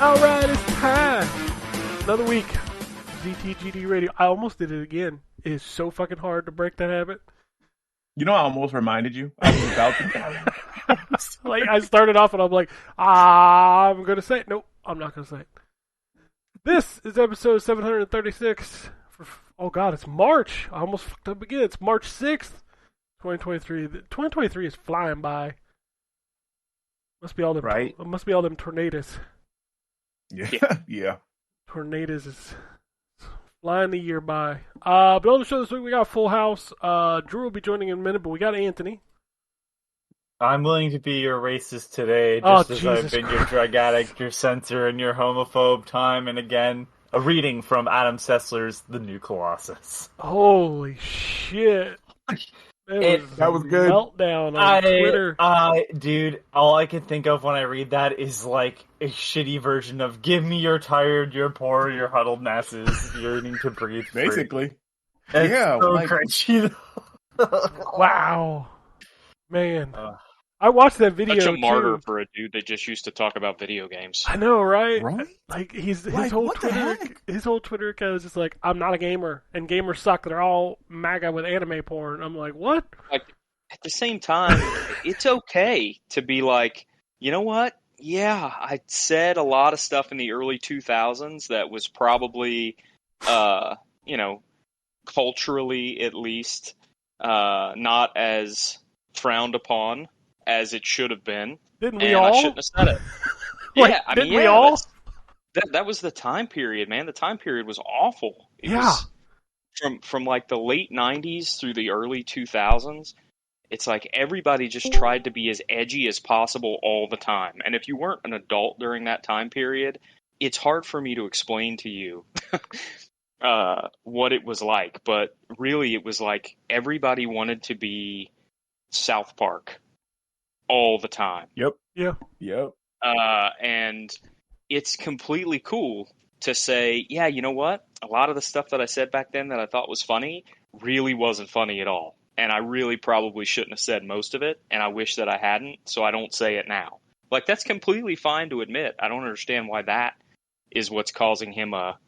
Alright, it's time. Another week. ZTGD Radio. I almost did it again. It is so fucking hard to break that habit. You know, I almost reminded you. I was about to. Like, I started off and I'm like, I'm going to say it. Nope, I'm not going to say it. This is episode 736. Oh, God, it's March. I almost fucked up again. It's March 6th, 2023. 2023 is flying by. Must be all them, right? Must be all them tornadoes. Yeah. Tornadoes is flying the year by. But on the show this week, we got Full House. Drew will be joining in a minute, but we got Anthony. I'm willing to be your racist today, just as I've been your drug addict, your censor, and your homophobe time and again. A reading from Adam Sessler's The New Colossus. Holy shit. That was good. Meltdown on Twitter. Dude, all I can think of when I read that is like a shitty version of "Give me your tired, your poor, your huddled masses yearning to breathe." Free. Basically, it's yeah. So crunchy. Wow, man. I watched that video. Such a martyr too. for a dude that just used to talk about video games. I know, right? Right? Like his Like, whole what the Twitter, heck? his whole Twitter account is just like, I'm not a gamer, and gamers suck. They're all MAGA with anime porn. I'm like, what? Like, at the same time, it's okay to be like, you know what? Yeah, I said a lot of stuff in the early 2000s that was probably, culturally at least, not as frowned upon as it should have been. Didn't we and all? I shouldn't have said it. Like, Yeah, I didn't mean, we all? That was the time period, man. The time period was awful. It Yeah. was from like the late 90s through the early 2000s. It's like everybody just tried to be as edgy as possible all the time. And if you weren't an adult during that time period, it's hard for me to explain to you what it was like. But really, it was like everybody wanted to be South Park all the time. Yep. Yeah. And it's completely cool to say, yeah, you know what? A lot of the stuff that I said back then that I thought was funny really wasn't funny at all. And I really probably shouldn't have said most of it, and I wish that I hadn't, so I don't say it now. Like, that's completely fine to admit. I don't understand why that is what's causing him a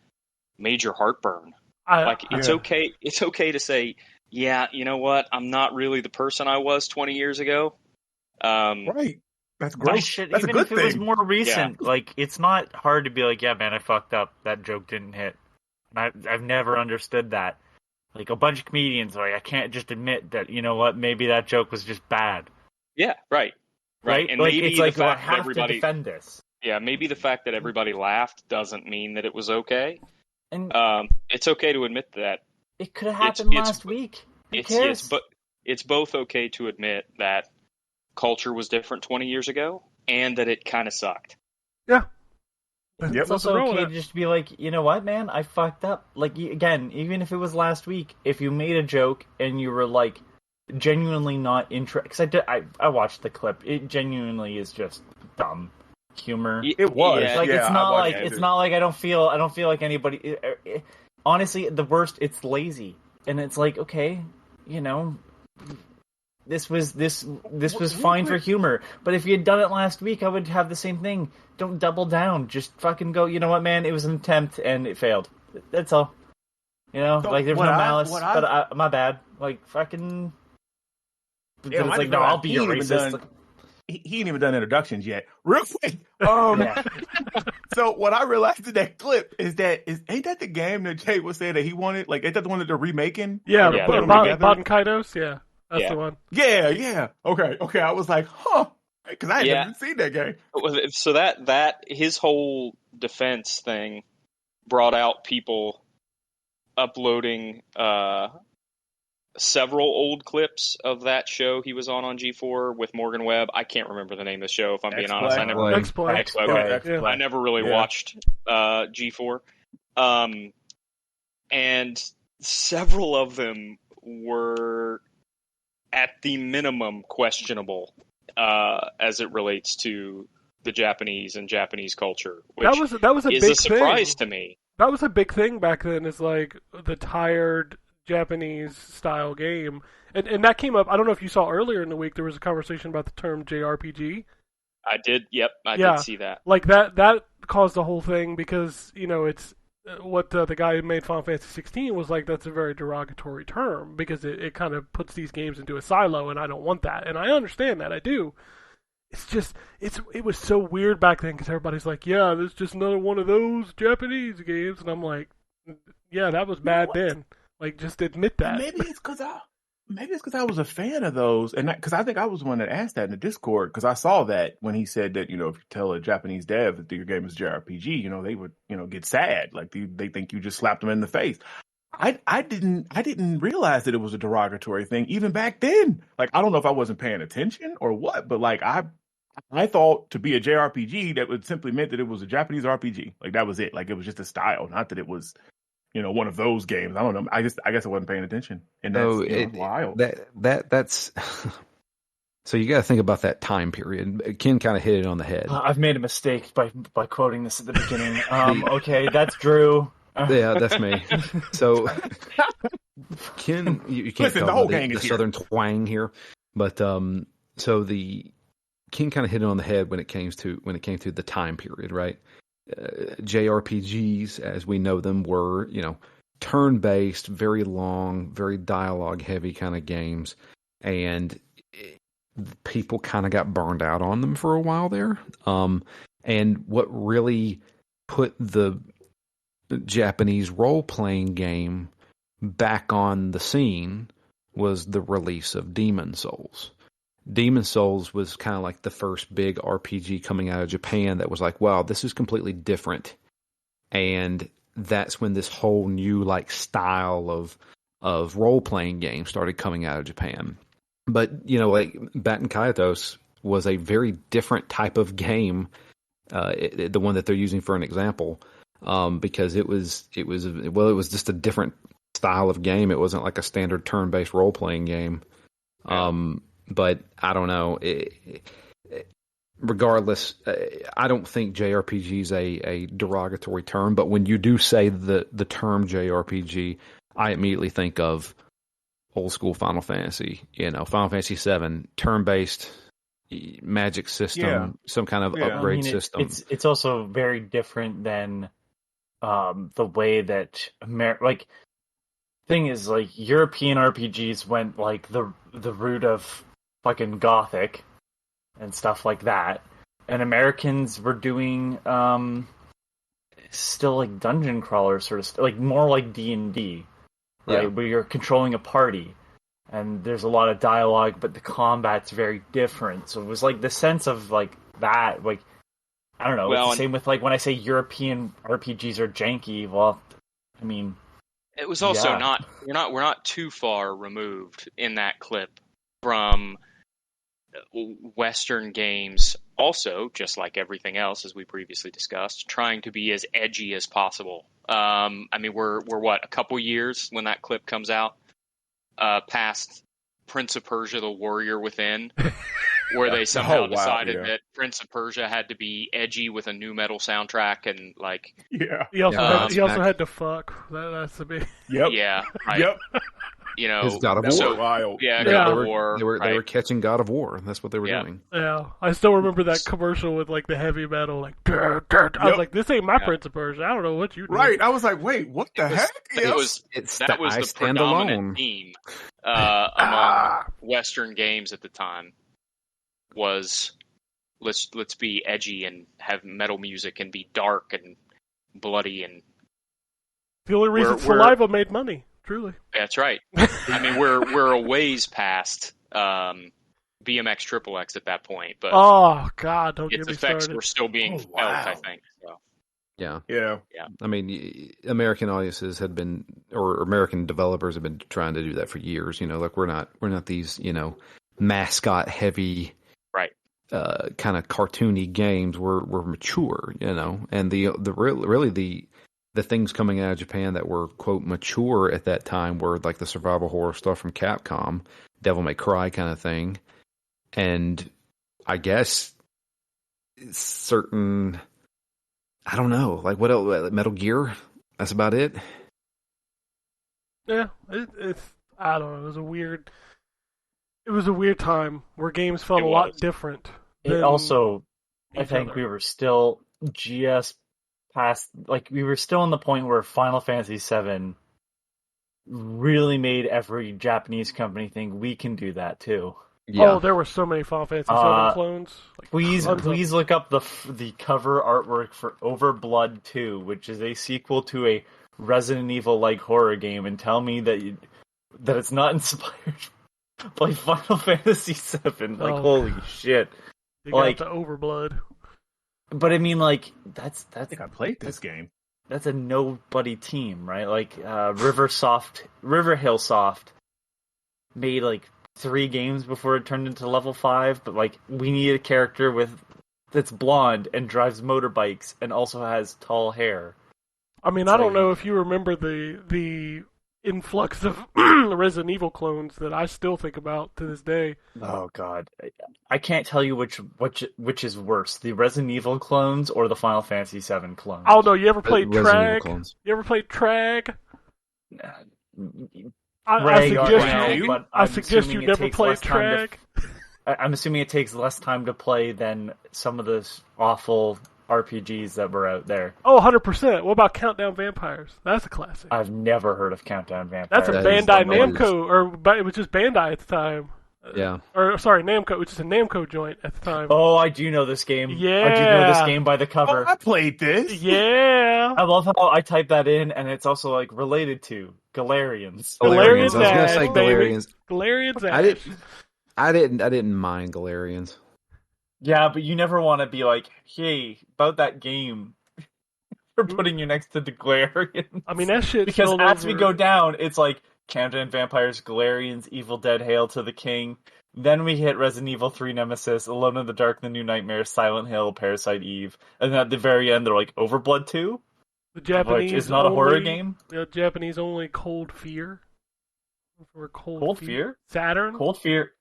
major heartburn. It's okay. It's okay to say, yeah, you know what? I'm not really the person I was 20 years ago. Right. That's great. That's even a good if it was thing. more recent, like, it's not hard to be like, yeah, man, I fucked up. That joke didn't hit. And I've never understood that. Like, a bunch of comedians, like, I can't just admit that, you know what, maybe that joke was just bad. Yeah, right. And like, maybe it's like, the I fact that have everybody to defend this. Yeah, maybe the fact that everybody laughed doesn't mean that it was okay. And it's okay to admit that. it could have happened last week. Who cares? It's both okay to admit that culture was different 20 years ago and that it kind of sucked. Yeah. Yep. It's also okay to just be like, you know what, man, I fucked up. Like, again, even if it was last week, if you made a joke and you were, like, genuinely not interested, because I watched the clip, it genuinely is just dumb humor. It was. Yeah. Like, Yeah, it's not like I don't feel like anybody. Honestly, the worst, it's lazy, and it's like, okay, you know, this was fine for humor. But if you had done it last week, I would have the same thing. Don't double down. Just fucking go. You know what, man? It was an attempt and it failed. That's all. You know, So like, there's no malice. But my bad. Like, fucking. Yeah, it's like, no, I'll be your racist. He ain't even done introductions yet. Real quick. So what I realized in that clip is ain't that the game that Jay was saying that he wanted? Like, ain't that the one that they're remaking? Yeah, Yeah, Baden Kaidos, yeah. That's the one. Yeah. Okay. I was like, huh. Because I hadn't seen that game. So that his whole defense thing brought out people uploading several old clips of that show he was on G4 with Morgan Webb. I can't remember the name of the show, if I'm being honest. I never I never really watched G4. And several of them were at the minimum questionable as it relates to the Japanese and Japanese culture, which that was a is big a surprise thing. to me. That was a big thing back then, is like the tired Japanese style game. And that came up, I don't know if you saw earlier in the week, there was a conversation about the term JRPG. I did. Yep, I did see that. Like that caused the whole thing because it's what the guy who made Final Fantasy 16 was like. That's a very derogatory term because it kind of puts these games into a silo, and I don't want that. And I understand that. I do. It's just it was so weird back then because everybody's like, yeah, there's just another one of those Japanese games, and I'm like, yeah, that was bad then. Like, just admit that. Maybe it's because I was a fan of those, and because I think I was the one that asked that in the Discord because I saw that when he said that if you tell a Japanese dev that your game is JRPG, they would get sad, like they think you just slapped them in the face. I didn't realize that it was a derogatory thing even back then. Like, I don't know if I wasn't paying attention or what, but like I thought to be a JRPG that would simply meant that it was a Japanese RPG. Like, that was it. Like, it was just a style, not that it was one of those games. I don't know. I guess I wasn't paying attention, and that's wild. That's so you got to think about that time period. Ken kind of hit it on the head. I've made a mistake by quoting this at the beginning. Okay, that's Drew. Yeah, that's me. So Ken, you can't Listen, tell the whole the gang is southern twang here, but so the Ken kind of hit it on the head when it came to the time period, right? JRPGs, as we know them, were turn-based, very long, very dialogue-heavy kind of games, and people kind of got burned out on them for a while there. And what really put the Japanese role-playing game back on the scene was the release of Demon Souls. Demon Souls was kind of like the first big RPG coming out of Japan that was like, wow, this is completely different. And that's when this whole new style of role-playing games started coming out of Japan. But, like Baten Kaitos was a very different type of game, the one that they're using for an example, because it was just a different style of game. It wasn't like a standard turn-based role-playing game. But I don't know. Regardless, I don't think JRPG is a derogatory term. But when you do say the term JRPG, I immediately think of old school Final Fantasy. Final Fantasy VII, turn-based magic system, some kind of upgrade system. It's also very different than the way that thing is, European RPGs went the route of fucking Gothic and stuff like that, and Americans were doing still dungeon crawler sort of more like D&D, right? Where you're controlling a party and there's a lot of dialogue, but the combat's very different. So it was the sense of that, I don't know. Well, it's the same with when I say European RPGs are janky. Well, I mean, it was also we're not too far removed in that clip from Western games, also, just like everything else, as we previously discussed, trying to be as edgy as possible. I mean, we're what, a couple years when that clip comes out, past Prince of Persia: The Warrior Within, where they somehow decided that Prince of Persia had to be edgy with a new metal soundtrack and He also had to fuck. That's the big. Yep. Yeah. Right. Yep. His God of War. So wild. Yeah, God of War. They were catching God of War. That's what they were doing. Yeah, I still remember that commercial with the heavy metal, I was like, this ain't my Prince of Persia. I don't know what you do. Right. I was like, wait, what the heck? That was the predominant theme among Western games at the time. Was let's be edgy and have metal music and be dark and bloody, and the only reason Saliva made money. Truly. That's right. I mean, we're a ways past BMX XXX at that point, but oh god, don't get me started. Its effects were still being felt, I think. So. Yeah. I mean, American audiences had been, or American developers have been trying to do that for years. We're not these mascot heavy, right? Kind of cartoony games. We're mature, and the things coming out of Japan that were, quote, mature at that time were the survival horror stuff from Capcom, Devil May Cry kind of thing. And I guess certain, I don't know, what else? Metal Gear? That's about it? Yeah, it's, I don't know, it was a weird time where games felt a lot different. It also I think we were still just past, like, we were still in the point where Final Fantasy VII really made every Japanese company think we can do that too. Yeah. Oh, there were so many Final Fantasy VII clones. Like, Please look up the cover artwork for Overblood 2, which is a sequel to a Resident Evil-like horror game, and tell me that it's not inspired by Final Fantasy VII. Like, holy shit! You got the Overblood. But I mean, like, that's. I think I played this game. That's a nobody team, right? Like, River Hill Soft made like 3 games before it turned into level 5, but like, we need a character that's blonde and drives motorbikes and also has tall hair. I mean, I don't know if you remember the influx of Resident Evil clones that I still think about to this day. Oh god, I can't tell you which is worse, the Resident Evil clones or the Final Fantasy VII clones. Oh no, you ever played Resident Evil Trag? clones. You ever played Trag? But I suggest you never play Trag. I'm assuming it takes less time to play than some of the awful RPGs that were out there. Oh, 100%. What about Countdown Vampires? That's a classic. I've never heard of Countdown Vampires. That's a Bandai Namco, or it was just Bandai at the time. Yeah. Or, sorry, Namco, which is a Namco joint at the time. Oh, I do know this game. Yeah. I do know this game by the cover. Oh, I played this. Yeah. I love how I type that in, and it's also, like, related to Galarians. Galarians. I was going to say Galarians. Galarians. I didn't mind Galarians. Yeah, but you never want to be like, hey, about that game. We're putting you next to the Galarians. I mean, that shit. Because as we go down, it's like Countdown Vampires, Galarians, Evil Dead, Hail to the King. Then we hit Resident Evil 3 Nemesis, Alone in the Dark, The New Nightmare, Silent Hill, Parasite Eve. And then at the very end, they're like, Overblood 2? The Japanese which is not a horror game? The Japanese only Cold Fear. Or Cold Fear? Saturn? Cold Fear.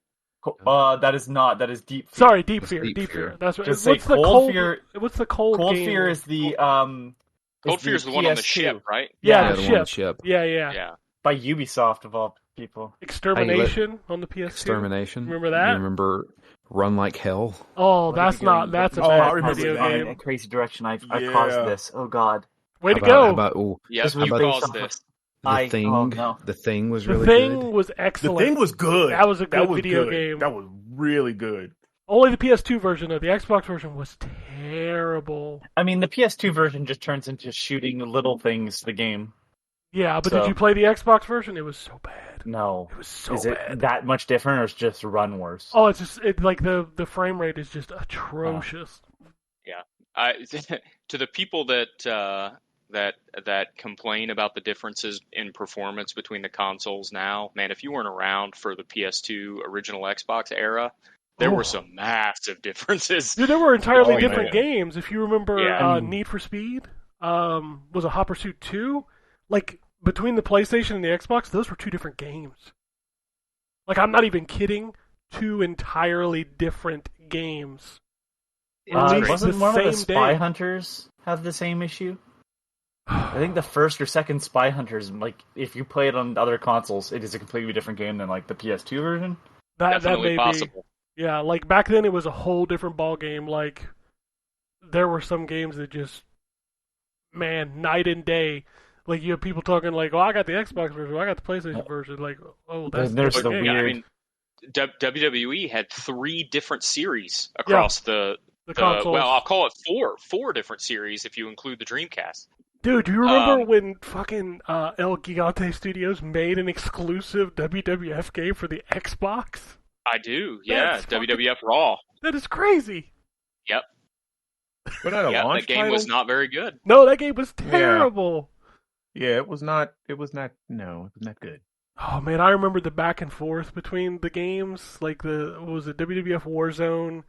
That is not. That is Deep Fear. Sorry, Deep Fear. Deep Fear. That's what. Just what's say the Cold Fear? What's the Cold Cold game? Fear is the Cold Fear is the one on the ship, right? Yeah, the the one on ship. the ship. Yeah. By Ubisoft of all people. Extermination on the PS2. Extermination. Remember that? You remember Run Like Hell? Oh, that's a I bad remember video that. game. A crazy direction I caused this. Oh god. Way to How go! about Yes, This you was caused based this. The Thing? Oh, no. The Thing was The really Thing good. was The excellent. Thing was good. That was a good was video good. game. That was really good. Only the PS2 version, though. The Xbox version was terrible. I mean, the PS2 version just turns into shooting little things, the game. Yeah, but So- did you play the Xbox version? It was so bad. No. It was so Is it bad. that much different, or is it just run worse? Oh, it's just like the frame rate is just atrocious. To the people that complain about the differences in performance between the consoles now, man, if you weren't around for the PS2 original Xbox era, there were some massive differences. Dude, there were entirely Oh, different man. games. If you remember Yeah. Need for Speed, was a Hot Pursuit 2? Like, between the PlayStation and the Xbox, those were 2 different games. Like, I'm not even kidding. 2 entirely different games. Released Wasn't the one of the same Spy day. Hunters have the same issue? I think the first or second Spy Hunters, like, if you play it on other consoles, it is a completely different game than, like, the PS2 version. That Definitely may possible. be. Yeah, like, back then it was a whole different ball game. Like, there were some games that just, man, night and day. Like, you have people talking like, "Oh, I got the Xbox version. I got the PlayStation version." Like, oh, that's There's different the game. weird- I mean, WWE had 3 different series across the consoles. well, I'll call it four different series if you include the Dreamcast. Dude, do you remember when fucking El Gigante Studios made an exclusive WWF game for the Xbox? I do, yeah. That's fucking- WWF Raw. That is crazy. Yep. Was that a Yeah, launch that game title? was not very good. No, that game was terrible. Yeah, it was not. It was not. No, it was not good. Oh man, I remember the back and forth between the games, like what was it, WWF Warzone,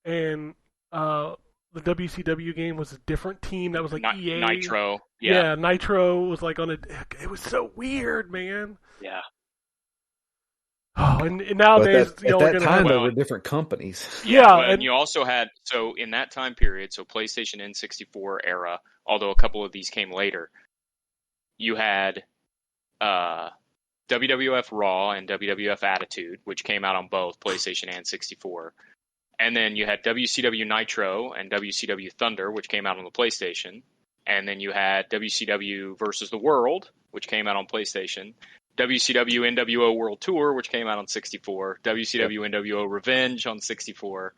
and the WCW game was a different team that was like EA. Nitro. Yeah, Nitro was like on a. It was so weird, man. Yeah. Oh, and nowadays, But you know, at we're that gonna time, have, there were different companies. yeah, Well, and and you also had, so in that time period, so PlayStation N64 era, although a couple of these came later, you had WWF Raw and WWF Attitude, which came out on both PlayStation and 64. And then you had WCW Nitro and WCW Thunder, which came out on the PlayStation. And then you had WCW versus the World, which came out on PlayStation. WCW NWO World Tour, which came out on 64. WCW NWO Revenge on 64.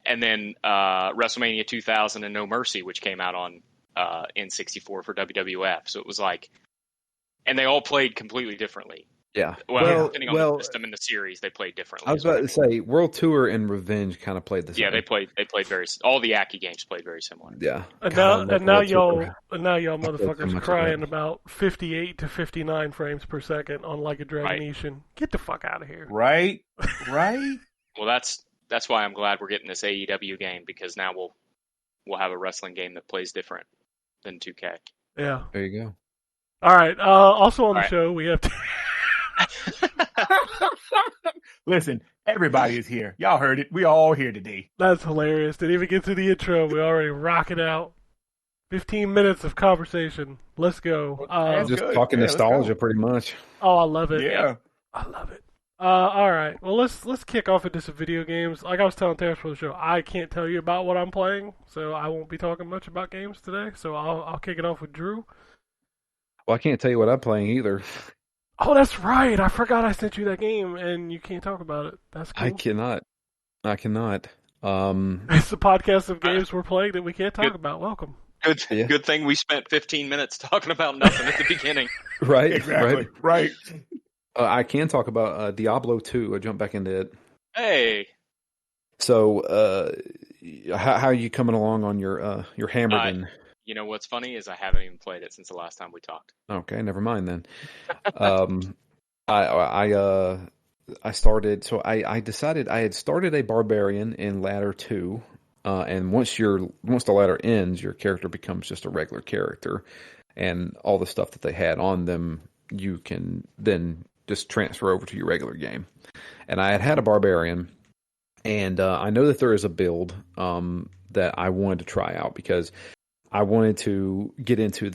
And then WrestleMania 2000 and No Mercy, which came out on N64 for WWF. So it was like, and they all played completely differently. Yeah. Well, depending on the system in the series, they played differently. I was about to say, World Tour and Revenge kind of played the same. Yeah, they played very. All the Aki games played very similar. Yeah. And now y'all motherfuckers crying about 58 to 59 frames per second on Like a Dragon Nation. Get the fuck out of here. Right. Well, that's why I'm glad we're getting this AEW game, because now we'll have a wrestling game that plays different than 2K. Yeah. There you go. All right. Also on the show, we have. Listen, everybody is here. Y'all heard it. We all here today. That's hilarious. Didn't even get to the intro. We already rock it out. 15 minutes of conversation. Let's go. Just talking nostalgia, pretty much. Oh, I love it. Yeah, I love it. All right. Well, let's kick off into some video games. Like I was telling Terrence for the show, I can't tell you about what I'm playing, so I won't be talking much about games today. So I'll kick it off with Drew. Well, I can't tell you what I'm playing either. Oh, that's right. I forgot I sent you that game, and you can't talk about it. That's cool. I cannot. It's the podcast of games we're playing that we can't talk about. Welcome. Good thing we spent 15 minutes talking about nothing at the beginning. Right. exactly. Right. I can talk about Diablo 2. I jumped back into it. Hey. So, how are you coming along on your Hammerden? You know what's funny is I haven't even played it since the last time we talked. Okay, never mind then. I started. So I decided I had started a barbarian in ladder 2, and once the ladder ends, your character becomes just a regular character, and all the stuff that they had on them you can then just transfer over to your regular game. And I had a barbarian, and I know that there is a build that I wanted to try out because I wanted to get into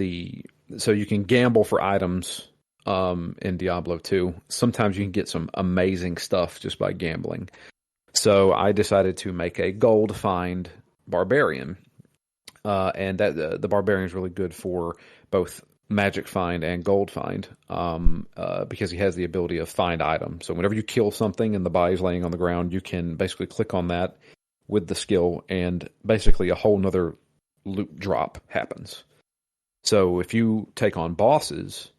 so you can gamble for items in Diablo 2. Sometimes you can get some amazing stuff just by gambling. So I decided to make a gold find barbarian. And that the barbarian is really good for both magic find and gold find because he has the ability of find item. So whenever you kill something and the body's laying on the ground, you can basically click on that with the skill, and basically a whole nother loot drop happens. So if you take on bosses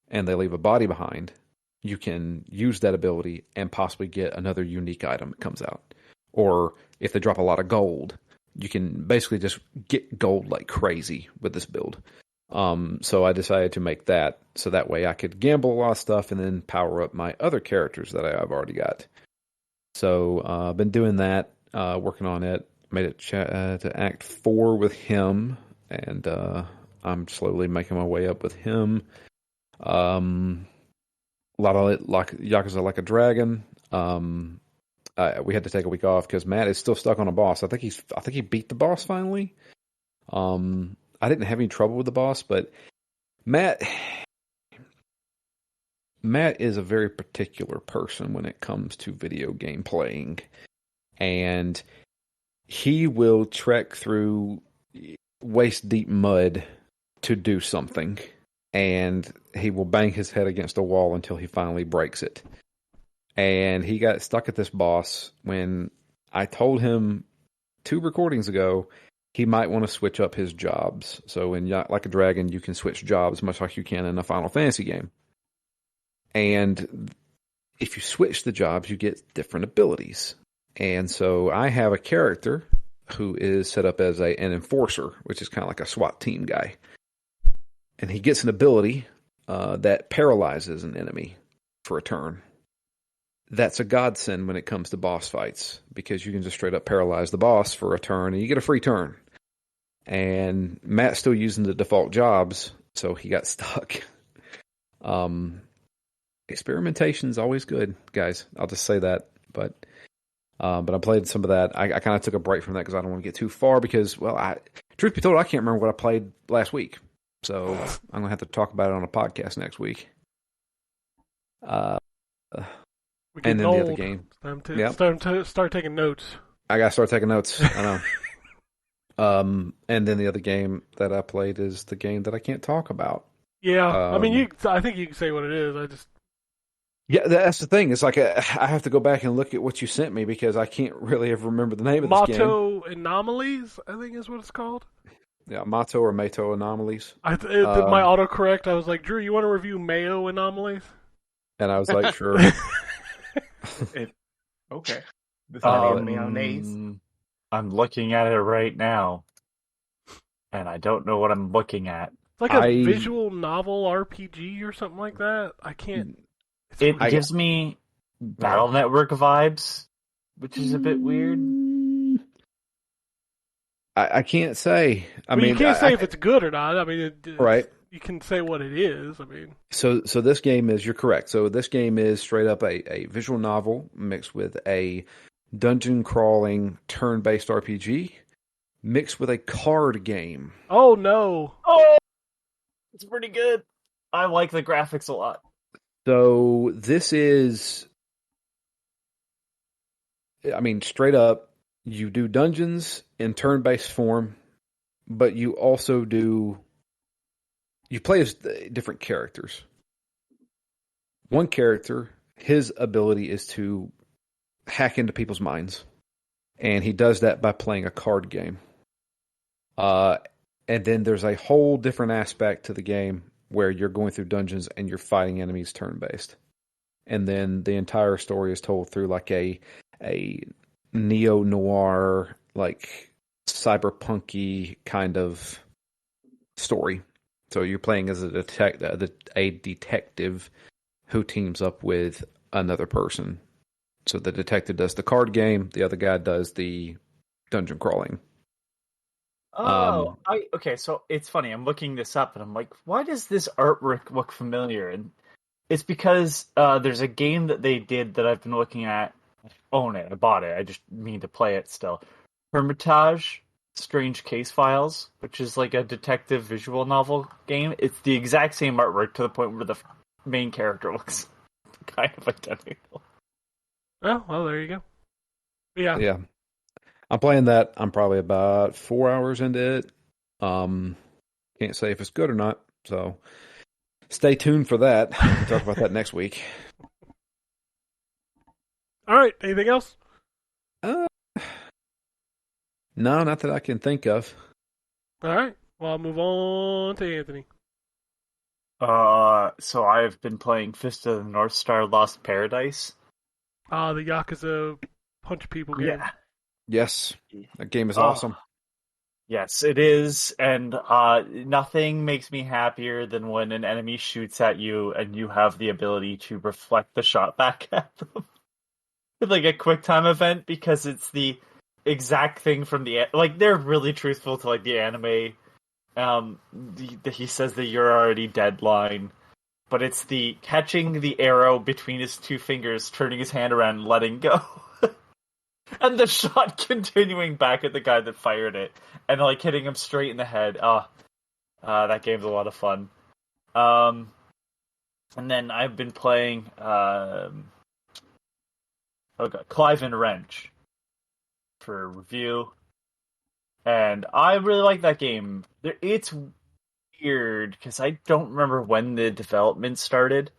and they leave a body behind, you can use that ability and possibly get another unique item that comes out. Or if they drop a lot of gold, you can basically just get gold like crazy with this build. So I decided to make that so that way I could gamble a lot of stuff and then power up my other characters that I've already got. So I've been doing that, working on it. Made it to Act 4 with him, and I'm slowly making my way up with him. A lot of it, like Yakuza Like a Dragon. We had to take a week off because Matt is still stuck on a boss. I think he beat the boss finally. I didn't have any trouble with the boss, but Matt is a very particular person when it comes to video game playing, and he will trek through waist-deep mud to do something, and he will bang his head against a wall until he finally breaks it. And he got stuck at this boss when I told him 2 recordings ago he might want to switch up his jobs. So in Like a Dragon, you can switch jobs much like you can in a Final Fantasy game. And if you switch the jobs, you get different abilities. And so I have a character who is set up as an enforcer, which is kind of like a SWAT team guy. And he gets an ability that paralyzes an enemy for a turn. That's a godsend when it comes to boss fights, because you can just straight up paralyze the boss for a turn and you get a free turn. And Matt's still using the default jobs, so he got stuck. Experimentation is always good, guys. I'll just say that. But I played some of that. I kind of took a break from that because I don't want to get too far because, well, truth be told, I can't remember what I played last week. So I'm going to have to talk about it on a podcast next week. And then the other game. It's time to start taking notes. I gotta start taking notes. I know. And then the other game that I played is the game that I can't talk about. Yeah, I mean, I think you can say what it is. I just. Yeah, that's the thing. It's like I have to go back and look at what you sent me because I can't really ever remember the name of this game. Mato Anomalies, I think is what it's called. Yeah, Mato or Mato Anomalies. I did my autocorrect. I was like, Drew, you want to review Mayo Anomalies? And I was like, sure. Okay. This I'm looking at it right now, and I don't know what I'm looking at. It's like a visual novel RPG or something like that. I can't. It gives me Battle Network vibes, which is a bit weird. I can't say. I mean, you can't say if it's good or not. I mean, right. You can say what it is. I mean, so this game is. You're correct. So this game is straight up a visual novel mixed with a dungeon crawling turn-based RPG mixed with a card game. Oh no! Oh, it's pretty good. I like the graphics a lot. So this is, I mean, straight up, you do dungeons in turn-based form, but you also you play as different characters. One character, his ability is to hack into people's minds, and he does that by playing a card game. And then there's a whole different aspect to the game where you're going through dungeons and you're fighting enemies turn-based. And then the entire story is told through like a neo-noir, like cyberpunky kind of story. So you're playing as a detective who teams up with another person. So the detective does the card game, the other guy does the dungeon crawling. Oh, okay. So it's funny. I'm looking this up, and I'm like, why does this artwork look familiar? And it's because there's a game that they did that I've been looking at. I own it. I bought it. I just mean to play it still. Hermitage, Strange Case Files, which is like a detective visual novel game. It's the exact same artwork to the point where the main character looks kind of identical. Oh, well, there you go. Yeah. Yeah. I'm playing that. I'm probably about 4 hours into it. Can't say if it's good or not. So stay tuned for that. We'll talk about that next week. All right. Anything else? No, not that I can think of. All right. Well, I'll move on to Anthony. So I've been playing Fist of the North Star Lost Paradise. The Yakuza punch people game. Yeah. Yes. That game is awesome. Yes, it is. And nothing makes me happier than when an enemy shoots at you and you have the ability to reflect the shot back at them. With like a quick time event, because it's the exact thing from the... Like, they're really truthful to like the anime. He says that you're already dead line. But it's the catching the arrow between his two fingers, turning his hand around and letting go. And the shot continuing back at the guy that fired it. And like hitting him straight in the head. That game's a lot of fun. And then I've been playing Clive and Wrench for review. And I really like that game. It's weird because I don't remember when the development started.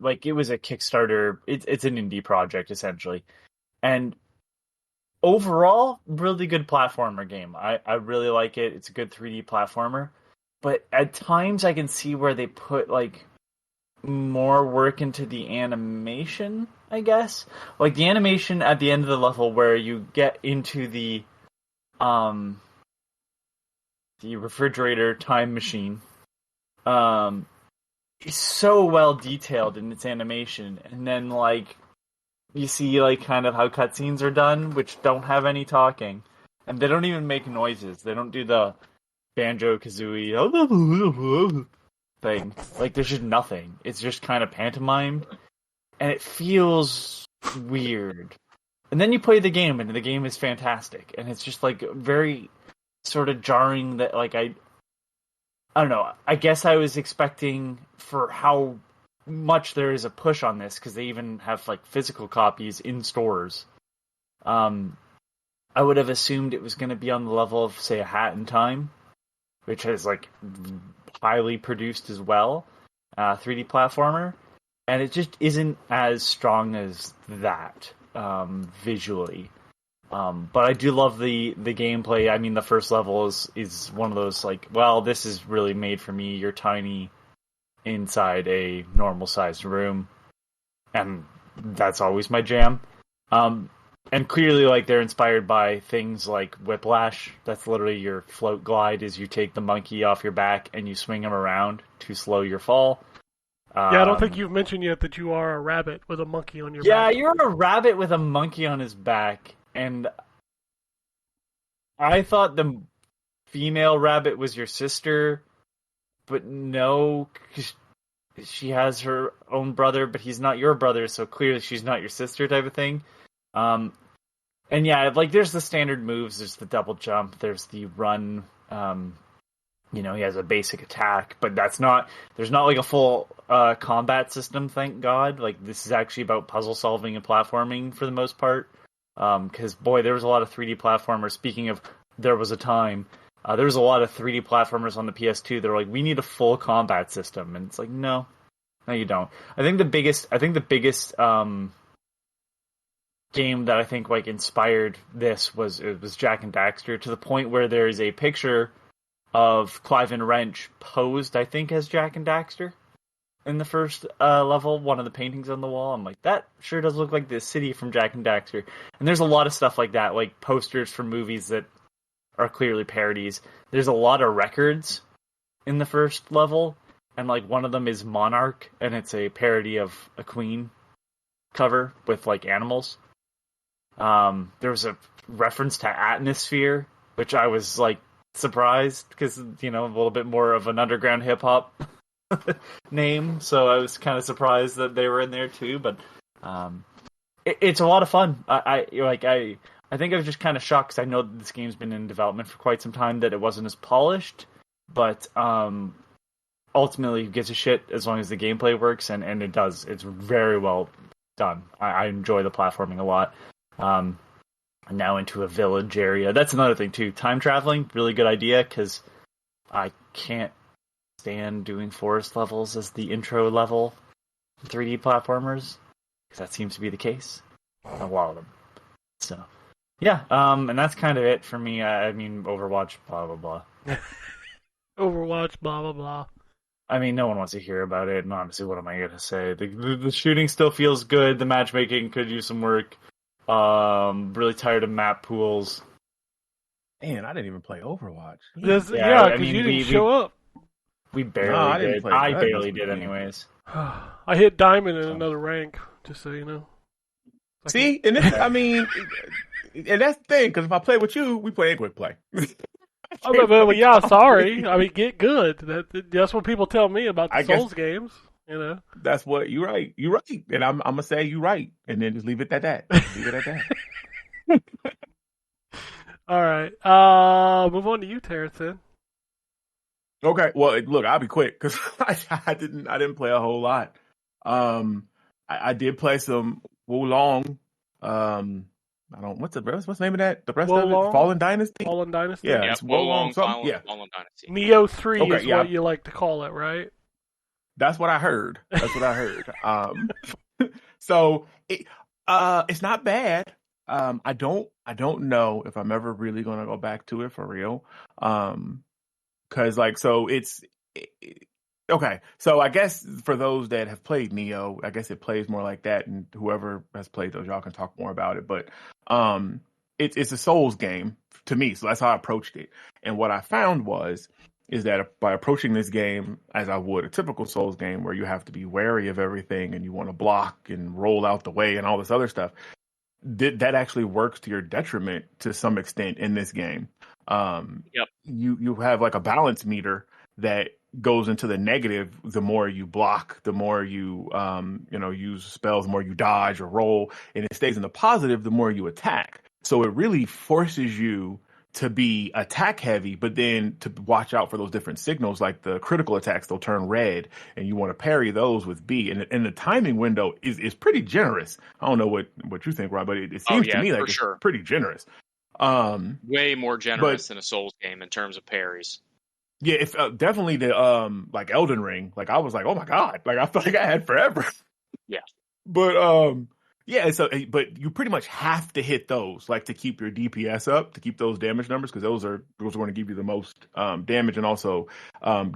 Like it was a Kickstarter. It's an indie project essentially, and overall, really good platformer game. I really like it. It's a good 3D platformer, but at times I can see where they put like more work into the animation. I guess like the animation at the end of the level where you get into the refrigerator time machine. It's so well detailed in its animation, and then like you see like kind of how cutscenes are done, which don't have any talking, and they don't even make noises. They don't do the Banjo-Kazooie thing. Like there's just nothing. It's just kind of pantomimed, and it feels weird. And then you play the game, and the game is fantastic, and it's just like very sort of jarring that like I don't know. I guess I was expecting for how much there is a push on this, because they even have like physical copies in stores. I would have assumed it was going to be on the level of, say, A Hat in Time, which is like highly produced as well, 3D platformer, and it just isn't as strong as that visually. But I do love the gameplay. I mean, the first level is one of those like, well, this is really made for me. You're tiny inside a normal sized room, and that's always my jam. And clearly, like, they're inspired by things like Whiplash. That's literally your float glide, is you take the monkey off your back and you swing him around to slow your fall. Yeah, I don't think you've mentioned yet that you are a rabbit with a monkey on your back. Yeah, you're a rabbit with a monkey on his back, and I thought the female rabbit was your sister, but no, 'cause she has her own brother, but he's not your brother, so clearly she's not your sister type of thing. And yeah, like, there's the standard moves, there's the double jump, there's the run, he has a basic attack, but there's not like a full combat system, thank God. Like, this is actually about puzzle solving and platforming for the most part. Because, boy, there was a lot of 3D platformers. Speaking of, there was a time, there was a lot of 3D platformers on the PS2 that were like, we need a full combat system. And it's like, no, you don't. I think the biggest game that I think like inspired this was Jak and Daxter, to the point where there is a picture of Clive and Wrench posed, I think, as Jak and Daxter in the first level, one of the paintings on the wall. I'm like, that sure does look like the city from Jak and Daxter. And there's a lot of stuff like that, like posters from movies that are clearly parodies. There's a lot of records in the first level, and like one of them is Monarch, and it's a parody of a Queen cover with like animals. There was a reference to Atmosphere, which I was like surprised, because a little bit more of an underground hip hop name, so I was kind of surprised that they were in there too. But it's a lot of fun. I think I was just kind of shocked, because I know that this game's been in development for quite some time, that it wasn't as polished, but ultimately it gives a shit as long as the gameplay works, and it does. It's very well done. I enjoy the platforming a lot. I'm now into a village area. That's another thing too. Time traveling, really good idea, because I can't stand doing forest levels as the intro level 3D platformers, because that seems to be the case a lot of them. So yeah, and that's kind of it for me. I mean, Overwatch, blah blah blah. Overwatch, blah blah blah. I mean, no one wants to hear about it, and honestly, what am I going to say? The shooting still feels good. The matchmaking could use some work. Really tired of map pools. Man, I didn't even play Overwatch. Yeah, because you didn't show up. We barely did. I barely did, anyways. I hit Diamond in another rank, just so you know. See, and this, I mean, and that's the thing, because if I play with you, we play a quick play. Well, yeah, sorry. I mean, get good. That's what people tell me about the Souls games. That's what you're right. You're right, and I'm gonna say you're right, and then just leave it at that. Leave it at that. All right. Move on to you, Terrence. Then. Okay. Well, look, I'll be quick, because I didn't play a whole lot. I did play some Wulong. What's the name of that? The rest of it? Fallen Dynasty. Fallen Dynasty. Yeah, it's Wulong. Fallen Dynasty. Neo 3 is what you like to call it, right? That's what I heard. So it's not bad. I don't know if I'm ever really gonna go back to it for real. Cause okay. So I guess for those that have played Neo, I guess it plays more like that, and whoever has played those, y'all can talk more about it. But it's a Souls game to me, so that's how I approached it. And what I found is that by approaching this game as I would a typical Souls game, where you have to be wary of everything and you want to block and roll out the way and all this other stuff, that actually works to your detriment to some extent in this game. You have like a balance meter that goes into the negative the more you block, the more you use spells, the more you dodge or roll, and it stays in the positive the more you attack. So it really forces you to be attack heavy, but then to watch out for those different signals, like the critical attacks, they'll turn red, and you want to parry those with B. And the timing window is pretty generous. I don't know what you think, Rob, but it seems to me like it's pretty generous. Way more generous than a Souls game in terms of parries. Yeah, if definitely the like Elden Ring, like I was like, oh my god, like I felt like I had forever. Yeah, but yeah, so but you pretty much have to hit those, like, to keep your DPS up, to keep those damage numbers, because those are going to give you the most damage, and also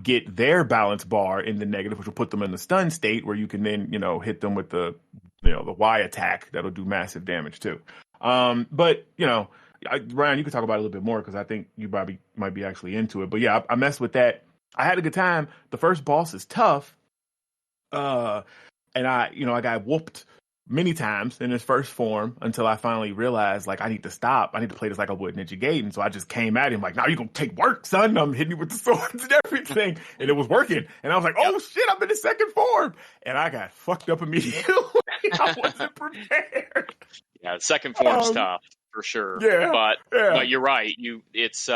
get their balance bar in the negative, which will put them in the stun state, where you can then hit them with the the Y attack that'll do massive damage too. But Ryan, you can talk about it a little bit more because I think you probably might be actually into it. But yeah, I messed with that. I had a good time. The first boss is tough, and I got whooped many times in his first form until I finally realized, like, I need to stop. I need to play this like I would Ninja Gaiden. So I just came at him like, "Now you're gonna take work, son." I'm hitting you with the swords and everything, and it was working. And I was like, "Oh shit, I'm in the second form," and I got fucked up immediately. I wasn't prepared. Yeah, the second form's tough for sure. Yeah, but you're right. It's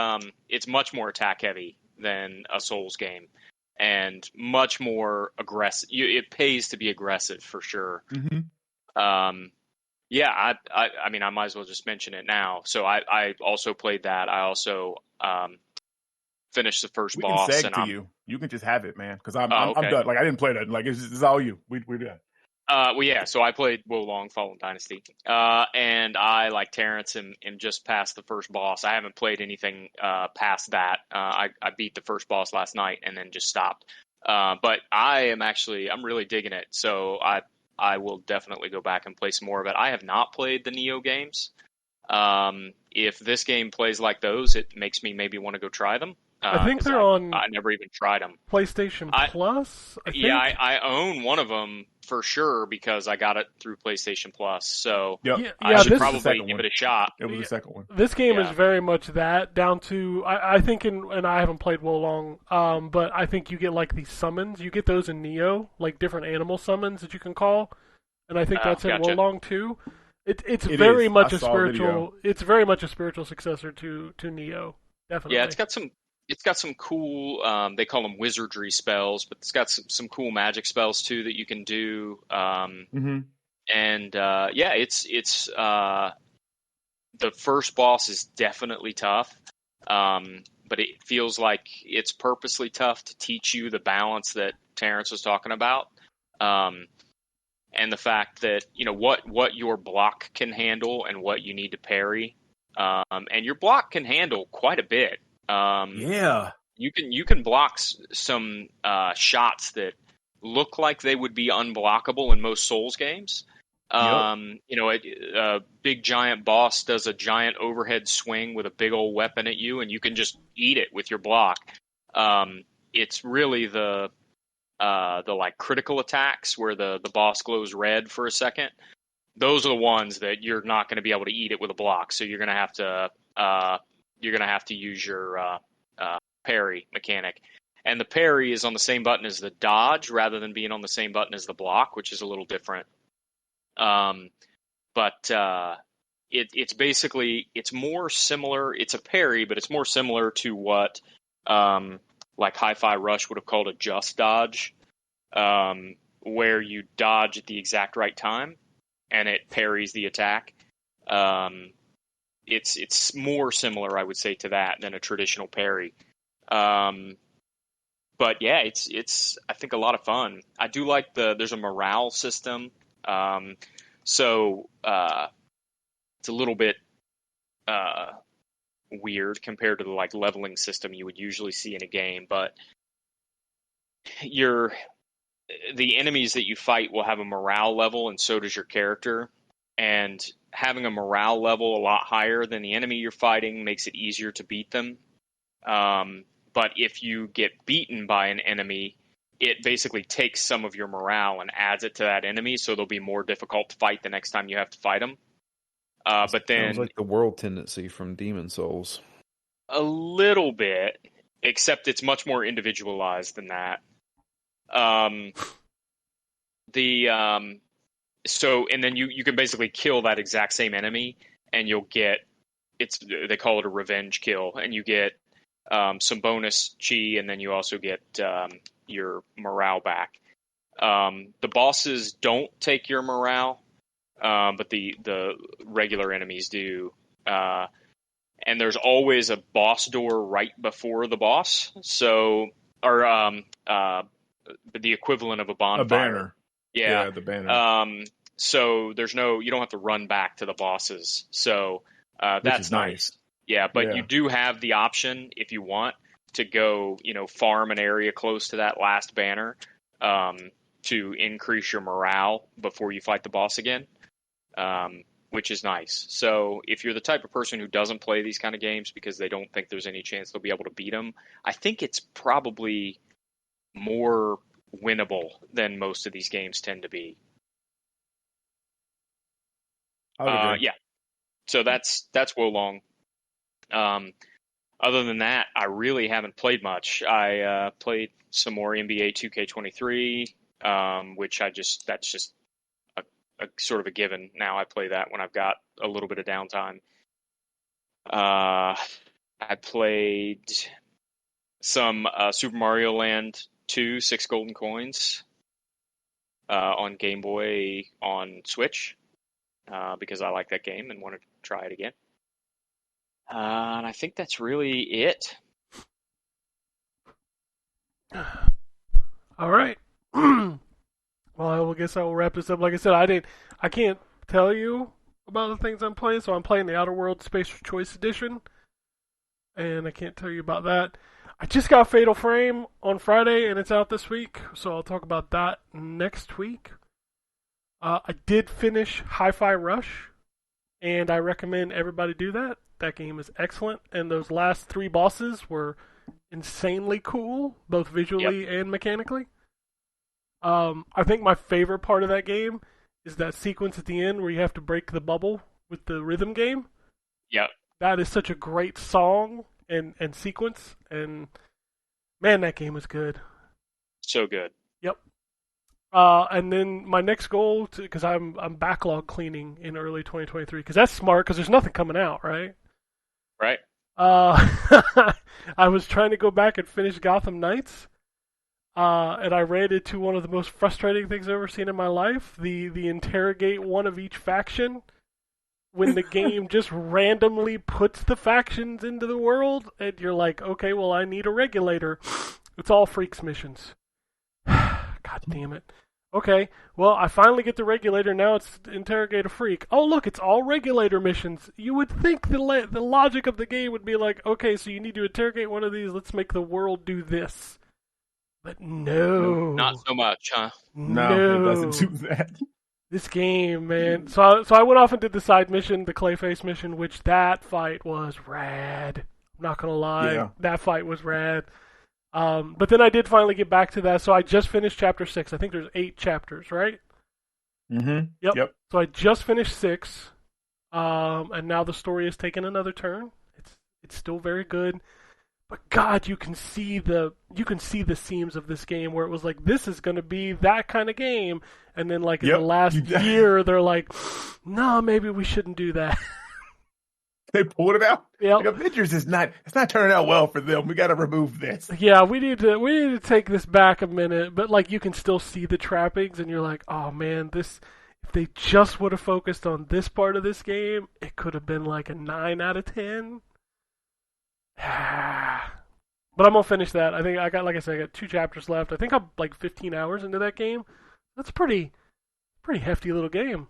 much more attack heavy than a Souls game, and much more aggressive. It pays to be aggressive for sure. Mm-hmm. Yeah, I mean, I might as well just mention it now. So I also played that. I also finished the first boss. We can seg to you. You can just have it, man, because I'm done. Like, I didn't play that. Like, it's all you. We're done. Well, yeah. So I played Wolong Fallen Dynasty, and I, like Terrence, am just past the first boss. I haven't played anything past that. I beat the first boss last night and then just stopped. But I'm really digging it. So I will definitely go back and play some more of it. I have not played the Neo games. If this game plays like those, it makes me maybe want to go try them. I think they're on. I never even tried them. PlayStation Plus. I think. Yeah, I own one of them for sure because I got it through PlayStation Plus. So I should probably give it a shot. It was the second one. This game is very much that, down to I think and I haven't played Wolong, but I think you get like these summons. You get those in Neo, like different animal summons that you can call, and I think that's in Wolong too. It's very much a spiritual. It's very much a spiritual successor to Neo. Definitely. Yeah, it's got some cool, they call them wizardry spells, but it's got some cool magic spells too that you can do. Mm-hmm. And it's the first boss is definitely tough, but it feels like it's purposely tough to teach you the balance that Terrence was talking about, and the fact that what your block can handle and what you need to parry, and your block can handle quite a bit. You can block some shots that look like they would be unblockable in most Souls games. A big giant boss does a giant overhead swing with a big old weapon at you, and you can just eat it with your block. It's really the like critical attacks where the boss glows red for a second. Those are the ones that you're not going to be able to eat it with a block. So you're going to have to use your parry mechanic. And the parry is on the same button as the dodge rather than being on the same button as the block, which is a little different. But it's basically, it's more similar. It's a parry, but it's more similar to what like Hi-Fi Rush would have called a just dodge, where you dodge at the exact right time and it parries the attack. It's more similar, I would say, to that than a traditional parry. But yeah, it's I think a lot of fun. I do like there's a morale system. So it's a little bit weird compared to the like leveling system you would usually see in a game, but the enemies that you fight will have a morale level, and so does your character. And having a morale level a lot higher than the enemy you're fighting makes it easier to beat them. But if you get beaten by an enemy, it basically takes some of your morale and adds it to that enemy, so they'll be more difficult to fight the next time you have to fight them. But then, sounds like the world tendency from Demon Souls. A little bit, except it's much more individualized than that. So, and then you can basically kill that exact same enemy, and you'll get they call it a revenge kill, and you get some bonus chi, and then you also get your morale back. The bosses don't take your morale, but the regular enemies do. And there's always a boss door right before the boss, so or the equivalent of a bonfire. A banner. Yeah, the banner. So you don't have to run back to the bosses. So that's nice. Yeah, but you do have the option if you want to go, farm an area close to that last banner to increase your morale before you fight the boss again, which is nice. So if you're the type of person who doesn't play these kind of games because they don't think there's any chance they'll be able to beat them, I think it's probably more winnable than most of these games tend to be. Yeah. So that's Wolong. Other than that, I really haven't played much. I played some more NBA 2K23, which that's just a sort of a given. Now I play that when I've got a little bit of downtime. I played some Super Mario Land 2, 6 Golden Coins on Game Boy on Switch because I like that game and wanted to try it again. And I think that's really it. All right. Well, I guess I will wrap this up. Like I said, I can't tell you about the things I'm playing, so I'm playing the Outer Worlds Space Choice Edition, and I can't tell you about that. I just got Fatal Frame on Friday, and it's out this week, so I'll talk about that next week. I did finish Hi-Fi Rush, and I recommend everybody do that. That game is excellent, and those last 3 bosses were insanely cool, both visually and mechanically. I think my favorite part of that game is that sequence at the end where you have to break the bubble with the rhythm game. Yep. That is such a great song and sequence, and man, that game is good. So good. Yep. And then my next goal, because I'm backlog cleaning in early 2023, because that's smart, because there's nothing coming out, right? Right. I was trying to go back and finish Gotham Knights, and I ran into one of the most frustrating things I've ever seen in my life, the interrogate one of each faction, when the game just randomly puts the factions into the world, and you're like, okay, well, I need a regulator. It's all freaks missions. God damn it. Okay, well, I finally get the regulator, now it's interrogate a freak. Oh, look, it's all regulator missions. You would think the logic of the game would be like, okay, so you need to interrogate one of these, let's make the world do this. But no. Not so much, huh? No, it doesn't do that. This game, man. So I went off and did the side mission, the Clayface mission, which that fight was rad. I'm not going to lie. That fight was rad. But then I did finally get back to that, so I just finished Chapter 6. I think there's 8 chapters, right? Mm-hmm. Yep. So I just finished 6, and now the story has taken another turn. It's still very good, but God, you can see the seams of this game where it was like, this is going to be that kind of game, and then like in the last year, they're like, no, maybe we shouldn't do that. They pulled it out. Yeah, like Avengers it's not turning out well for them. We got to remove this. Yeah, we need to take this back a minute. But like, you can still see the trappings, and you're like, oh man, if they just would have focused on this part of this game, it could have been like a 9 out of 10. But I'm gonna finish that. I think I got 2 chapters left. I think I'm like 15 hours into that game. That's a pretty hefty little game.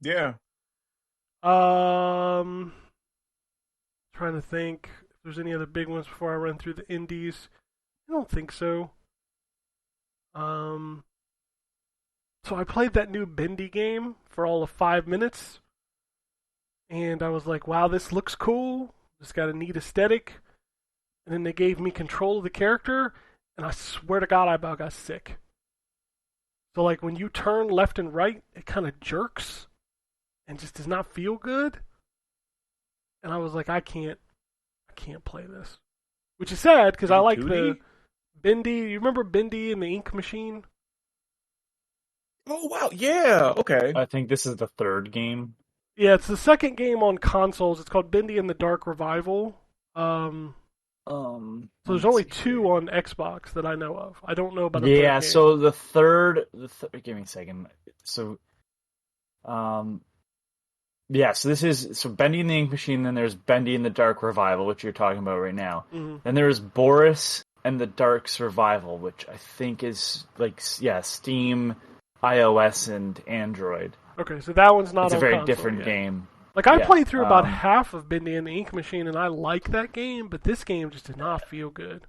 Yeah. Trying to think if there's any other big ones before I run through the indies. I don't think so. So I played that new Bendy game for all of 5 minutes, and I was like, wow, this looks cool. It's got a neat aesthetic. And then they gave me control of the character, and I swear to God, I about got sick. So like when you turn left and right, it kind of jerks and just does not feel good. And I was like, I can't play this. Which is sad, because I like the Bendy. You remember Bendy and the Ink Machine? Oh, wow. Yeah. Okay. I think this is the 3rd game. Yeah, it's the second game on consoles. It's called Bendy and the Dark Revival. So there's only two on Xbox that I know of. I don't know about a third game. So the third, give me a second. So, so this is Bendy and the Ink Machine. Then there's Bendy and the Dark Revival, which you're talking about right now. Mm-hmm. Then there's Boris and the Dark Survival, which I think is Steam, iOS, and Android. Okay, so that one's not. It's on a very console different yet. game. Like I played through about half of Bendy and the Ink Machine, and I like that game, but this game just did not feel good.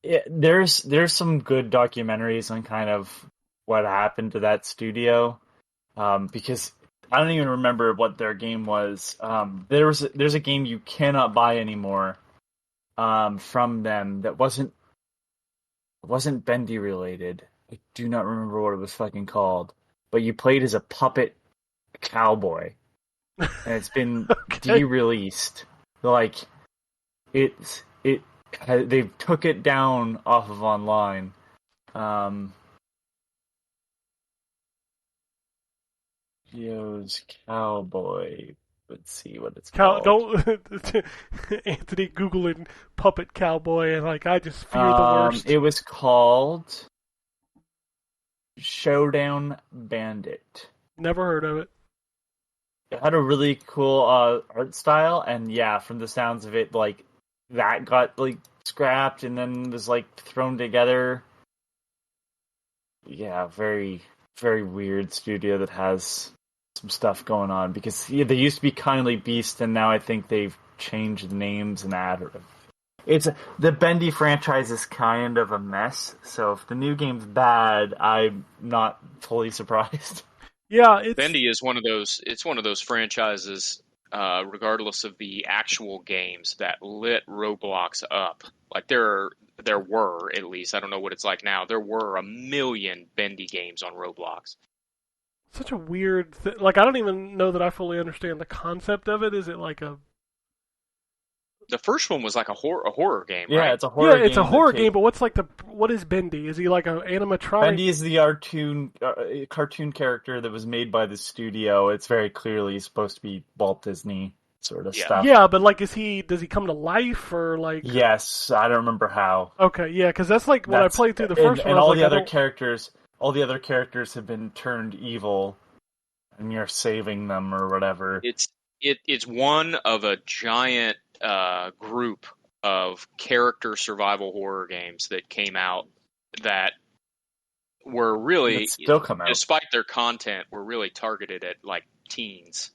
Yeah, there's some good documentaries on kind of what happened to that studio, because I don't even remember what their game was. There's a game you cannot buy anymore from them that wasn't Bendy related. I do not remember what it was fucking called, but you played as a puppet cowboy, and it's been de-released. Like they took it down off of online. Geo's Cowboy. Let's see what it's called. Don't Anthony googling puppet cowboy, and I just fear the worst. It was called Showdown Bandit. Never heard of it. It had a really cool art style, and from the sounds of it, that got scrapped and then was thrown together. Yeah, very, very weird studio that has some stuff going on, because they used to be Kindly Beast, and now I think they've changed the names and added. The Bendy franchise is kind of a mess, so if the new game's bad, I'm not fully surprised. Yeah, Bendy is one of those. It's one of those franchises, regardless of the actual games, that lit Roblox up. There were, at least, I don't know what it's like now. There were 1 million Bendy games on Roblox. Such a weird thing. I don't even know that I fully understand the concept of it. Is it The first one was a horror game, right? Yeah, it's a horror game. Yeah, it's a horror game, but what is Bendy? Is he like an animatronic? Bendy is the cartoon character that was made by the studio. It's very clearly supposed to be Walt Disney sort of stuff. Yeah, but does he come to life or Yes, I don't remember how. Okay, yeah, because that's when I played through the first one. And all the other characters have been turned evil, and you're saving them or whatever. It's one of a giant group of character survival horror games that came out that were really, still come out, despite their content, were really targeted at teens.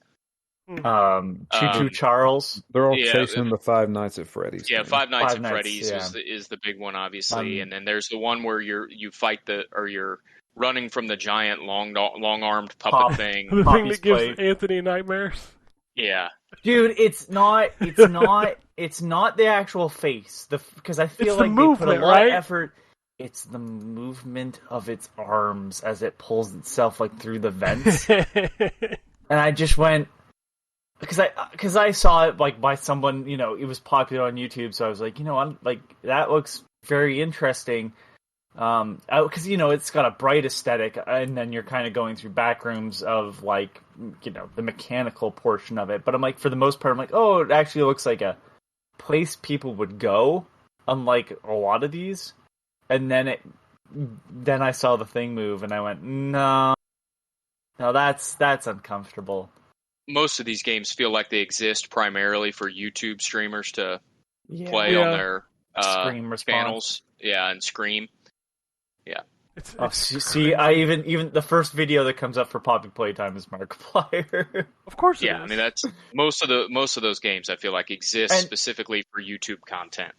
Choo Choo Charles. They're all chasing the Five Nights at Freddy's. Yeah, Five Nights at Freddy's is the big one, obviously, and then there's the one where you fight you're running from the giant long-armed puppet thing. The thing that gives Anthony nightmares. Yeah. Dude, it's not the actual face. Because I feel they put a lot of effort. It's the movement of its arms as it pulls itself through the vents. And I just went, because I saw it by someone, it was popular on YouTube, so I was that looks very interesting. Because it's got a bright aesthetic, and then you're kind of going through back rooms of the mechanical portion of it. But I'm for the most part, I'm oh, it actually looks like a place people would go, unlike a lot of these. And then I saw the thing move, and I went, no, that's uncomfortable. Most of these games feel like they exist primarily for YouTube streamers to play on their channels. Yeah, and Scream. Yeah. I even the first video that comes up for Poppy Playtime is Markiplier. Of course, yeah. I mean, that's most of those games. I feel like exist specifically for YouTube content.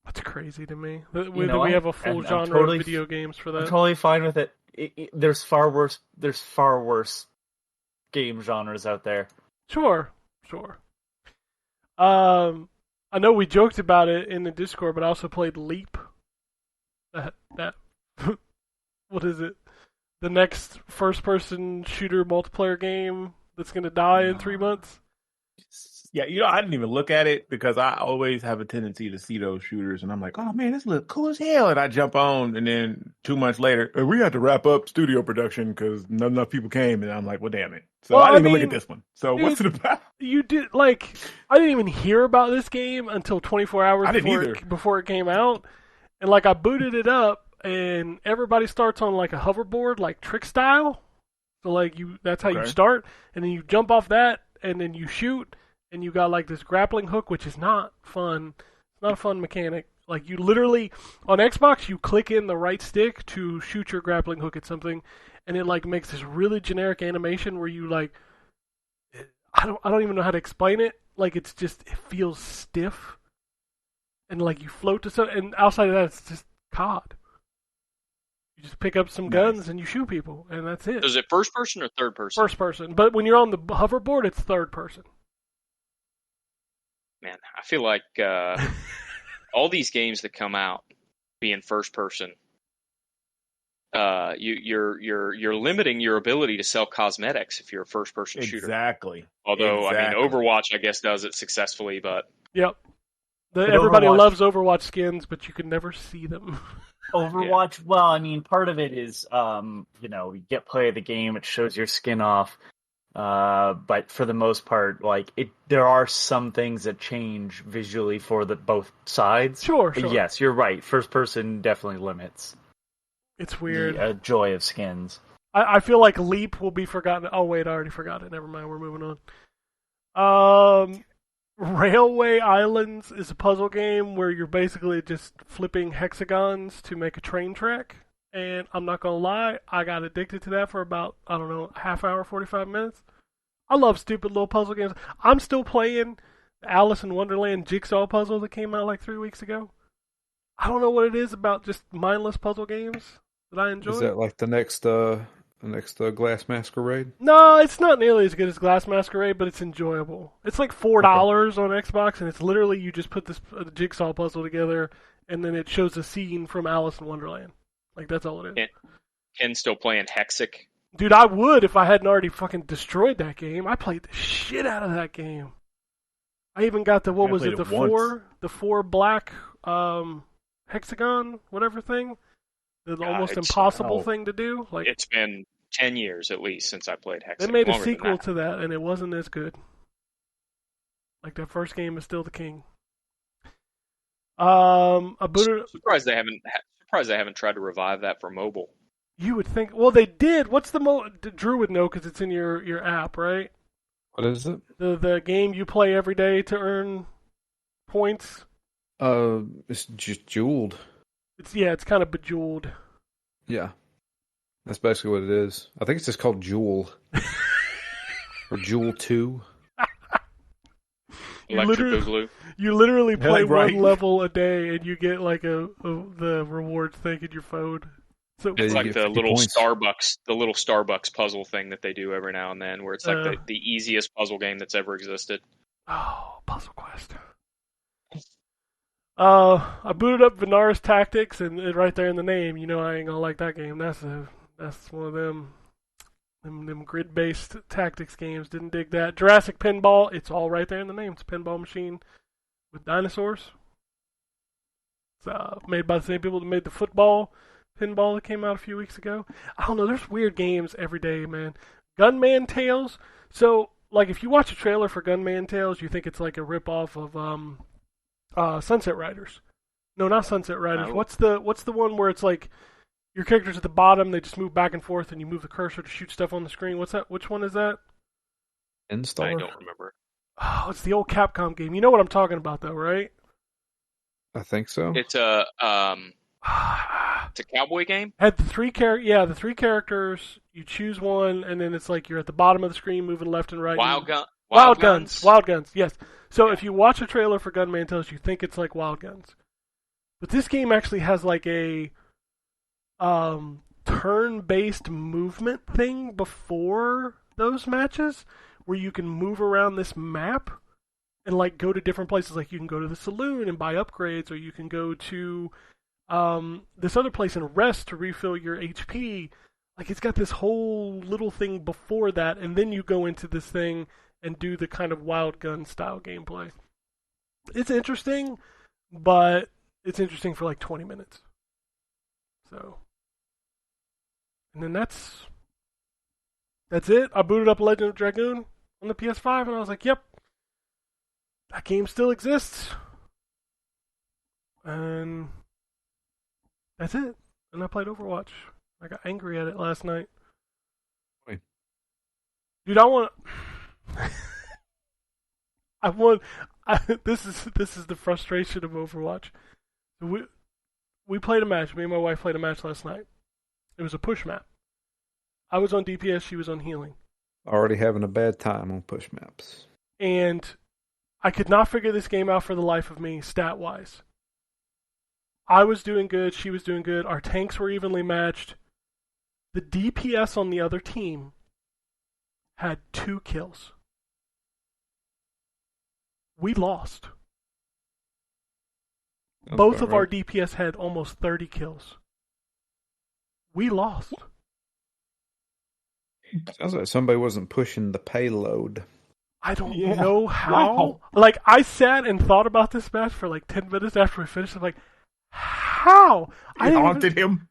That's crazy to me. We have a full genre of video games for that. I'm totally fine with it. There's far worse game genres out there. Sure. I know we joked about it in the Discord, but I also played Leap. That what is it? The next first-person shooter multiplayer game that's going to die in 3 months? Yeah, I didn't even look at it because I always have a tendency to see those shooters, and I'm like, oh man, this looks cool as hell, and I jump on, and then 2 months later, we had to wrap up studio production because not enough people came, and I'm like, well, damn it. So I didn't even look at this one. So dude, what's it about? You did I didn't even hear about this game until 24 hours before it came out, and I booted it up, and everybody starts on a hoverboard, trick style. So that's how you start, and then you jump off that, and then you shoot. And you got this grappling hook, which is not fun. It's not a fun mechanic. You literally, on Xbox, you click in the right stick to shoot your grappling hook at something, and it makes this really generic animation where you I don't even know how to explain it. It's just, it feels stiff. And you float to something, and outside of that, it's just COD. You just pick up some guns and you shoot people, and that's it. Is it first person or third person? First person. But when you're on the hoverboard, it's third person. Man, I feel like all these games that come out being first person, you're limiting your ability to sell cosmetics if you're a first person shooter. Exactly. Although Overwatch, I guess, does it successfully, but yep, everybody loves Overwatch skins, but you can never see them. Overwatch, yeah. Well, I mean, part of it is, you get play of the game, it shows your skin off. But for the most part, there are some things that change visually for both sides. Sure. Yes, you're right. First person definitely limits. It's weird. The joy of skins. I feel like Leap will be forgotten. Oh wait, I already forgot it. Never mind. We're moving on. Railway Islands is a puzzle game where you're basically just flipping hexagons to make a train track. And I'm not going to lie, I got addicted to that for about, I don't know, half hour, 45 minutes. I love stupid little puzzle games. I'm still playing the Alice in Wonderland jigsaw puzzle that came out 3 weeks ago. I don't know what it is about just mindless puzzle games that I enjoy. Is that the next Glass Masquerade? No, it's not nearly as good as Glass Masquerade, but it's enjoyable. It's $4 on Xbox, and it's literally you just put this jigsaw puzzle together, and then it shows a scene from Alice in Wonderland. That's all it is. Ken's still playing Hexic. Dude, I would if I hadn't already fucking destroyed that game. I played the shit out of that game. I even got the four black hexagon, whatever thing. The almost impossible thing to do. It's been 10 years at least since I played Hexic. They made a sequel to that, and it wasn't as good. That first game is still the king. Surprised they haven't tried to revive that for mobile. You would think. Well, they did. What's the Drew would know because it's in your app, right? What is it? The game you play every day to earn points. It's just Jeweled. It's kind of Bejeweled. Yeah, that's basically what it is. I think it's just called Jewel or Jewel 2. You literally play one level a day, and you get the rewards thing in your phone. So it's like the little Starbucks puzzle thing that they do every now and then, where it's the easiest puzzle game that's ever existed. Oh, Puzzle Quest. I booted up Venara's Tactics, and right there in the name, I ain't gonna like that game. That's one of them grid-based tactics games. Didn't dig that. Jurassic Pinball, it's all right there in the name. It's a pinball machine with dinosaurs. It's made by the same people that made the football pinball that came out a few weeks ago. I don't know, there's weird games every day, man. Gunman Tales. So, if you watch a trailer for Gunman Tales, you think it's a ripoff of Sunset Riders. No, not Sunset Riders. Oh. What's the one where it's your character's at the bottom, they just move back and forth, and you move the cursor to shoot stuff on the screen. What's that? Which one is that? Installer? I don't remember. Oh, it's the old Capcom game. You know what I'm talking about, though, right? I think so. It's a cowboy game. Had the three characters. You choose one, and then it's you're at the bottom of the screen, moving left and right. Wild Guns. Wild Guns. Yes. So if you watch a trailer for Gunman Tales, you think it's Wild Guns, but this game actually has a turn-based movement thing before those matches, where you can move around this map and go to different places. You can go to the saloon and buy upgrades, or you can go to this other place and rest to refill your HP. It's got this whole little thing before that, and then you go into this thing, and do the kind of wild gun style gameplay. It's interesting, but it's interesting for like 20 minutes. So, and then that's it. I booted up Legend of Dragoon on the PS5, and I was like, yep, that game still exists. And that's it. And I played Overwatch. I got angry at it last night. Wait. Dude, this is the frustration of Overwatch. We played a match. Me and my wife played a match last night. It was a push map. I was on DPS, she was on healing. Already having a bad time on push maps. And I could not figure this game out for the life of me, stat-wise. I was doing good, she was doing good, our tanks were evenly matched. The DPS on the other team had 2 kills. We lost. Both of our DPS had almost 30 kills. We lost. Sounds like somebody wasn't pushing the payload. I don't know how. Wow. Like, I sat and thought about this match for like 10 minutes after we finished. I'm like, how? I haunted him.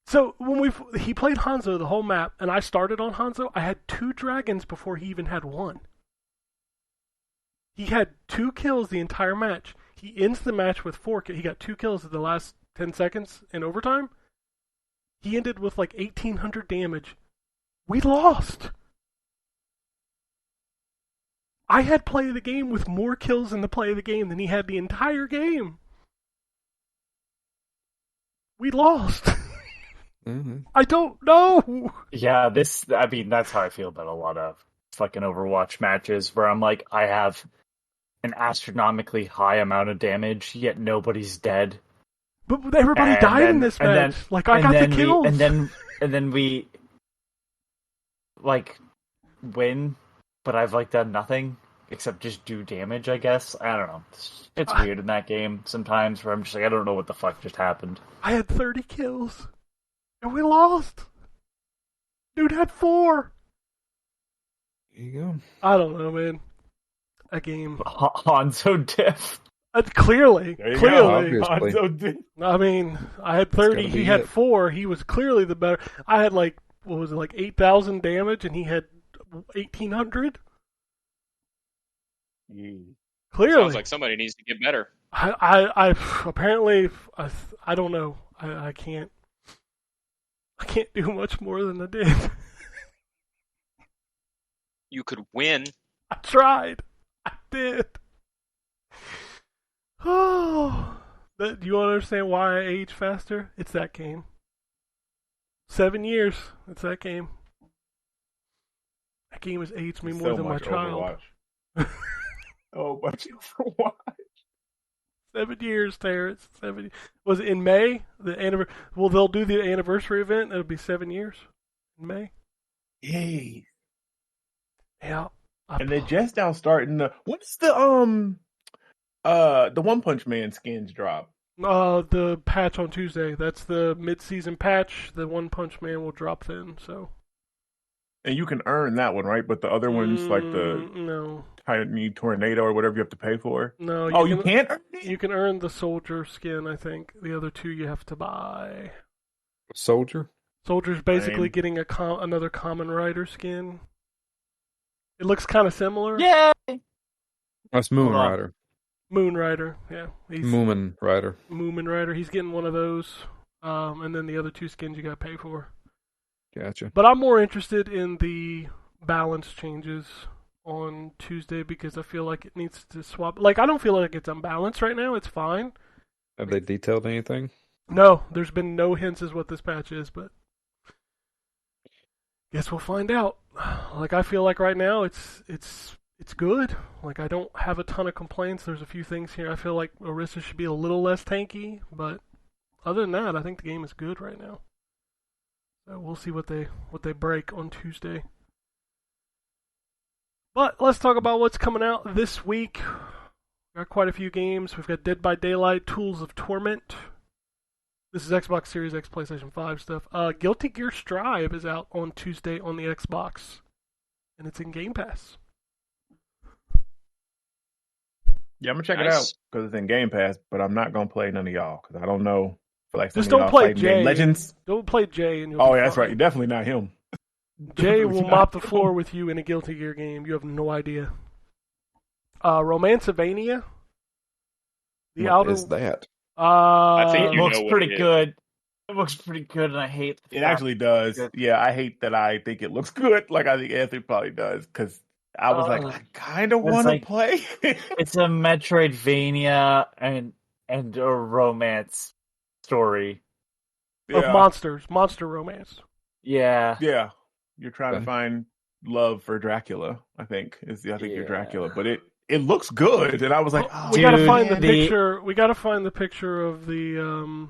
So when he played Hanzo the whole map, and I started on Hanzo, I had 2 dragons before he even had 1. He had 2 kills the entire match. He ends the match with 4 kills. He got 2 kills in the last 10 seconds in overtime. He ended with like 1,800 damage. We lost. I had play of the game with more kills in the play of the game than he had the entire game. We lost. Mm-hmm. I don't know. Yeah, that's how I feel about a lot of fucking Overwatch matches where I'm like, I have an astronomically high amount of damage, yet nobody's dead. But everybody died in this match. I got the kills. And then we like win, but I've like done nothing except just do damage, I guess. I don't know. It's weird in that game sometimes where I'm just like, I don't know what the fuck just happened. I had 30 kills. And we lost. Dude had 4. There you go. I don't know, man. A game. Hanzo diff. Clearly. Hanzo diff. I mean, I had 30, he had 4. He was clearly the better. I had like, what was it, like 8,000 damage, and he had 1,800? Clearly. Sounds like somebody needs to get better. I apparently, I don't know. I can't do much more than I did. You could win. I tried. I did. Oh, do you want to understand why I age faster? It's that game. 7 years. It's that game. That game has aged me more than my child. Oh, much Overwatch. 7 years, Terrence. 7. Was it in May? Well, they'll do the anniversary event. It'll be 7 years in May. Yay! Yeah. And they're just now starting the. What's the One Punch Man skins drop? The patch on Tuesday. That's the mid-season patch. The One Punch Man will drop then. So. And you can earn that one, right? But the other ones, like the Tiny Tornado or whatever, you have to pay for. No. You can't earn it? You can earn the Soldier skin, I think. The other 2 you have to buy. Soldier? Soldier's basically getting another Common Rider skin. It looks kind of similar. Yay! That's Moon Rider. Moon Rider, yeah. Moomin Rider. Moomin Rider. He's getting one of those. And then the other 2 skins you got to pay for. Gotcha. But I'm more interested in the balance changes on Tuesday because I feel like it needs to swap. Like, I don't feel like it's unbalanced right now. It's fine. Have they detailed anything? No, there's been no hints as what this patch is, but guess we'll find out. Like, I feel like right now it's good. Like, I don't have a ton of complaints. There's a few things here. I feel like Orisa should be a little less tanky, but other than that, I think the game is good right now. So we'll see what they break on Tuesday. But let's talk about what's coming out this week. We've got quite a few games. We've got Dead by Daylight, Tools of Torment. This is Xbox Series X, PlayStation 5 stuff. Guilty Gear Strive is out on Tuesday on the Xbox. And it's in Game Pass. Yeah, I'm gonna check it Nice. out because it's in Game Pass, but I'm not gonna play none of y'all because I don't know. I feel like some Just of don't y'all play fighting game Jay. legends. Don't play Jay, and you'll Oh be yeah, that's fine. right. You're definitely not him. Jay will mop the Not floor him. with you in a Guilty Gear game. You have no idea. Romancevania. The What outer is that? I think It you looks know what pretty it is. good. It looks pretty good, and I hate the It fact actually does. that- Yeah, I hate that I think it looks good. Like I think Anthony probably does because I was like, I kind of It's want to like- play. it's a Metroidvania and a romance story. of Yeah, monsters, monster romance. Yeah. yeah. You're trying to Okay. find love for Dracula. I think you're Yeah. Dracula, but it looks good, and I was like, oh, We gotta Dude, find the man. picture. We gotta find the picture of the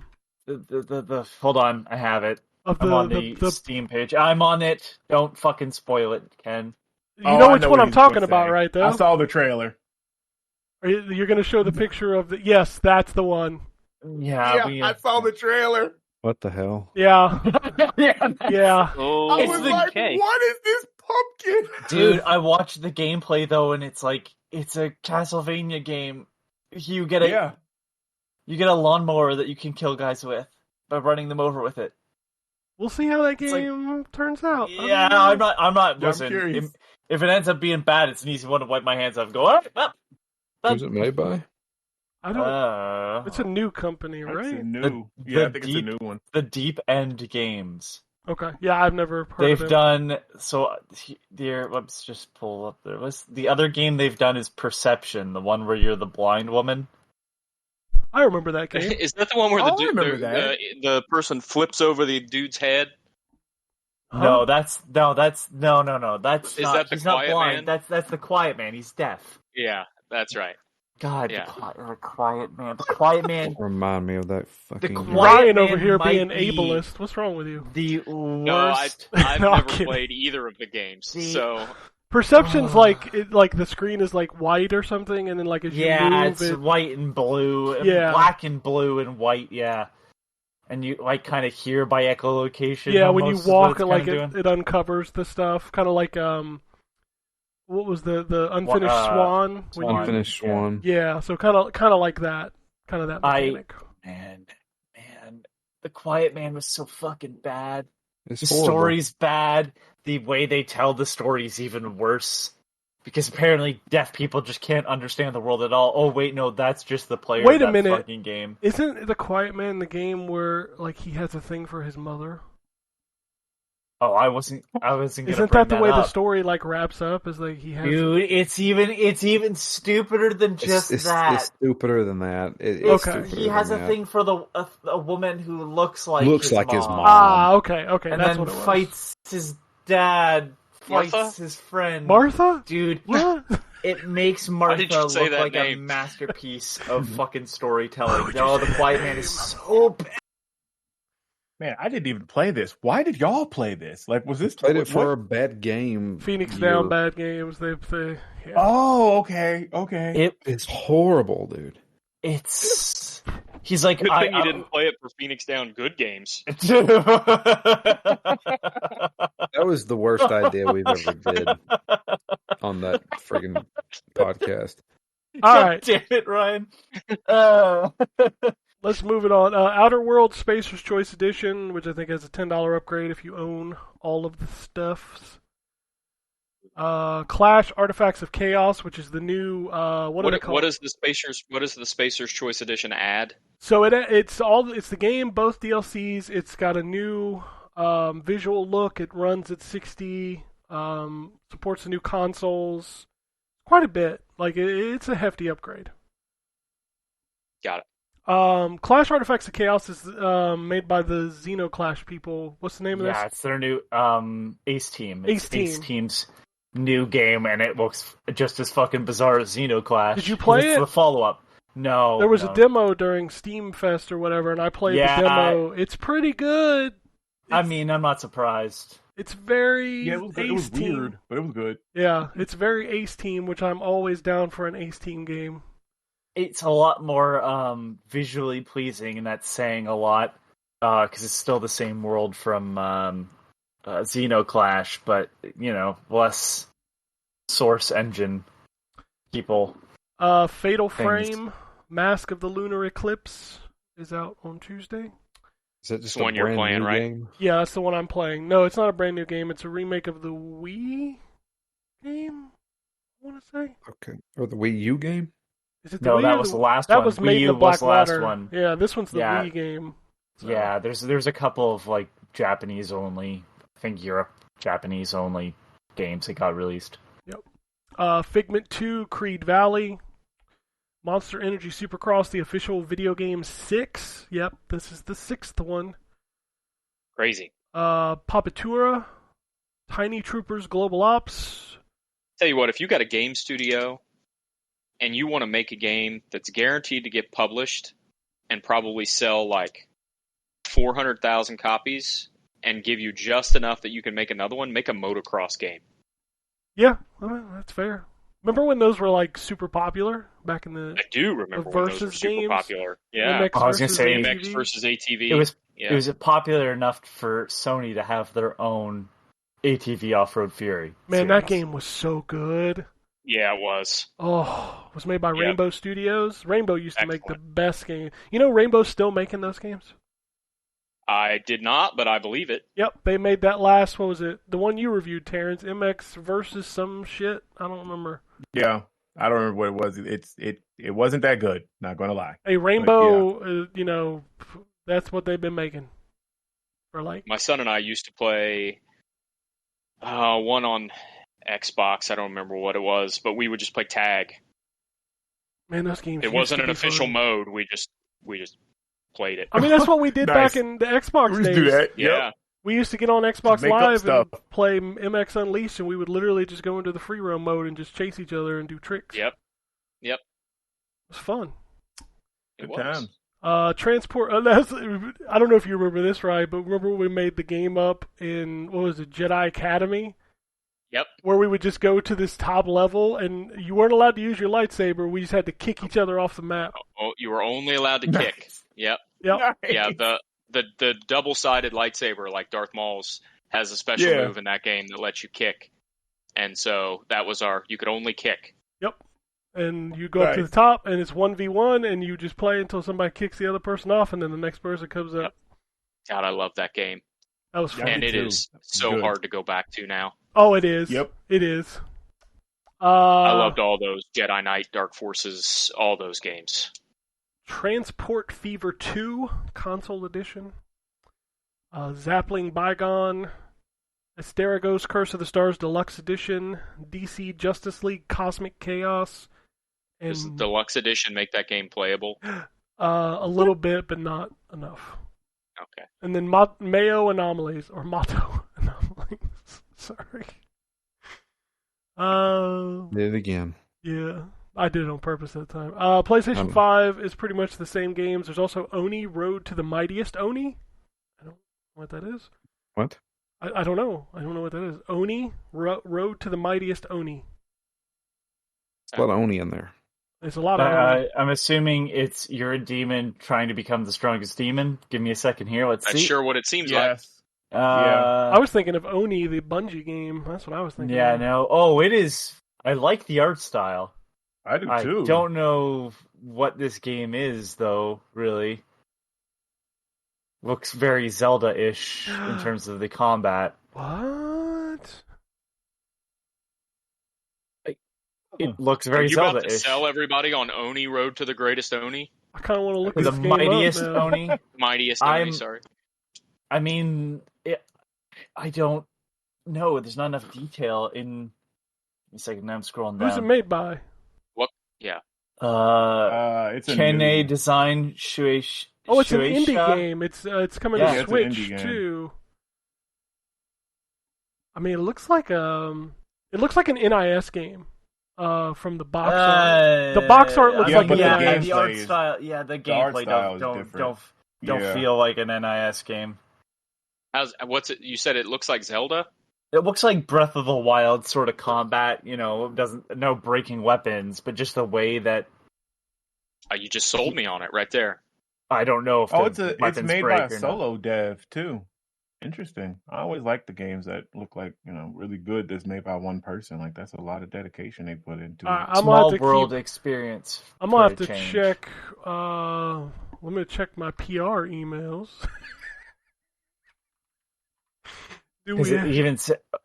The hold on, I have it. of I'm the on the the. Steam page. I'm on it. Don't fucking spoil it, Ken. You Oh, know I which one what I'm he's gonna talking about, say. right? Though. I saw the trailer. You're gonna show the picture of the. Yes, that's the one. Yeah, I saw the trailer. What the hell? Yeah, yeah. yeah. Oh, I It's was the- like, okay. what is this pumpkin? Dude, I watched the gameplay though, and it's like it's a Castlevania game. You get a Yeah. you get a lawnmower that you can kill guys with by running them over with it. We'll see how that It's like- game turns out. I Yeah, don't know. I'm not. Yeah, I'm Listen, curious. if it ends up being bad, it's an easy one to wipe my hands off and go, up. Who's it made by? I don't. It's a new company, That's right? a new. The- Yeah, I the think deep- it's a new one. the Deep End Games. Okay. Yeah, I've never heard They've of it. done so. There, let's just pull up. There was the other game they've done is Perception, the one where you're the blind woman. I remember that game. Is that the one where Oh, I remember that. the person flips over the dude's head? No, that's no. That's Is not. that the He's not Quiet blind. Man? That's the Quiet Man. He's deaf. Yeah, that's right. God, Yeah. the Quiet Man. The Quiet Man. Remind me of that fucking. Quiet Ryan Man over here might being be- ableist. What's wrong with you? The No, worst. I've No, I'm never kidding. played either of the games, See, so Perception's like the screen is like white or something, and then like as you Yeah, move it's it. white and blue. Yeah. Black and blue and white. Yeah. And you like kind of hear by echolocation. Yeah, when you almost is what walk, it's it like kinda doing. it uncovers the stuff, kind of like what was the Unfinished Swan? When you- Unfinished Swan. yeah, so kind of like that, kind of that mechanic. Man, the Quiet Man was so fucking bad. It's The horrible. story's bad. The way they tell the story's even worse. Because apparently deaf people just can't understand the world at all. Oh wait, no, that's just the player Wait of a that minute. fucking game. Isn't the Quiet Man the game where like he has a thing for his mother? Oh, I wasn't gonna Isn't bring that the way the up. story like wraps up? Is like he has. Dude, it's even stupider than just it's that. stupider than that. It's Okay. stupider He has a than that. thing for a woman who looks like Looks like his mom. Ah, okay, and that's then what it was. fights his dad, fights Martha? his friend. Martha? Dude, What? it makes did Martha you say look that like a name? masterpiece of fucking storytelling. No, the Quiet Man is so bad. Man, I didn't even play this. Why did y'all play this? Like, was this Played it for what- a bad game. Phoenix year. Down bad games. They yeah. Oh, okay. It's horrible, dude. It's he's like good thing you I- didn't play it for Phoenix Down Good Games. That was the worst idea we've ever did on that friggin' podcast. All God right. damn it, Ryan. Let's move it on. Outer Worlds Spacer's Choice Edition, which I think has a $10 upgrade if you own all of the stuffs. Clash Artifacts of Chaos, which is the new what do they call What it? is the Spacer's Choice Edition add? So it's the game, both DLCs. It's got a new visual look. It runs at 60. Supports the new consoles. Quite a bit. Like it's a hefty upgrade. Got it. Clash Artifacts of Chaos is made by the Xenoclash people. What's the name of this? Yeah, it's their new Ace Team. Ace It's Team. Ace Team's new game, and it looks just as fucking bizarre as Xenoclash. Did you play It's it? the follow-up. No. There was no. a demo during Steam Fest or whatever, and I played Yeah, the demo. It's pretty good. I mean, I'm not surprised. It's very Yeah, it was Ace Team. weird, but it was good. Yeah, it's very Ace Team, which I'm always down for an Ace Team game. It's a lot more visually pleasing, and that's saying a lot, because it's still the same world from Xenoclash, but, less Source Engine people. Fatal Things. Frame, Mask of the Lunar Eclipse is out on Tuesday. Is that just the a one you're brand playing, new right? game? Yeah, that's the one I'm playing. No, it's not a brand new game. It's a remake of the Wii game, I want to say. Okay. Or the Wii U game? Is it the No, Wii that or was the the last That one. was Wii made in U the was the last Blackwater. one. Yeah, this one's the Yeah. Wii game. So. Yeah, there's a couple of like Japanese only, I think Europe Japanese only games that got released. Figment 2, Creed Valley, Monster Energy Supercross, the official video game 6. Yep, this is the 6th one. Crazy. Papatura, Tiny Troopers Global Ops. Tell you what, if you got a game studio and you want to make a game that's guaranteed to get published and probably sell like 400,000 copies and give you just enough that you can make another one, make a motocross game. Yeah, I mean, that's fair. Remember when those were like super popular back in the I do remember The when those were versus super games? popular. Yeah. BMX I was gonna versus say- ATV? BMX versus ATV. It was popular enough for Sony to have their own ATV Off-Road Fury. Man, that series. game was so good. Yeah, it was. Oh, it was made by Yep. Rainbow Studios. Rainbow used to make the Excellent. best game. You know Rainbow's still making those games? I did not, but I believe it. Yep, they made that last, what was it? The one you reviewed, Terrence, MX versus some shit. I don't remember. Yeah, I don't remember what it was. It wasn't that good. Not gonna lie. Hey, Rainbow, you know, that's what they've been making. For like, My son and I used to play one on Xbox. I don't remember what it was, but we would just play tag. man, those games. It used wasn't to an be official fun. mode. We just played it. I mean, that's what we did Nice. back in the Xbox We used days. to do that. Yeah. Yep. We used to get on Xbox Make up Live stuff. and play MX Unleashed, and we would literally just go into the free roam mode and just chase each other and do tricks. Yep. It was fun. It Good was. times. Transport. I don't know if you remember this, right? But remember when we made the game up in what was it, Jedi Academy, Yep. where we would just go to this top level and you weren't allowed to use your lightsaber. We just had to kick each other off the map. Oh, you were only allowed to Nice. kick. Yep. Yep. Nice. Yeah. The double-sided lightsaber, like Darth Maul's, has a special Yeah. move in that game that lets you kick, and so that was you could only kick. Yep. And you go up to Nice. the top, and it's 1v1, and you just play until somebody kicks the other person off, and then the next person comes up. God, I love that game, That was Yeah, fun. and me it too. is so Good. hard to go back to now. Oh, it is. Yep. It is. I loved all those Jedi Knight, Dark Forces, all those games. Transport Fever 2 console edition. Zappling Bygone. Asterigos Curse of the Stars Deluxe Edition. DC Justice League Cosmic Chaos. Does the And deluxe edition make that game playable? a little bit, but not enough. Okay. And then Mayo Anomalies, or Motto Anomalies. Sorry. Did it again. Yeah, I did it on purpose that time. PlayStation 5 is pretty much the same games. There's also Oni Road to the Mightiest Oni. I don't know what that is. What? I don't know. I don't know what that is. Oni Road to the Mightiest Oni. There's a lot of Oni in there. There's a lot of Oni. I'm assuming you're a demon trying to become the strongest demon. Give me a second here. Let's That's see. sure what it seems like. Yes. I was thinking of Oni, the Bungie game. That's what I was thinking. Yeah, of. no. Oh, it is. I like the art style. I do I too. don't know what this game is, though, really. Looks very Zelda-ish in terms of the combat. What? It looks Are very you about to Zelda-ish. sell everybody on Oni Road to the Greatest Oni? I kind of want to look The this game mightiest up now. Oni. Mightiest Oni, I'm- sorry. I mean, I don't know. There's not enough detail in. A second, now I'm scrolling down. Who's it made by? Yeah. It's a Kene new... Design Shueisha. Oh, it's an indie game. It's coming Yeah, to it's an Switch indie game. too. I mean, it looks like an NIS game. From the box art. The box art looks like an NIS. the art gameplay is- style. Yeah, the gameplay style is don't different. Yeah. feel like an NIS game. What's it? You said it looks like Zelda? It looks like Breath of the Wild sort of combat. No breaking weapons, but just the way that You just sold me on it right there. I don't know if Oh, the it's weapons made break by a or not. solo dev too. Interesting. I always like the games that look like, really good that's made by one person. Like, that's a lot of dedication they put into it. I'm gonna have Small to world experience. I'm gonna have for a to change. check. Let me check my PR emails. Do Is we? it even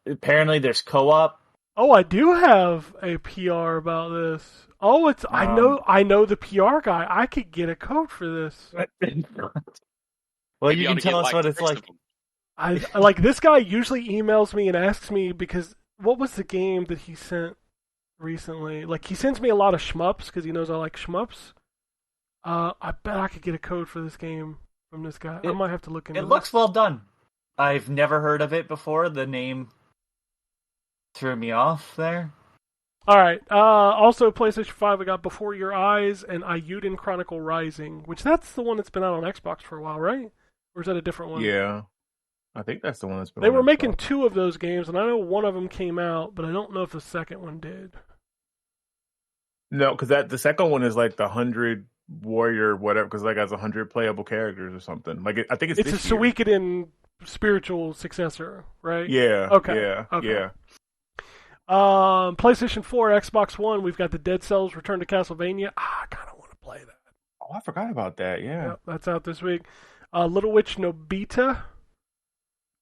apparently there's co-op. Oh, I do have a PR about this. Oh, it's I know the PR guy. I could get a code for this. Well, Maybe you ought can to get tell us what like it's 6 like. of them. I like this guy usually emails me and asks me because what was the game that he sent recently? Like he sends me a lot of shmups because he knows I like shmups. I bet I could get a code for this game from this guy. I might have to look into It this. looks well done. I've never heard of it before. The name threw me off there. All right. Also, PlayStation 5, we got Before Your Eyes and Ayuden Chronicle Rising, which that's the one that's been out on Xbox for a while, right? Or is that a different one? Yeah. I think that's the one that's been They on were Xbox. making 2 of those games, and I know one of them came out, but I don't know if the second one did. No, because the second one is like the 100 warrior whatever, because like has 100 playable characters or something. Like I think it's It's a this year. Suikoden spiritual successor, right? Yeah. Okay. Yeah. Okay. Yeah. PlayStation 4, Xbox One, we've got the Dead Cells Return to Castlevania. I kind of want to play that. Oh, I forgot about that. Yeah. Yep, that's out this week. Little Witch Nobita,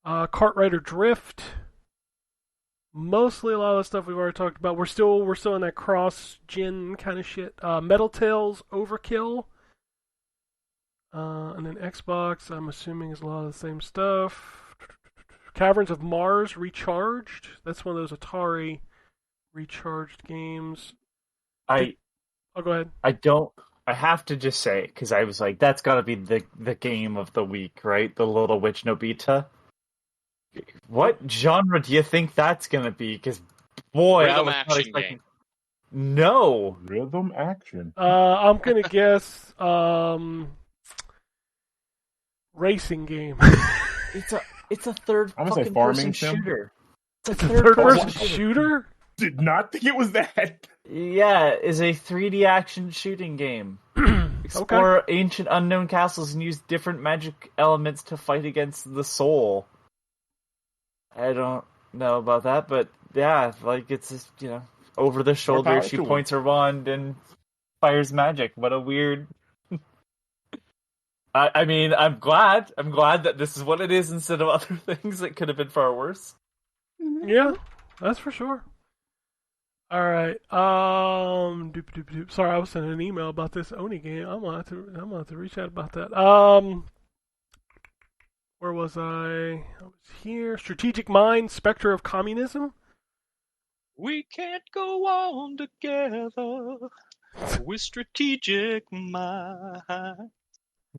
Cartwriter Drift. Mostly a lot of the stuff we've already talked about. We're still in that cross-gen kind of shit. Metal Tales Overkill. And then Xbox, I'm assuming, is a lot of the same stuff. Caverns of Mars Recharged. That's one of those Atari recharged games. Oh, go ahead. I have to just say, because I was like, that's got to be the game of the week, right? The Little Witch Nobita. What genre do you think that's going to be? Because, boy, I Rhythm was not action expecting... game. No. Rhythm action. I'm going to guess racing game. It's a third I'm gonna say fucking farming person sim. shooter. It's a third-person shooter? Did not think it was that. Yeah, is a 3D action shooting game. Explore ancient unknown castles and use different magic elements to fight against the soul. I don't know about that, but yeah, like it's just, over the shoulder. She points her wand and fires magic. What a weird. I mean, I'm glad that this is what it is instead of other things that could have been far worse. Yeah, that's for sure. All right. Sorry, I was sending an email about this Oni game. I'm gonna have to reach out about that. Where was I? I was here. Strategic Mind, Spectre of Communism. We can't go on together with strategic mind.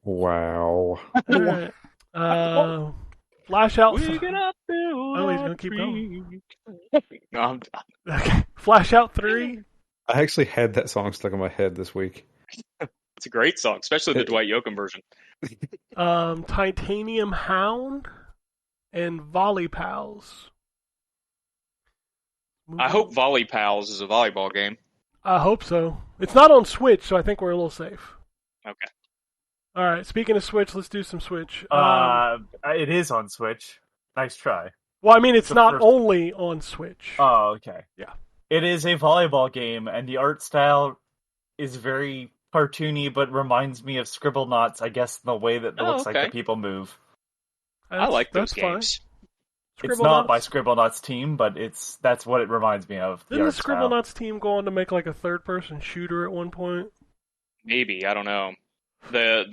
Wow. All right. Flash out. We're gonna build Oh, he's gonna keep going. No, I'm Okay. Flash Out 3. I actually had that song stuck in my head this week. It's a great song, especially the Dwight Yoakam version. Titanium Hound and Volley Pals. I hope Volley Pals is a volleyball game. I hope so. It's not on Switch, so I think we're a little safe. Okay. All right. Speaking of Switch, let's do some Switch. It is on Switch. Nice try. Well, I mean, it's not first- only on Switch. Oh, okay. Yeah. It is a volleyball game, and the art style is very cartoony, but reminds me of Scribblenauts, I guess, in the way that it looks like the people move. I like those that's fine. games. It's not by Scribblenauts team, but that's what it reminds me of. Didn't the art style. Scribblenauts team go on to make like a third-person shooter at one point? Maybe, I don't know. They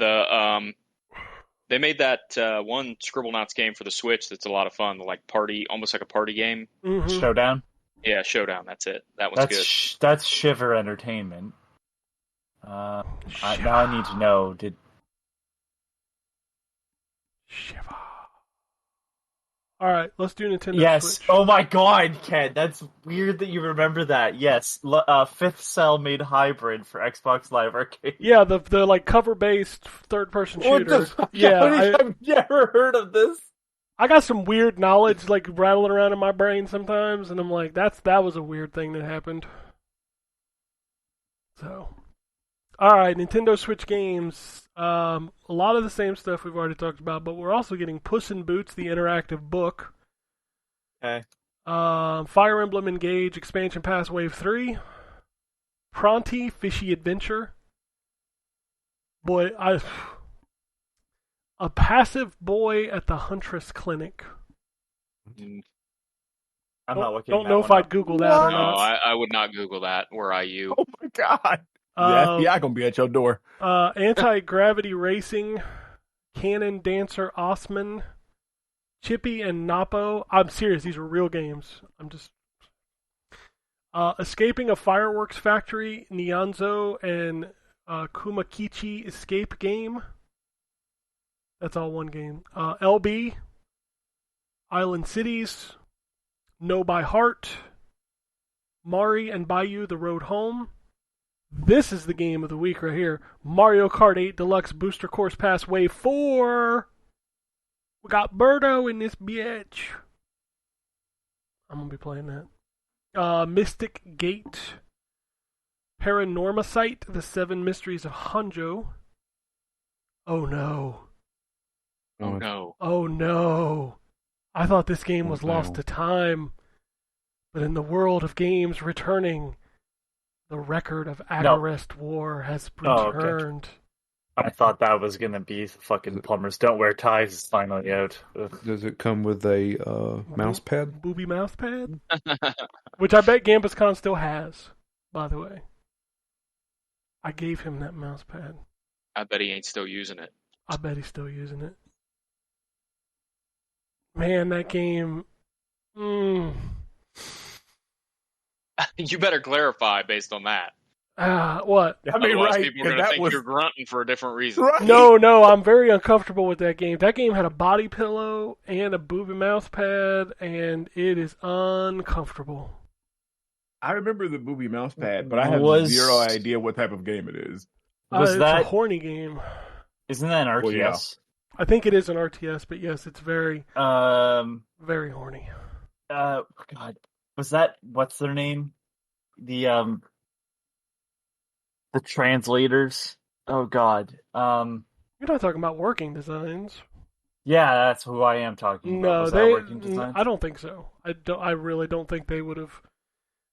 made that one Scribblenauts game for the Switch that's a lot of fun, like party, almost like a party game. Mm-hmm. Showdown? Yeah, Showdown, that's it. That one's good. That's Shiver Entertainment. Now I need to know, Shiva. All right, let's do Nintendo Yes. Switch. Oh my god, Ken. That's weird that you remember that. Yes. Fifth Cell made Hybrid for Xbox Live Arcade. Yeah, the like cover-based third-person What shooter. the fuck? Yeah, I've never heard of this. I got some weird knowledge like rattling around in my brain sometimes, and I'm like, that was a weird thing that happened. So, All right, Nintendo Switch games. A lot of the same stuff we've already talked about, but we're also getting Puss in Boots, the interactive book. Okay. Fire Emblem Engage Expansion Pass Wave 3. Pronti Fishy Adventure. Boy, a passive boy at the Huntress Clinic. I'm not looking. Don't know if I'd Google that or No, not. I would not Google that. Were I you? Oh my god. The FBI gonna be at your door. Anti-Gravity Racing, Cannon Dancer Osman, Chippy and Napo. I'm serious, these are real games. I'm just... Escaping a Fireworks Factory, Nyanzo and Kumakichi Escape Game. That's all one game. LB, Island Cities, Know by Heart, Mari and Bayou The Road Home. This is the game of the week right here. Mario Kart 8 Deluxe Booster Course Pass Wave 4. We got Birdo in this bitch. I'm going to be playing that. Mystic Gate. Paranormacite, The Seven Mysteries of Hanjo. Oh no. Oh no. Oh no. I thought this game was lost to time. But in the world of games returning, the record of Agarest War has returned. I thought that was going to be fucking Plumbers Don't Wear Ties is finally out. Ugh. Does it come with a mouse pad? Booby mouse pad? Which I bet GambusCon still has, by the way. I gave him that mouse pad. I bet he ain't still using it. I bet he's still using it. Man, that game... You better clarify based on that. What? I mean, Otherwise, right? people are going to think you're grunting for a different reason. Right. No, I'm very uncomfortable with that game. That game had a body pillow and a booby mouse pad, and it is uncomfortable. I remember the booby mouse pad, but I have zero idea what type of game it is. Was it's that a horny game? Isn't that an RTS? Well, yeah. I think it is an RTS, but yes, it's very, very horny. God, was that what's their name? The translators. Oh God. You're not talking about working designs. Yeah, that's who I am talking about. No, Was that working designs? I don't think so. I really don't think they would have.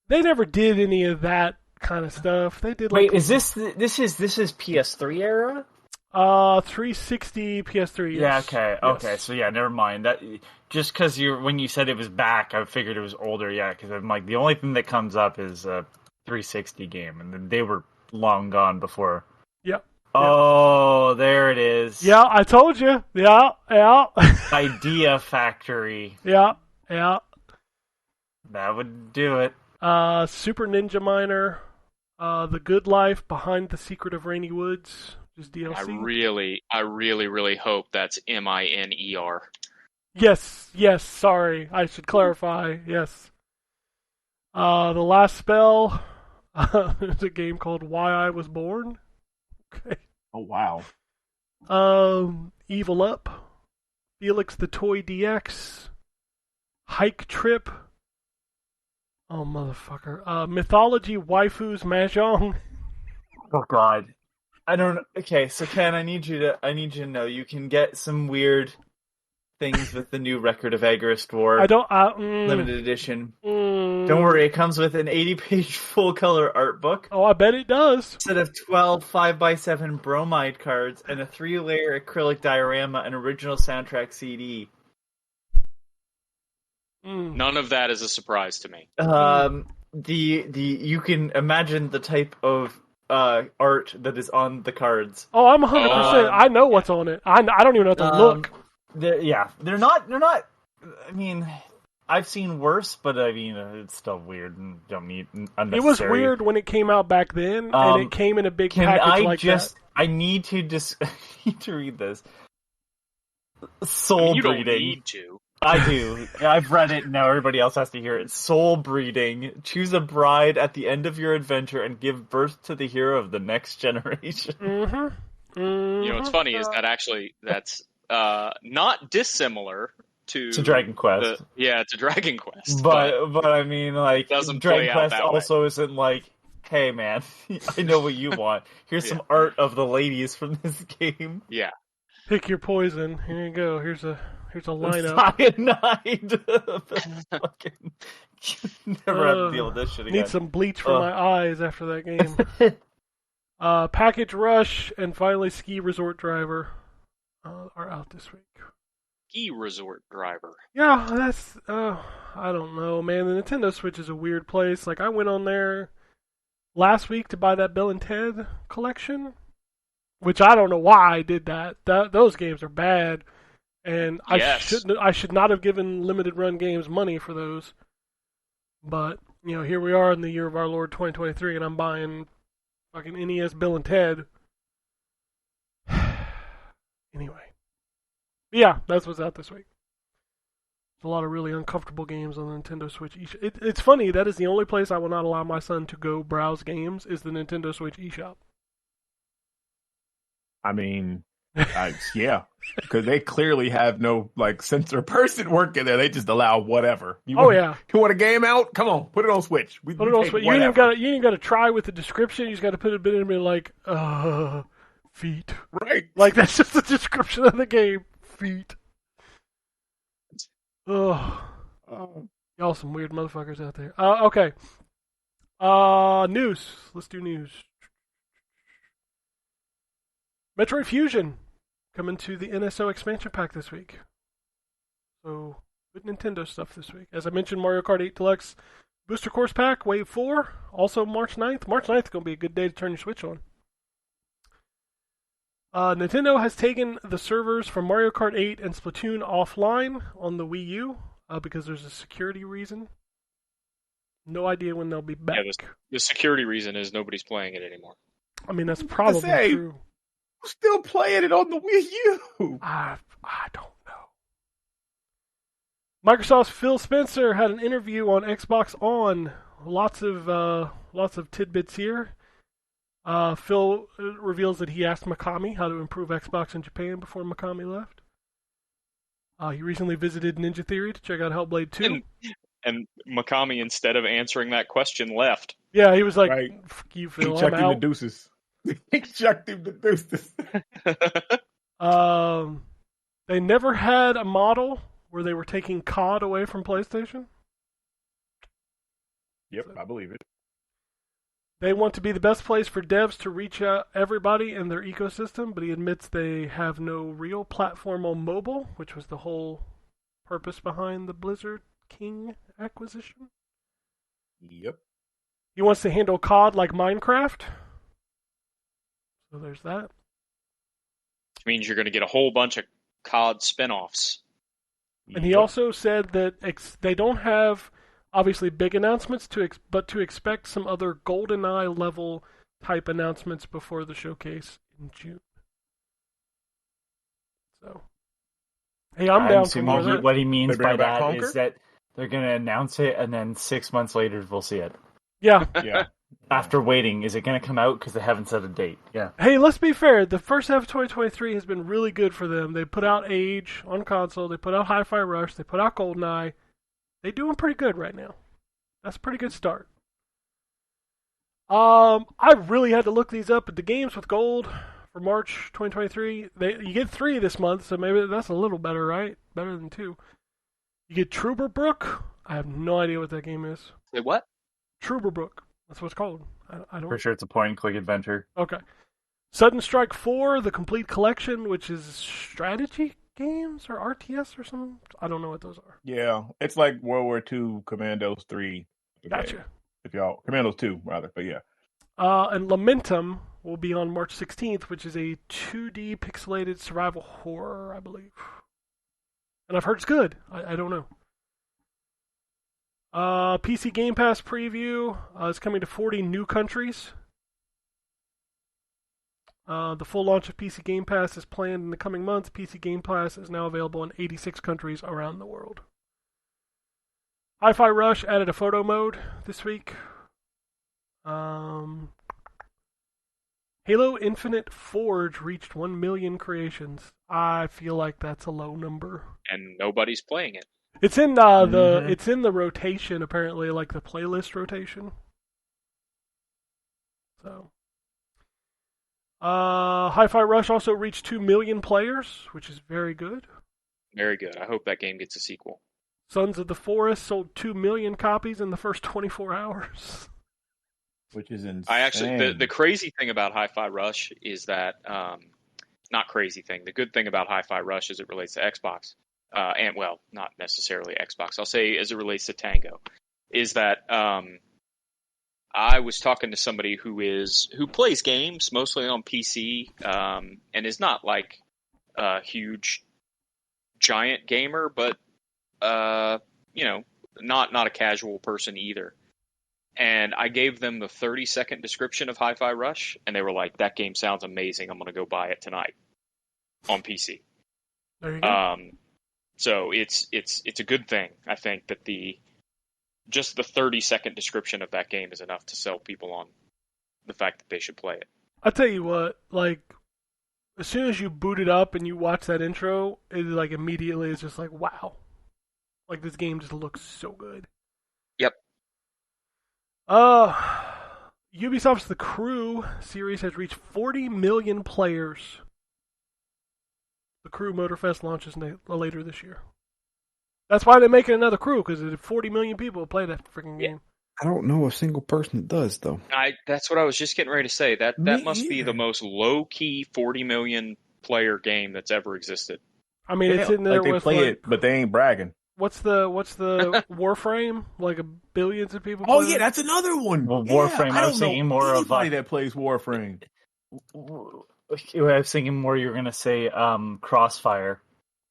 They never did any of that kind of stuff. They did. Wait, is this is PS3 era? 360 PS3. Yes. Yeah. Okay. Yes. Okay. So yeah, never mind. That just because when you said it was back, I figured it was older. Yeah, because I'm like the only thing that comes up is a 360 game, and then they were long gone before. Yep. Oh, there it is. Yeah, I told you. Yeah. Idea Factory. Yeah. That would do it. Super Ninja Miner, The Good Life, Behind the Secret of Rainy Woods, just DLC. I really hope that's MINER. Yes, sorry, I should clarify, yes. The Last Spell, there's a game called Why I Was Born. Okay. Oh, wow. Evil Up, Felix the Toy DX, Hike Trip, oh, motherfucker. Mythology Waifus Mahjong. Oh God, I don't. Okay, so Ken, I need you to know you can get some weird things with the new Record of Agarest War. Limited edition. Don't worry, it comes with an 80-page full-color art book. Oh, I bet it does. A set of 12 5x7 bromide cards and a 3-layer acrylic diorama and original soundtrack CD. None of that is a surprise to me. You can imagine the type of art that is on the cards. Oh, I'm 100%. I know what's on it. I don't even know how to look. They're not. I mean, I've seen worse, but I mean, it's still weird and don't need unnecessary. It was weird when it came out back then, and it came in a big package like that. I need to I need to read this. Soul you breeding. Don't need to. I do. I've read it, now everybody else has to hear it. Soul breeding. Choose a bride at the end of your adventure and give birth to the hero of the next generation. Mm-hmm. You know what's funny is that's not dissimilar to Dragon Quest. To Dragon Quest. But I mean, like, doesn't Dragon play out Quest that also isn't like hey man, I know what you want. Here's some art of the ladies from this game. Yeah. Pick your poison. Here you go. Here's a lineup. Cyanide. Fucking never have to deal with this shit again. Need some bleach for my eyes after that game. Package Rush and finally Ski Resort Driver are out this week. Ski Resort Driver. Yeah, that's I don't know, man. The Nintendo Switch is a weird place. Like, I went on there last week to buy that Bill and Ted collection, which I don't know why I did that. Those games are bad, and Yes. I should not have given Limited Run Games money for those. But here we are in the year of our Lord 2023, and I'm buying fucking NES Bill and Ted. Anyway. Yeah, that's what's out this week. There's a lot of really uncomfortable games on the Nintendo Switch. It's funny, that is the only place I will not allow my son to go browse games, is the Nintendo Switch eShop. I mean, yeah, because they clearly have no censor person working there. They just allow whatever. You want a game out? Come on, put it on Switch. Put it on Switch. You ain't even got to try with the description. You just got to put a bit in and be like, feet. Right. Like, that's just the description of the game. Feet. Ugh. Y'all some weird motherfuckers out there. Okay. News. Let's do news. Metroid Fusion coming to the NSO expansion pack this week. So, good Nintendo stuff this week. As I mentioned, Mario Kart 8 Deluxe Booster Course Pack, Wave 4, also March 9th. March 9th is going to be a good day to turn your Switch on. Nintendo has taken the servers from Mario Kart 8 and Splatoon offline on the Wii U because there's a security reason. No idea when they'll be back. Yeah, the security reason is nobody's playing it anymore. I mean, that's probably true. Who's still playing it on the Wii U? I don't know. Microsoft's Phil Spencer had an interview on Xbox On. Lots of tidbits here. Phil reveals that he asked Mikami how to improve Xbox in Japan before Mikami left. He recently visited Ninja Theory to check out Hellblade 2. And Mikami, instead of answering that question, left. Yeah, he was like, fuck you, Phil, He chucked him the deuces. He chucked him the deuces. They never had a model where they were taking COD away from PlayStation. Yep, I believe it. They want to be the best place for devs to reach out everybody in their ecosystem, but he admits they have no real platform on mobile, which was the whole purpose behind the Blizzard King acquisition. Yep. He wants to handle COD like Minecraft. So there's that. Which means you're going to get a whole bunch of COD spinoffs. And he also said that they don't have, obviously, big announcements, but to expect some other GoldenEye level type announcements before the showcase in June. So, hey, I'm down for more of that. What he means by that Conker? is that they're going to announce it, and then 6 months later we'll see it. Yeah. Yeah. After waiting, is it going to come out? Because they haven't set a date. Yeah. Hey, let's be fair. The first half of 2023 has been really good for them. They put out Age on console. They put out Hi-Fi Rush. They put out GoldenEye. They're doing pretty good right now. That's a pretty good start. I really had to look these up, but the games with gold for March 2023, you get 3 this month, so maybe that's a little better, right? Better than 2. You get Trooperbrook. I have no idea what that game is. Wait, what? Trooperbrook. That's what it's called. I don't. For sure, it's a point-and-click adventure. Okay. Sudden Strike 4, the complete collection, which is strategy games or RTS or something. I don't know what those are. Yeah, it's like World War II Commandos 3. Gotcha. If y'all Commandos 2 rather, but yeah. And Lamentum will be on March 16th, which is a 2D pixelated survival horror, I believe. And I've heard it's good. I don't know. PC Game Pass preview is coming to 40 new countries. The full launch of PC Game Pass is planned in the coming months. PC Game Pass is now available in 86 countries around the world. Hi-Fi Rush added a photo mode this week. Halo Infinite Forge reached 1 million creations. I feel like that's a low number. And nobody's playing it. It's in it's in the rotation apparently, like the playlist rotation. So, Hi-Fi Rush also reached 2 million players, which is very good. Very good. I hope that game gets a sequel. Sons of the Forest sold 2 million copies in the first 24 hours. Which is insane. I actually, the crazy thing about Hi-Fi Rush is that, not crazy thing, the good thing about Hi-Fi Rush as it relates to Xbox, and well, not necessarily Xbox, I'll say as it relates to Tango, is that I was talking to somebody who plays games mostly on PC, and is not like a huge giant gamer, but not a casual person either. And I gave them the 30-second description of Hi-Fi Rush, and they were like, "That game sounds amazing. I'm going to go buy it tonight on PC." There you go. So it's a good thing. I think that just the 30-second description of that game is enough to sell people on the fact that they should play it. I'll tell you what, like, as soon as you boot it up and you watch that intro, it like immediately is just like, wow. Like, this game just looks so good. Yep. Ubisoft's The Crew series has reached 40 million players. The Crew Motorfest launches later this year. That's why they're making another Crew, because 40 million people play that freaking game. I don't know a single person that does, though. That's what I was just getting ready to say. That must be the most low-key 40 million player game that's ever existed. I mean, it's in there like they with play it, but they ain't bragging. What's the Warframe? Like billions of people. Oh play yeah, it? that's another one. Well, Warframe. I I was don't thinking know more of anybody that plays Warframe. I was thinking more you were gonna say Crossfire.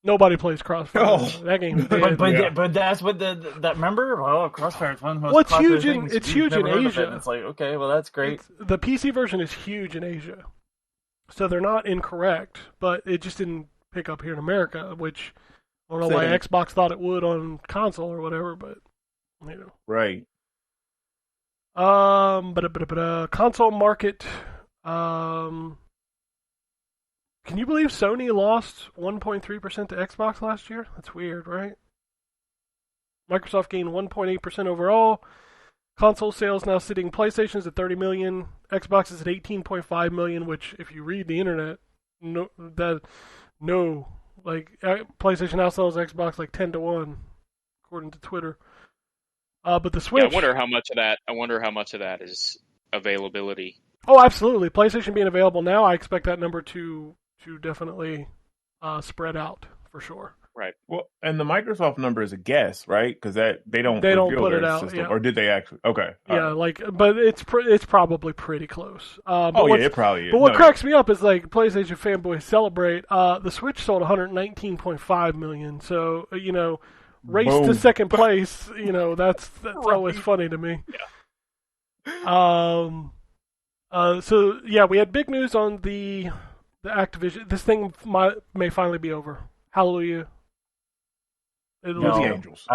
Nobody plays Crossfire. Oh. That game's dead. But that's what that remember? Oh, Crossfire is one of the most Well, it's popular huge in- things. it's You've huge in never heard of it. Asia. And it's like, okay, well that's great. The PC version is huge in Asia, so they're not incorrect. But it just didn't pick up here in America, which I don't know why Same. Xbox thought it would on console or whatever. But you know. Right. But console market. Can you believe Sony lost 1.3% to Xbox last year? That's weird, right? Microsoft gained 1.8% overall. Console sales now sitting PlayStation's at 30 million, Xbox is at 18.5 million, which if you read the internet, PlayStation now sells Xbox like 10-1, according to Twitter. But the Switch. Yeah, I wonder how much of that is availability. Oh, absolutely. PlayStation being available now, I expect that number to definitely spread out for sure. Right. Well, and the Microsoft number is a guess, right? Because they don't don't reveal put their it out, system. yeah. Or did they actually? Okay. Yeah, but it's probably pretty close. It probably is. But what cracks me up is like PlayStation fanboys celebrate. The Switch sold 119.5 million, so race Boom. to second place. That's Right. always funny to me. Yeah. So yeah, we had big news on the Activision. This thing may finally be over. Hallelujah. No, the Angels.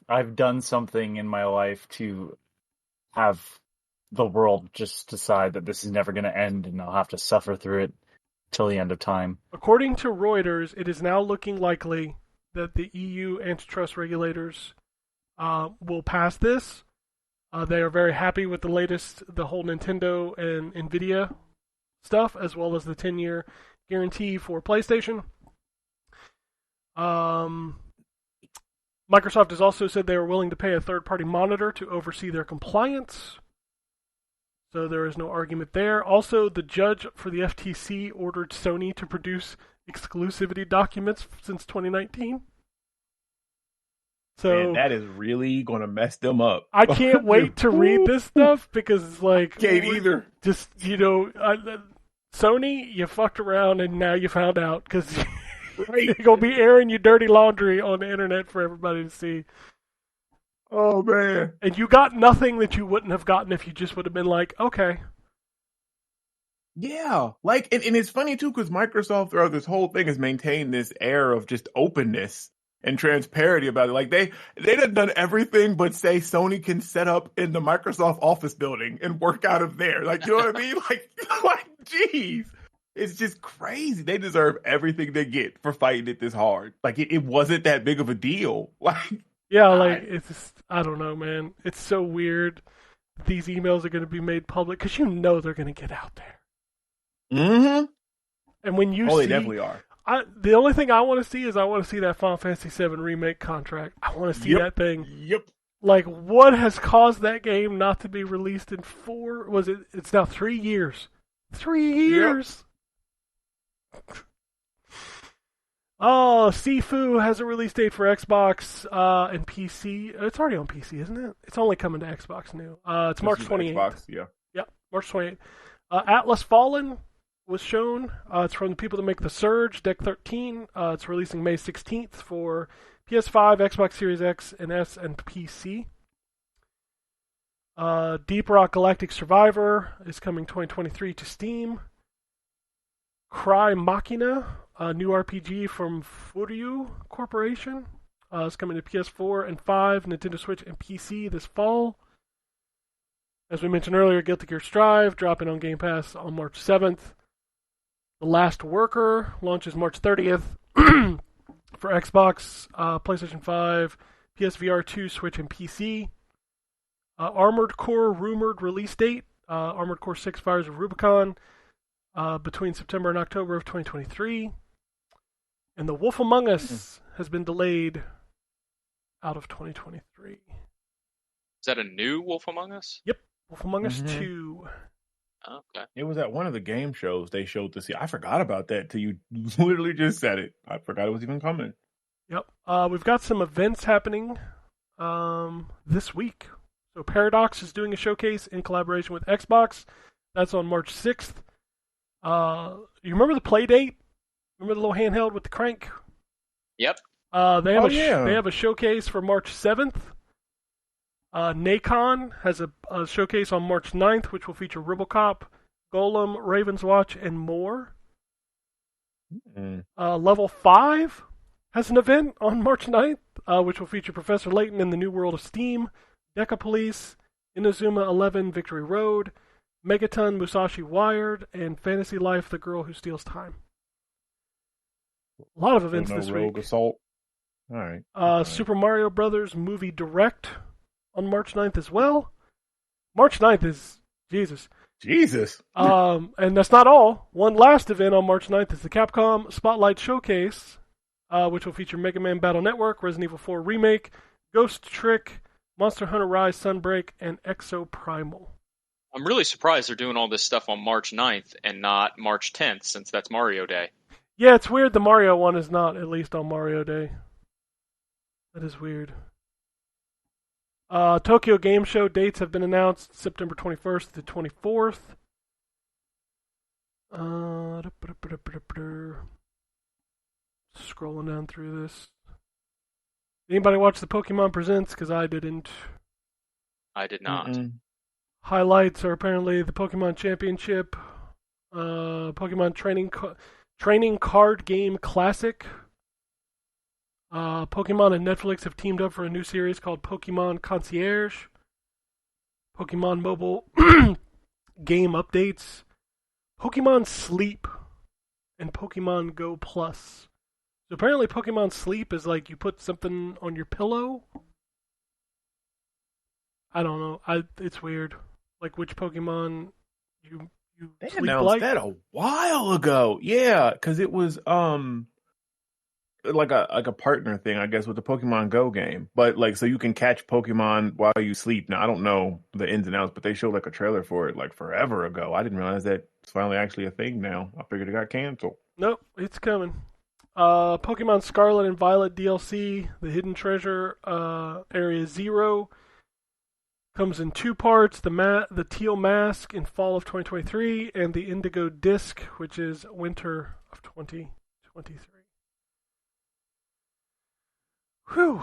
I've done something in my life to have the world just decide that this is never going to end, and I'll have to suffer through it till the end of time. According to Reuters, it is now looking likely that the EU antitrust regulators will pass this. They are very happy with the whole Nintendo and Nvidia stuff, as well as the 10-year guarantee for PlayStation. Microsoft has also said they are willing to pay a third-party monitor to oversee their compliance. So there is no argument there. Also, the judge for the FTC ordered Sony to produce exclusivity documents since 2019. So Man, that is really going to mess them up. I can't wait to read this stuff because it's like Can't either. Just Sony, you fucked around and now you found out because you're gonna be airing your dirty laundry on the internet for everybody to see. Oh man! And you got nothing that you wouldn't have gotten if you just would have been like, okay. Yeah, and it's funny too because Microsoft throughout this whole thing has maintained this air of just openness and transparency about it. Like they done everything but say Sony can set up in the Microsoft office building and work out of there. Like, you know what I mean? Like, geez. It's just crazy. They deserve everything they get for fighting it this hard. Like, it wasn't that big of a deal. Like, yeah, like, it's just, I don't know, man. It's so weird. these emails are going to be made public because you know they're going to get out there. Mm-hmm. And when you Oh, see, they definitely are. The only thing I want to see is I want to see that Final Fantasy VII Remake contract. I want to see that thing. Yep. Like, what has caused that game not to be released in it's now 3 years. 3 years! Yep. Oh, Sifu has a release date for Xbox and PC. It's already on PC, isn't it? It's only coming to Xbox new. It's March 28th. Xbox, yeah. Yep, March 28th. Atlas Fallen was shown. It's from the people that make The Surge, Deck 13. It's releasing May 16th for PS5, Xbox Series X and S, and PC. Deep Rock Galactic Survivor is coming 2023 to Steam. Cry Machina, a new RPG from Furyu Corporation, is coming to PS4 and 5, Nintendo Switch, and PC this fall. As we mentioned earlier, Guilty Gear Strive dropping on Game Pass on March 7th. The Last Worker launches March 30th for Xbox, PlayStation 5, PSVR 2, Switch, and PC. Armored Core rumored release date. Armored Core 6 Fires of Rubicon between September and October of 2023. And The Wolf Among Us has been delayed out of 2023. Is that a new Wolf Among Us? Yep. Wolf Among Us 2. Okay. It was at one of the game shows they showed this. I forgot about that till you literally just said it. I forgot it was even coming. Yep. We've got some events happening this week. So Paradox is doing a showcase in collaboration with Xbox. That's on March 6th. You remember the Playdate? Remember the little handheld with the crank? Yep. They have a showcase for March 7th. Nacon has a showcase on March 9th, which will feature Robocop, Golem, Raven's Watch, and more. Level 5 has an event on March 9th, which will feature Professor Layton in the New World of Steam, Deca Police, Inazuma 11 Victory Road, Megaton Musashi Wired, and Fantasy Life The Girl Who Steals Time. A lot of events this Rogue week. Assault. All right. Super Mario Brothers Movie Direct on March 9th as well. March 9th is Jesus. And that's not all. One last event on March 9th is the Capcom Spotlight Showcase, which will feature Mega Man Battle Network, Resident Evil 4 Remake, Ghost Trick, Monster Hunter Rise Sunbreak, and Exo Primal. I'm really surprised they're doing all this stuff on March 9th and not March 10th, since that's Mario Day. Yeah, it's weird the Mario one is not at least on Mario Day. That is weird. Tokyo Game Show dates have been announced, September 21st to 24th. Scrolling down through this. Anybody watch the Pokemon Presents? Because I didn't. I did not. Highlights are apparently the Pokemon Championship, Pokemon Training Card Game Classic. Pokemon and Netflix have teamed up for a new series called Pokemon Concierge. Pokemon mobile game updates. Pokemon Sleep and Pokemon Go Plus. So apparently Pokemon Sleep is like you put something on your pillow. I don't know. It's weird. Like which Pokemon you they sleep announced like. that a while ago. Yeah, because it was like a partner thing, I guess, with the Pokemon Go game. But like, so you can catch Pokemon while you sleep. Now I don't know the ins and outs, but they showed like a trailer for it like forever ago. I didn't realize that it's finally actually a thing now. I figured it got canceled. Nope, it's coming. Pokemon Scarlet and Violet DLC, the Hidden Treasure Area 0, comes in 2 parts, the Teal Mask in fall of 2023, and the Indigo Disc, which is winter of 2023. Whew.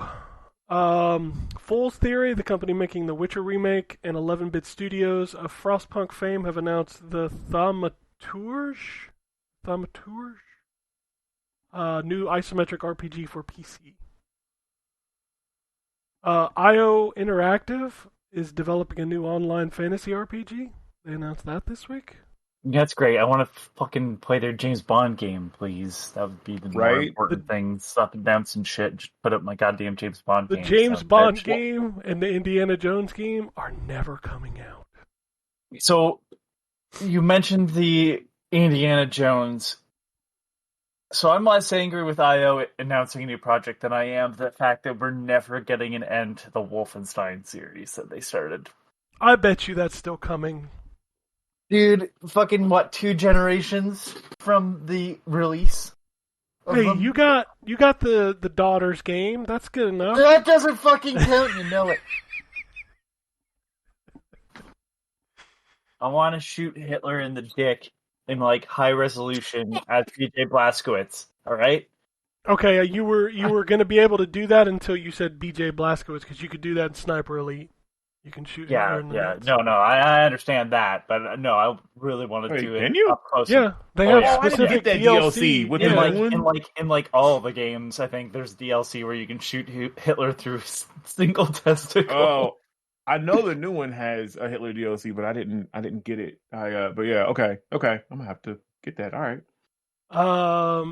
Fool's Theory, the company making the Witcher remake, and 11-Bit Studios of Frostpunk fame have announced the Thaumaturge? New isometric RPG for PC. IO Interactive is developing a new online fantasy RPG. They announced that this week. That's great. I want to fucking play their James Bond game, please. That would be the more Right? important thing. Stop announcing shit. Just put up my goddamn James Bond The game. James Bond game and the Indiana Jones game are never coming out. So, you mentioned the Indiana Jones. So I'm less angry with IO announcing a new project than I am the fact that we're never getting an end to the Wolfenstein series that they started. I bet you that's still coming. Dude, fucking what, 2 generations from the release? Hey, you got the daughter's game. That's good enough. That doesn't fucking count, you know it. I want to shoot Hitler in the dick in like high resolution as BJ Blazkowicz. All right. Okay, you were going to be able to do that until you said BJ Blazkowicz, because you could do that in Sniper Elite. You can shoot. Yeah, in the yeah. nuts. No, I understand that, but no, I really want to do it can you? up close. Yeah, they Oh, have yeah. I didn't specific get that DLC. DLC with In the like, new one? in like all the games, I think there's DLC where you can shoot Hitler through single testicle. Oh, I know the new one has a Hitler DLC, but I didn't get it. But yeah, okay. I'm gonna have to get that. All right.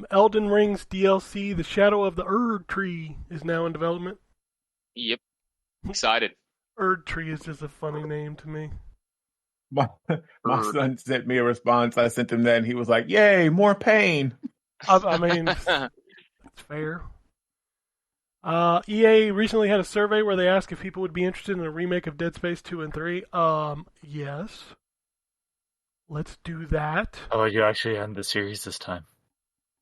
Elden Ring's DLC, The Shadow of the Erd Tree, is now in development. Yep. Excited. Erd Tree is just a funny name to me. My son sent me a response. I sent him that, and he was like, "Yay, more pain." I mean, it's fair. EA recently had a survey where they asked if people would be interested in a remake of Dead Space 2 and 3. Yes. Let's do that. Oh, you actually end the series this time.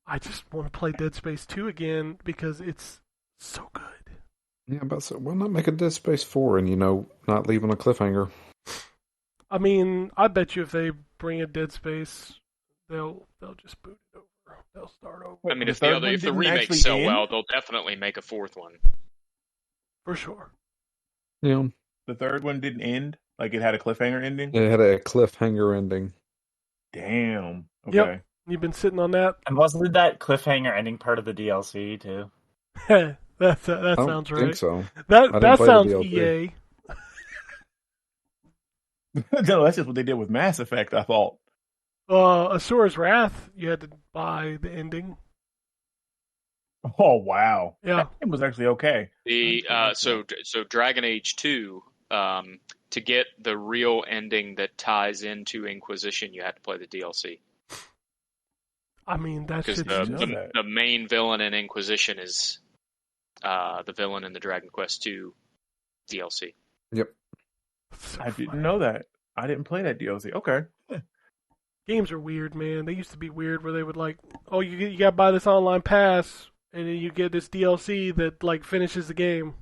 I just want to play Dead Space 2 again because it's so good. Yeah, but so why not make a Dead Space 4 and, not leave on a cliffhanger? I mean, I bet you if they bring a Dead Space, they'll just boot it over. They'll start over. I mean, if the remakes sell well, they'll definitely make a 4th one. For sure. Yeah. The third one didn't end? Like it had a cliffhanger ending? It had a cliffhanger ending. Damn. Okay. Yep. You've been sitting on that? And wasn't that cliffhanger ending part of the DLC, too? that I don't sounds right. think so. That sounds EA. No, that's just what they did with Mass Effect, I thought. Asura's Wrath, you had to buy the ending. Oh, wow. Yeah. That game was actually okay. So Dragon Age 2, to get the real ending that ties into Inquisition, you had to play the DLC. I mean, that's because the main villain in Inquisition is the villain in the Dragon Quest II DLC. Yep. So I didn't know that. I didn't play that DLC. Okay. Games are weird, man. They used to be weird where they would like, oh, you got to buy this online pass, and then you get this DLC that like finishes the game.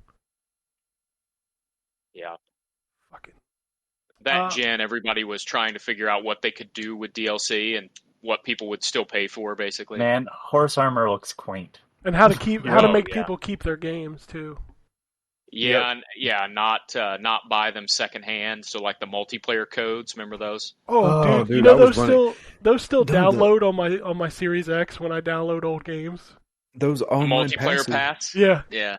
Yeah. Fucking. That gen, everybody was trying to figure out what they could do with DLC and what people would still pay for, basically. Man, horse armor looks quaint. And how to make people keep their games too. Yeah, yep. Not buy them secondhand. So like the multiplayer codes, remember those? Oh, dude, you know those still download on my Series X when I download old games. Those online multiplayer pass. Yeah.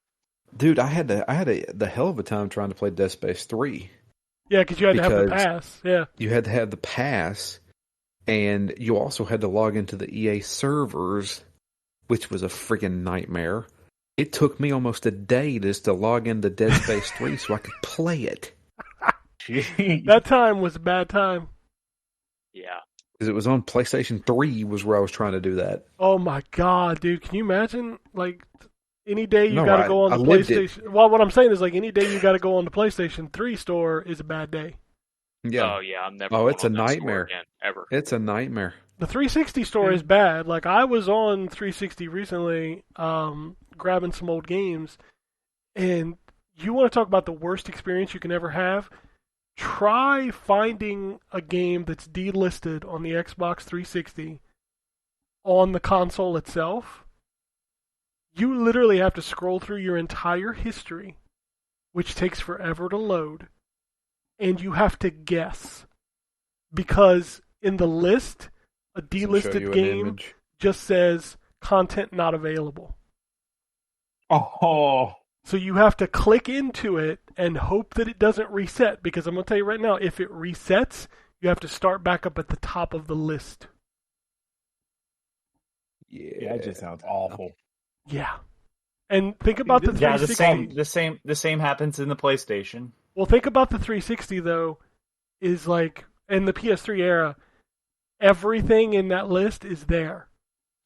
Dude, I had the hell of a time trying to play Dead Space 3. Yeah, because you had to have the pass. Yeah, you had to have the pass, and you also had to log into the EA servers, which was a freaking nightmare. It took me almost a day just to log into Dead Space 3 so I could play it. That time was a bad time. Yeah. Because it was on PlayStation 3 was where I was trying to do that. Oh my god, dude. Can you imagine, like, any day you gotta go on the PlayStation... Well, what I'm saying is, like, any day you gotta go on the PlayStation 3 store is a bad day. Yeah. Oh, yeah. I'm never it's a nightmare. Again, ever. It's a nightmare. The 360 store is bad. Like, I was on 360 recently, grabbing some old games, and you want to talk about the worst experience you can ever have? Try finding a game that's delisted on the Xbox 360 on the console itself. You literally have to scroll through your entire history, which takes forever to load, and you have to guess. Because in the list, a delisted game just says content not available. Oh. So you have to click into it and hope that it doesn't reset, because I'm going to tell you right now, if it resets, you you have to start back up at the top of the list. Yeah, that just sounds awful. Yeah. And think about the 360. The same happens in the PlayStation. Well, think about the 360 though, is like in the PS3 era, everything in that list is there.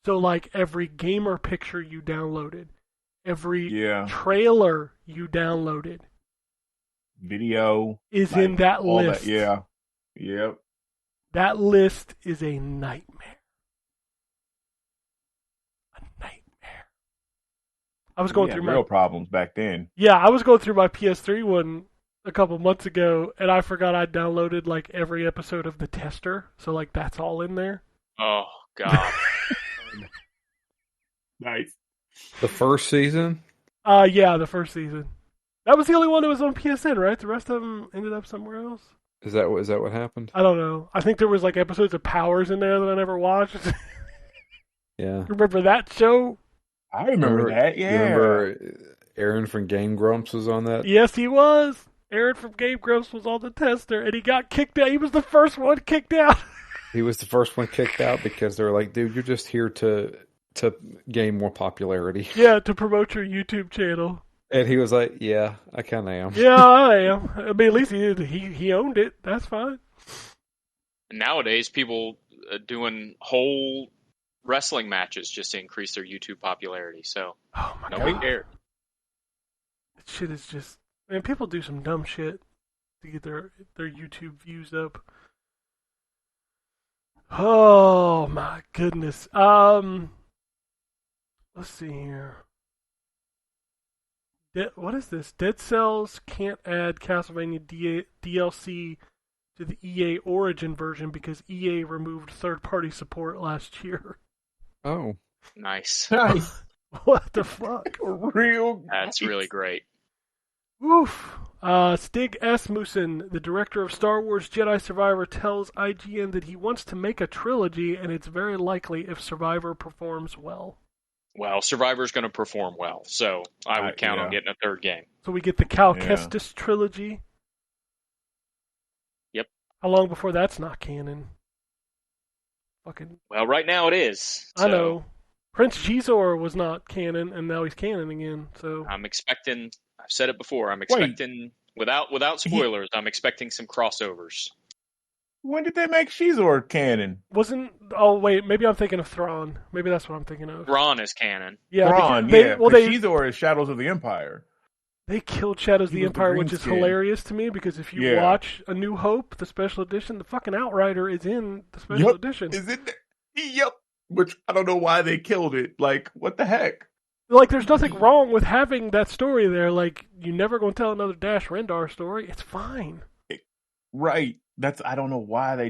So like every gamer picture you downloaded, every trailer you downloaded, video is in that list. That, yep. That list is a nightmare. I was going through real problems back then. Yeah, I was going through my PS3 one a couple months ago, and I forgot I downloaded like every episode of The Tester, so like that's all in there. Oh God. Nice. The first season? Yeah, the first season. That was the only one that was on PSN, right? The rest of them ended up somewhere else. Is that what happened? I don't know. I think there was like episodes of Powers in there that I never watched. Yeah. Remember that show? I remember that, yeah. Remember Aaron from Game Grumps was on that? Yes, he was. Aaron from Game Grumps was on The Tester, and he got kicked out. He was the first one kicked out. He was the first one kicked out because they were like, dude, you're just here to gain more popularity. Yeah, to promote your YouTube channel. And he was like, yeah, I kind of am. Yeah, I am. I mean, at least he owned it. That's fine. Nowadays, people doing whole wrestling matches just to increase their YouTube popularity. So nobody cared. That shit is just, man, people do some dumb shit to get their YouTube views up. Oh my goodness. Let's see here. What is this? Dead Cells can't add Castlevania DLC to the EA Origin version because EA removed third-party support last year. Oh. Nice. What the fuck? That's really great. Oof. Stig Asmussen, the director of Star Wars Jedi Survivor, tells IGN that he wants to make a trilogy, and it's very likely if Survivor performs well. Well, Survivor's going to perform well, so I would count on getting a third game. So we get the Cal Kestis trilogy. Yep. How long before that's not canon? Well, right now it is. So I know. Prince Gisor was not canon, and now he's canon again. So I'm expecting. I've said it before. I'm expecting without spoilers. I'm expecting some crossovers. When did they make Shizor canon? Oh wait, maybe I'm thinking of Thrawn. Maybe that's what I'm thinking of. Thrawn is canon. Yeah, Thrawn. Shizor is Shadows of the Empire. They killed Shadows of the Empire, which is hilarious to me because if you watch A New Hope, the special edition, the fucking Outrider is in the special edition. Is it? Yep. Which I don't know why they killed it. Like, what the heck? Like, there's nothing wrong with having that story there. Like, you're never going to tell another Dash Rendar story. It's fine. Right. I don't know why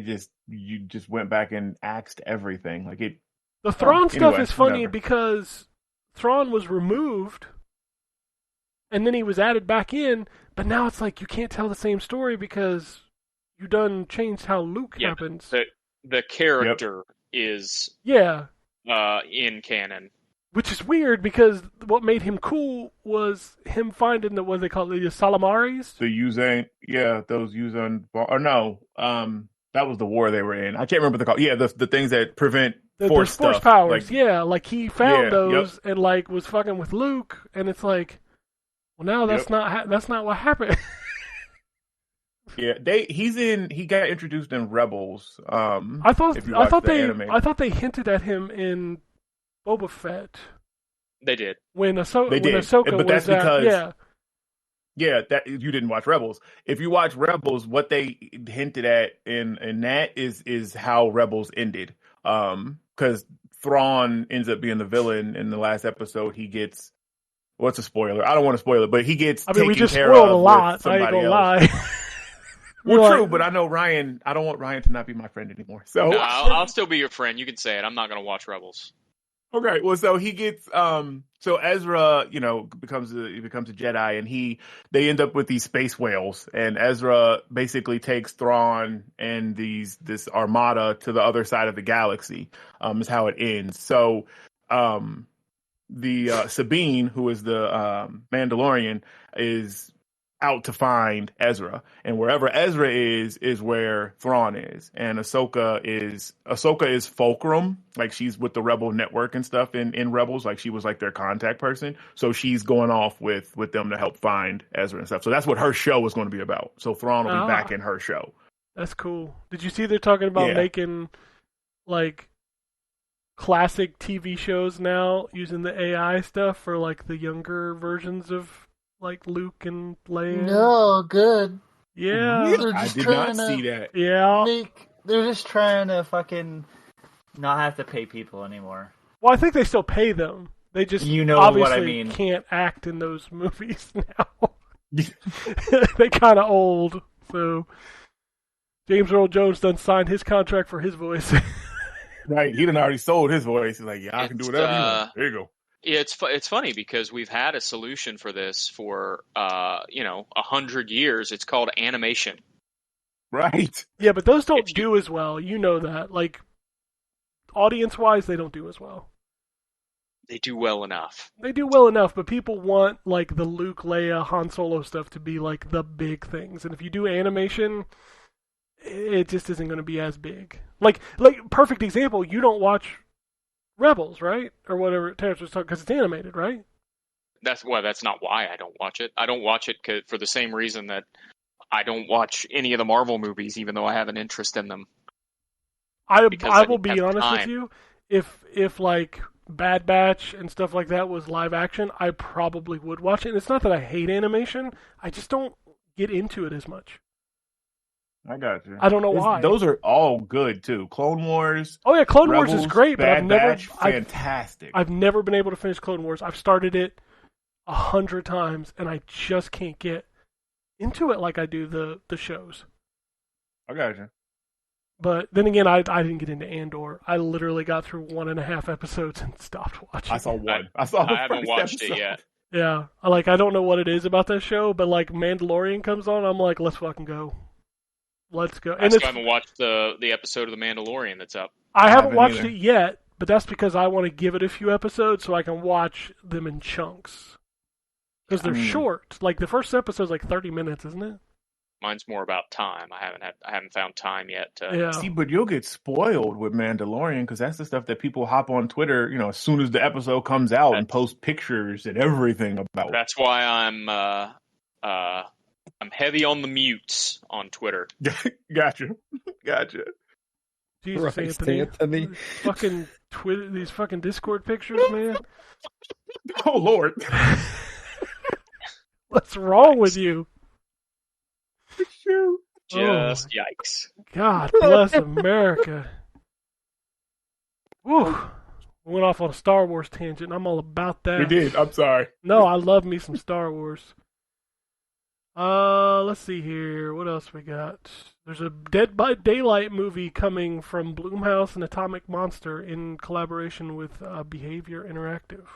you just went back and axed everything. Like it. The Thrawn stuff is funny because Thrawn was removed, and then he was added back in. But now it's like you can't tell the same story because you done changed how Luke happens. The character is in canon. Which is weird because what made him cool was him finding what they call the Salamaris. The Yuzan, those Yuzan, or no, that was the war they were in. I can't remember the call. Yeah, the things that prevent force powers. Like he found those and like was fucking with Luke, and it's like, well, now that's not what happened. Yeah, he got introduced in Rebels. I thought they hinted at him in Boba Fett. They did. When Ahsoka but that's because that you didn't watch Rebels. If you watch Rebels, what they hinted at in that is how Rebels ended. Because Thrawn ends up being the villain in the last episode. He gets what's a spoiler? I don't want to spoil it, but he gets. We just spoiled a lot. I ain't gonna lie. Well, true, but I know Ryan. I don't want Ryan to not be my friend anymore. So no, I'll still be your friend. You can say it. I'm not going to watch Rebels. Okay, well, so he gets so Ezra, becomes a Jedi, and they end up with these space whales, and Ezra basically takes Thrawn and this armada to the other side of the galaxy. Is how it ends. So, the Sabine, who is the Mandalorian, is out to find Ezra, and wherever Ezra is where Thrawn is, and Ahsoka is Fulcrum, like she's with the Rebel network and stuff in Rebels, like she was like their contact person, so she's going off with them to help find Ezra and stuff. So that's what her show is going to be about. So Thrawn will be back in her show. That's cool. Did you see they're talking about making like classic TV shows now using the AI stuff for like the younger versions of like Luke and Leia? No, good. Yeah. I did not see that. Yeah. They're just trying to fucking not have to pay people anymore. Well, I think they still pay them. They just obviously what I mean. Can't act in those movies now. They kind of old. So James Earl Jones done signed his contract for his voice. Right. He done already sold his voice. He's like, yeah, I can do whatever you want. There you go. It's funny because we've had a solution for this for 100 years. It's called animation. Right. Yeah, but those don't do as well. You know that. Like audience-wise, they don't do as well. They do well enough. They do well enough, but people want like the Luke, Leia, Han Solo stuff to be like the big things. And if you do animation, it just isn't going to be as big. Like perfect example, you don't watch Rebels, right? Or whatever Terrence was talking, because it's animated, right? That's not why I don't watch it. I don't watch it for the same reason that I don't watch any of the Marvel movies, even though I have an interest in them. I will be honest with you. If like Bad Batch and stuff like that was live action, I probably would watch it. And it's not that I hate animation. I just don't get into it as much. I got you. I don't know why. Those are all good too. Clone Wars. Oh yeah, Clone Rebels, Wars is great, but fantastic. I've never been able to finish Clone Wars. I've started it 100 times, and I just can't get into it like I do the shows. I got you. But then again, I didn't get into Andor. I literally got through 1.5 episodes and stopped watching. I saw one. I haven't watched it yet. Yeah, I don't know what it is about that show, but like Mandalorian comes on, I'm like, let's fucking go. Let's go. I still haven't watched the episode of The Mandalorian that's up. I haven't watched it yet, but that's because I want to give it a few episodes so I can watch them in chunks. Because they're short. Like the first episode's like 30 minutes, isn't it? Mine's more about time. I haven't found time yet to. Yeah. See, but you'll get spoiled with Mandalorian because that's the stuff that people hop on Twitter, as soon as the episode comes out and post pictures and everything about. That's why I'm heavy on the mutes on Twitter. Gotcha. Jesus, Christ, Anthony. Fucking Twitter, these fucking Discord pictures, man. Oh Lord. What's wrong with you? Just yikes. God bless America. Woo. We went off on a Star Wars tangent. I'm all about that. We did. I'm sorry. No, I love me some Star Wars. Let's see here. What else we got? There's a Dead by Daylight movie coming from Blumhouse and Atomic Monster in collaboration with Behavior Interactive.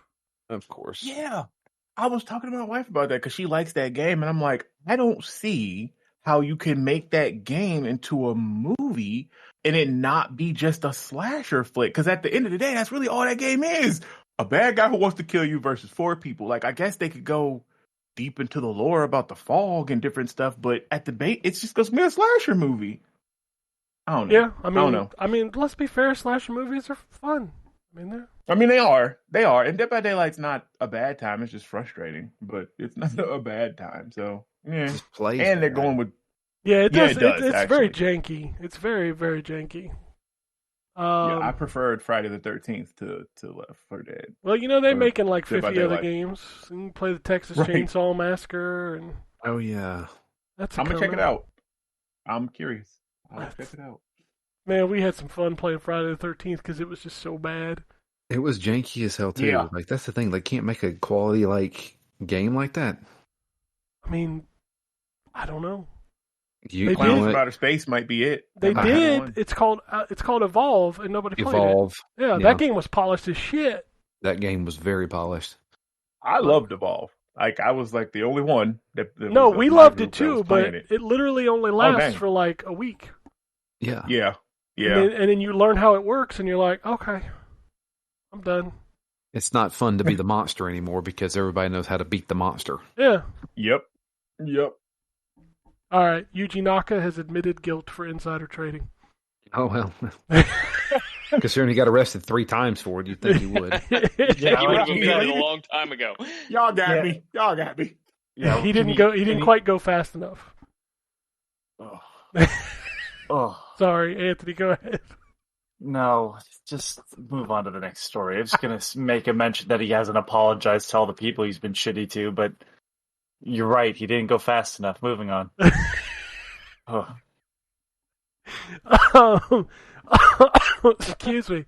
Of course. Yeah. I was talking to my wife about that because she likes that game, and I'm like, I don't see how you can make that game into a movie and it not be just a slasher flick. Because at the end of the day, that's really all that game is. A bad guy who wants to kill you versus 4 people. Like, I guess they could go deep into the lore about the fog and different stuff, but at the base, it's just going to be a slasher movie. I don't know. Yeah, I don't know. I mean, let's be fair, slasher movies are fun. They are. And Dead by Daylight's not a bad time. It's just frustrating, but it's not a bad time. So, yeah. And they're going with... Yeah, it does. Yeah, it's very janky. It's very, very janky. I preferred Friday the 13th to Left 4 Dead. Well, they're making like 50 other games. You can play the Texas Chainsaw Massacre. And oh, yeah. I'm going to check it out. I'm curious. I'll check it out. Man, we had some fun playing Friday the 13th because it was just so bad. It was janky as hell, too. Yeah. Like, that's the thing. They can't make a quality, game like that. I mean, I don't know. Clowns from Outer Space might be it. They did. It's called Evolve, and nobody played it. Yeah, that game was polished as shit. That game was very polished. I loved Evolve. Like, I was like the only one that no, we loved it too, but it literally only lasts for like a week. Yeah. Yeah. And then you learn how it works, and you're like, okay, I'm done. It's not fun to be the monster anymore because everybody knows how to beat the monster. Yeah. Yep. Yep. All right, Yuji Naka has admitted guilt for insider trading. Oh, well. Considering he got arrested 3 times for it, you'd think he would. Yeah, he would have like- admitted a long time ago. Y'all got Yeah. me. Y'all got me. Yeah, he didn't quite go fast enough. Oh. Oh. Sorry, Anthony, go ahead. No, just move on to the next story. I'm just going to make a mention that he hasn't apologized to all the people he's been shitty to, but you're right, he didn't go fast enough. Moving on. Oh. Excuse me.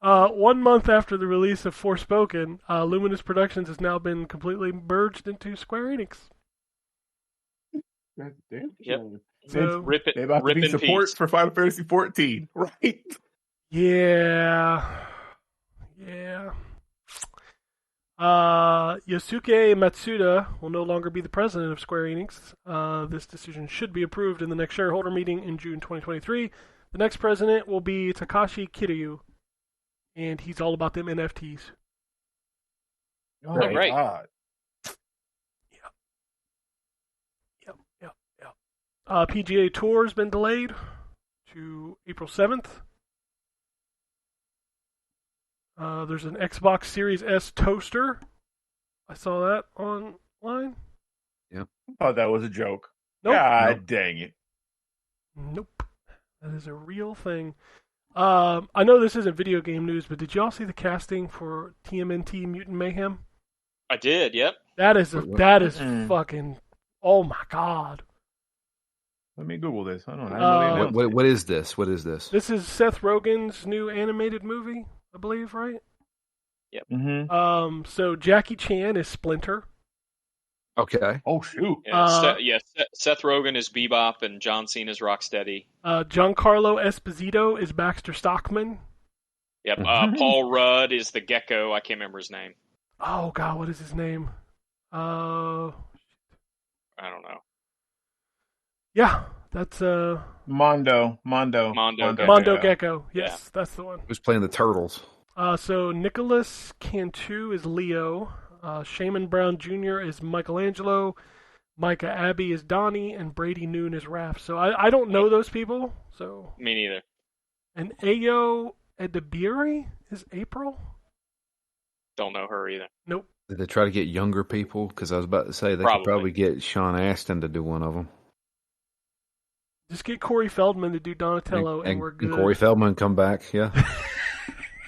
1 month after the release of Forspoken, Luminous Productions has now been completely merged into Square Enix. God damn. Yep. So, Rip it, They about to rip be in support peace. for Final Fantasy 14, right? yeah. Yosuke Matsuda will no longer be the president of Square Enix. This decision should be approved in the next shareholder meeting in June 2023. The next president will be Takashi Kiryu, and he's all about them NFTs. Oh, Right. Right. God. Yep. PGA Tour's been delayed to April 7th. There's an Xbox Series S toaster. I saw that online. I thought that was a joke. Nope. God dang it. Nope. That is a real thing. I know this isn't video game news, but did y'all see the casting for TMNT Mutant Mayhem? I did, yep. That is Mm. fucking. Oh my god! Let me Google this. I don't know. I didn't know they announced it. What is this? What is this? This is Seth Rogen's new animated movie, I believe, right? Mm-hmm. So Jackie Chan is Splinter. Okay. Oh, shoot. Yeah, Seth Rogen is Bebop and John Cena is Rocksteady. Giancarlo Esposito is Baxter Stockman. Yep. Mhm. Paul Rudd is the Gecko. I can't remember his name. Oh god, what is his name? I don't know. Yeah, that's Mondo Gecko. Gecko. Yes, that's the one. Who's playing the turtles? So Nicholas Cantu is Leo. Shaman Brown Jr. is Michelangelo. Micah Abbey is Donnie, and Brady Noon is Raph. So I don't know those people. So Me neither. and Ayo Edebiri is April. Don't know her either. Nope. Did they try to get younger people? Because I was about to say they Probably. could probably get Sean Astin to do one of them. Just get Corey Feldman to do Donatello, and we're good. Corey Feldman come back, yeah.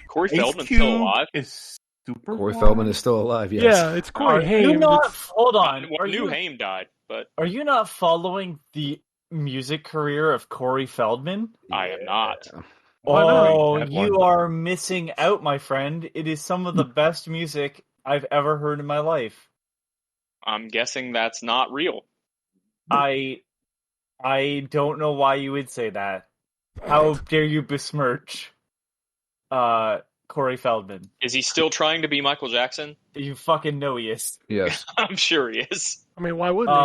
Corey Ace Feldman's Cube still alive. is super. Corey fly. Feldman is still alive, yes. Yeah, it's Corey Haim. Hold on. Well, New Haim died, but Are you not following the music career of Corey Feldman? I am not. Why not? Oh, That you one. are missing out, my friend. It is some of the best music I've ever heard in my life. I'm guessing that's not real. I don't know why you would say that. How dare you besmirch Corey Feldman? Is he still trying to be Michael Jackson? You fucking know he is. Yes. I'm sure he is. I mean, why wouldn't he?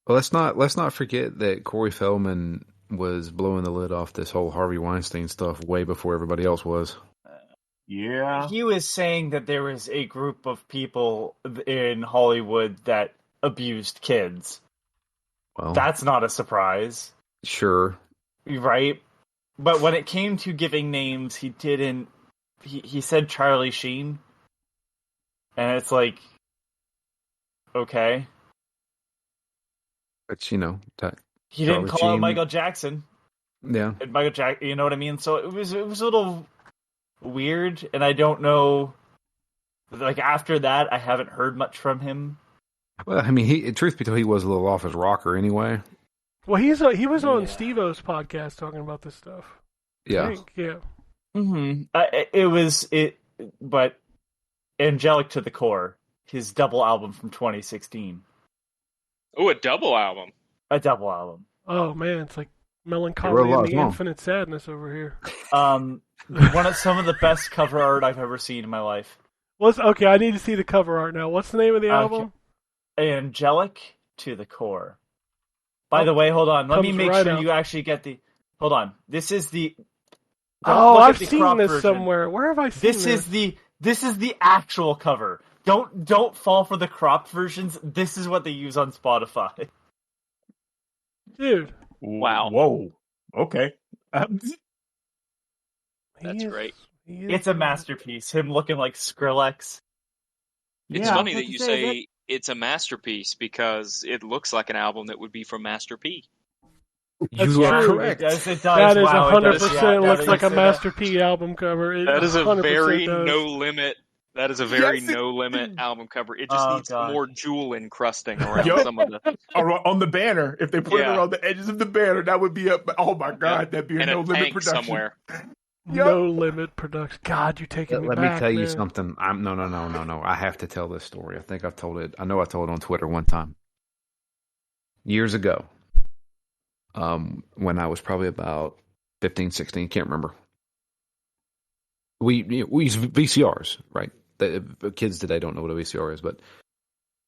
Well, let's not forget that Corey Feldman was blowing the lid off this whole Harvey Weinstein stuff way before everybody else was. Yeah. He was saying that there was a group of people in Hollywood that abused kids. Well, That's not a surprise, sure. right? But when it came to giving names, he didn't. He said Charlie Sheen, and it's like, okay. But He didn't Charlie call out Sheen- Michael Jackson. yeah. And Michael Jackson, you know what I mean? So it was a little weird, and I don't know. Like after that, I haven't heard much from him. Well, I mean, truth be told, he was a little off his rocker anyway. Well, he was on Yeah. Steve-O's podcast talking about this stuff. I Yeah. think, yeah. Mm-hmm. But Angelic to the Core, his double album from 2016, Oh, a double album. a double album. Oh man, it's like They wrote Melancholy a lot and of the song. Infinite Sadness over here. One of some of the best cover art I've ever seen in my life. Okay, I need to see the cover art now. What's the name of the album? Angelic to the Core. By the way, hold on. Let me Comes make right sure out. you actually get the. Hold on. This is the. Oh, look at I've the seen crop this version. somewhere. Where have I seen This is the actual cover. Don't fall for the cropped versions. This is what they use on Spotify. Dude. Wow. Whoa. Okay. That's great. It's a masterpiece. Him looking like Skrillex. It's Yeah, funny like that you you say, say it's a masterpiece because it looks like an album that would be from Master P. That's You are true. correct. It does. That is Wow, it does. 100% Yeah, now looks that like you a say Master P album cover. It That is a 100% very does. no limit. That is a very Yes, it- no limit album cover. It just Oh, needs God. more jewel encrusting around Yup. some of the On the banner, if they put it Yeah. around the edges of the banner, that would be up. Oh my God, Yep. that'd be a and no a limit tank production. somewhere. No limit production. God, you're taking me Let back, me tell you man. something. No. I have to tell this story. I think I've told it. I know I told it on Twitter one time. Years ago, when I was probably about 15, 16, can't remember. We use VCRs, right? The kids today don't know what a VCR is, but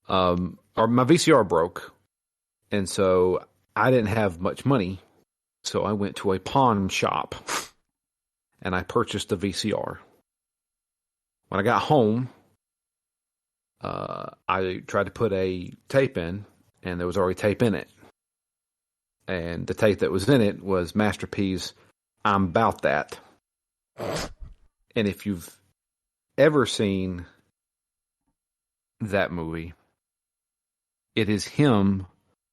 my VCR broke, and so I didn't have much money, so I went to a pawn shop, and I purchased a VCR. When I got home, I tried to put a tape in, and there was already tape in it. And the tape that was in it was Master P's I'm About That. And if you've ever seen that movie, it is him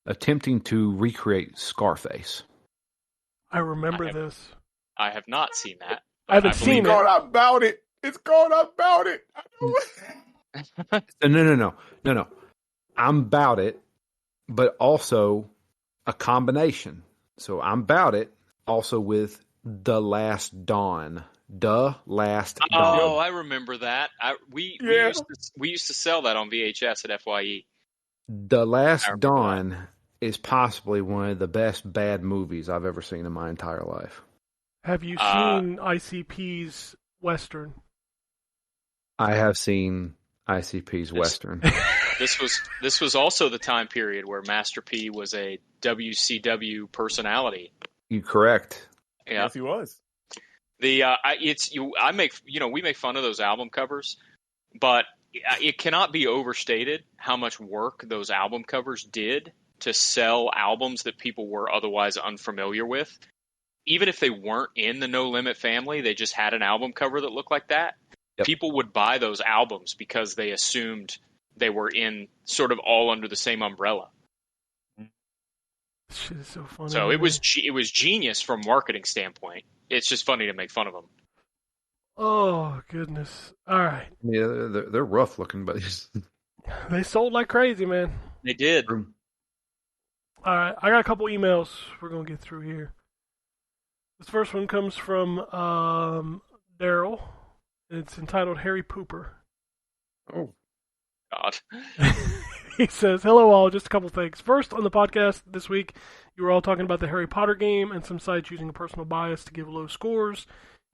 attempting to recreate Scarface. I remember this. I have not seen that. I haven't I seen It's it. called About It. It's called About It. No. I'm About It, but also a combination. So I'm About It, also with The Last Dawn. The Last Dawn. Oh, I remember that. We used to sell that on VHS at FYE. The Last I remember Dawn is possibly one of the best bad movies I've ever seen in my entire life. Have you seen ICP's Western? I have seen ICP's Western. This was also the time period where Master P was a WCW personality. You correct. Yeah. Yes, he was. We make fun of those album covers, but it cannot be overstated how much work those album covers did to sell albums that people were otherwise unfamiliar with. Even if they weren't in the No Limit family, they just had an album cover that looked like that. Yep. People would buy those albums because they assumed they were in sort of all under the same umbrella. This shit is so funny. So man. it was genius from a marketing standpoint. It's just funny to make fun of them. Oh, goodness. All right. Yeah, they're rough looking, but They sold like crazy, man. They did. All right. I got a couple emails we're going to get through here. This first one comes from Daryl. It's entitled Harry Pooper. oh, God. He says, hello all, just a couple things. First, on the podcast this week, you were all talking about the Harry Potter game and some sites using a personal bias to give low scores.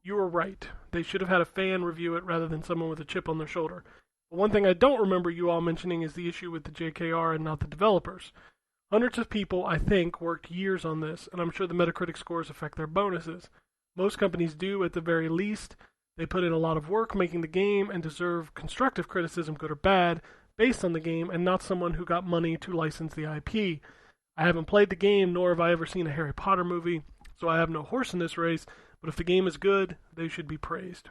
You were right. They should have had a fan review it rather than someone with a chip on their shoulder. But one thing I don't remember you all mentioning is the issue with the JKR and not the developers. Hundreds of people, I think, worked years on this, and I'm sure the Metacritic scores affect their bonuses. Most companies do, at the very least. They put in a lot of work making the game and deserve constructive criticism, good or bad, based on the game, and not someone who got money to license the IP. I haven't played the game, nor have I ever seen a Harry Potter movie, so I have no horse in this race, but if the game is good, they should be praised.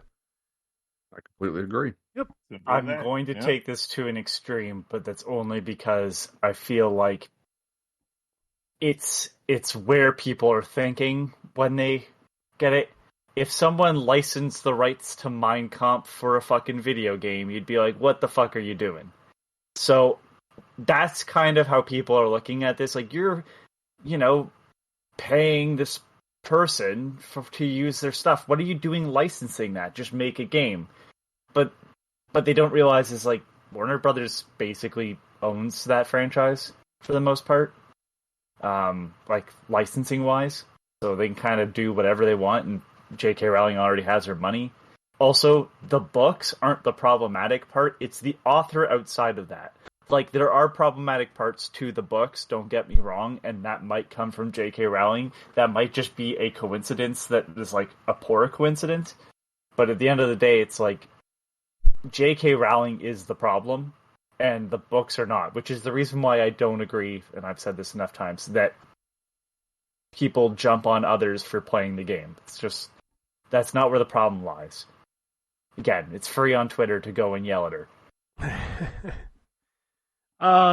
I completely agree. Yep. I'm going to take this to an extreme, but that's only because I feel like it's where people are thinking when they get it. If someone licensed the rights to Mein Kampf for a fucking video game, you'd be like, what the fuck are you doing? So that's kind of how people are looking at this. Like, you're, paying this person to use their stuff. What are you doing licensing that? Just make a game. But they don't realize is, like, Warner Brothers basically owns that franchise for the most part. Like, licensing-wise. So they can kind of do whatever they want, and J.K. Rowling already has her money. Also, the books aren't the problematic part. It's the author outside of that. Like, there are problematic parts to the books, don't get me wrong, and that might come from J.K. Rowling. That might just be a coincidence that is, like, a poor coincidence. But at the end of the day, it's like, J.K. Rowling is the problem, and the books are not, which is the reason why I don't agree, and I've said this enough times, that people jump on others for playing the game. It's just, that's not where the problem lies. Again, it's free on Twitter to go and yell at her.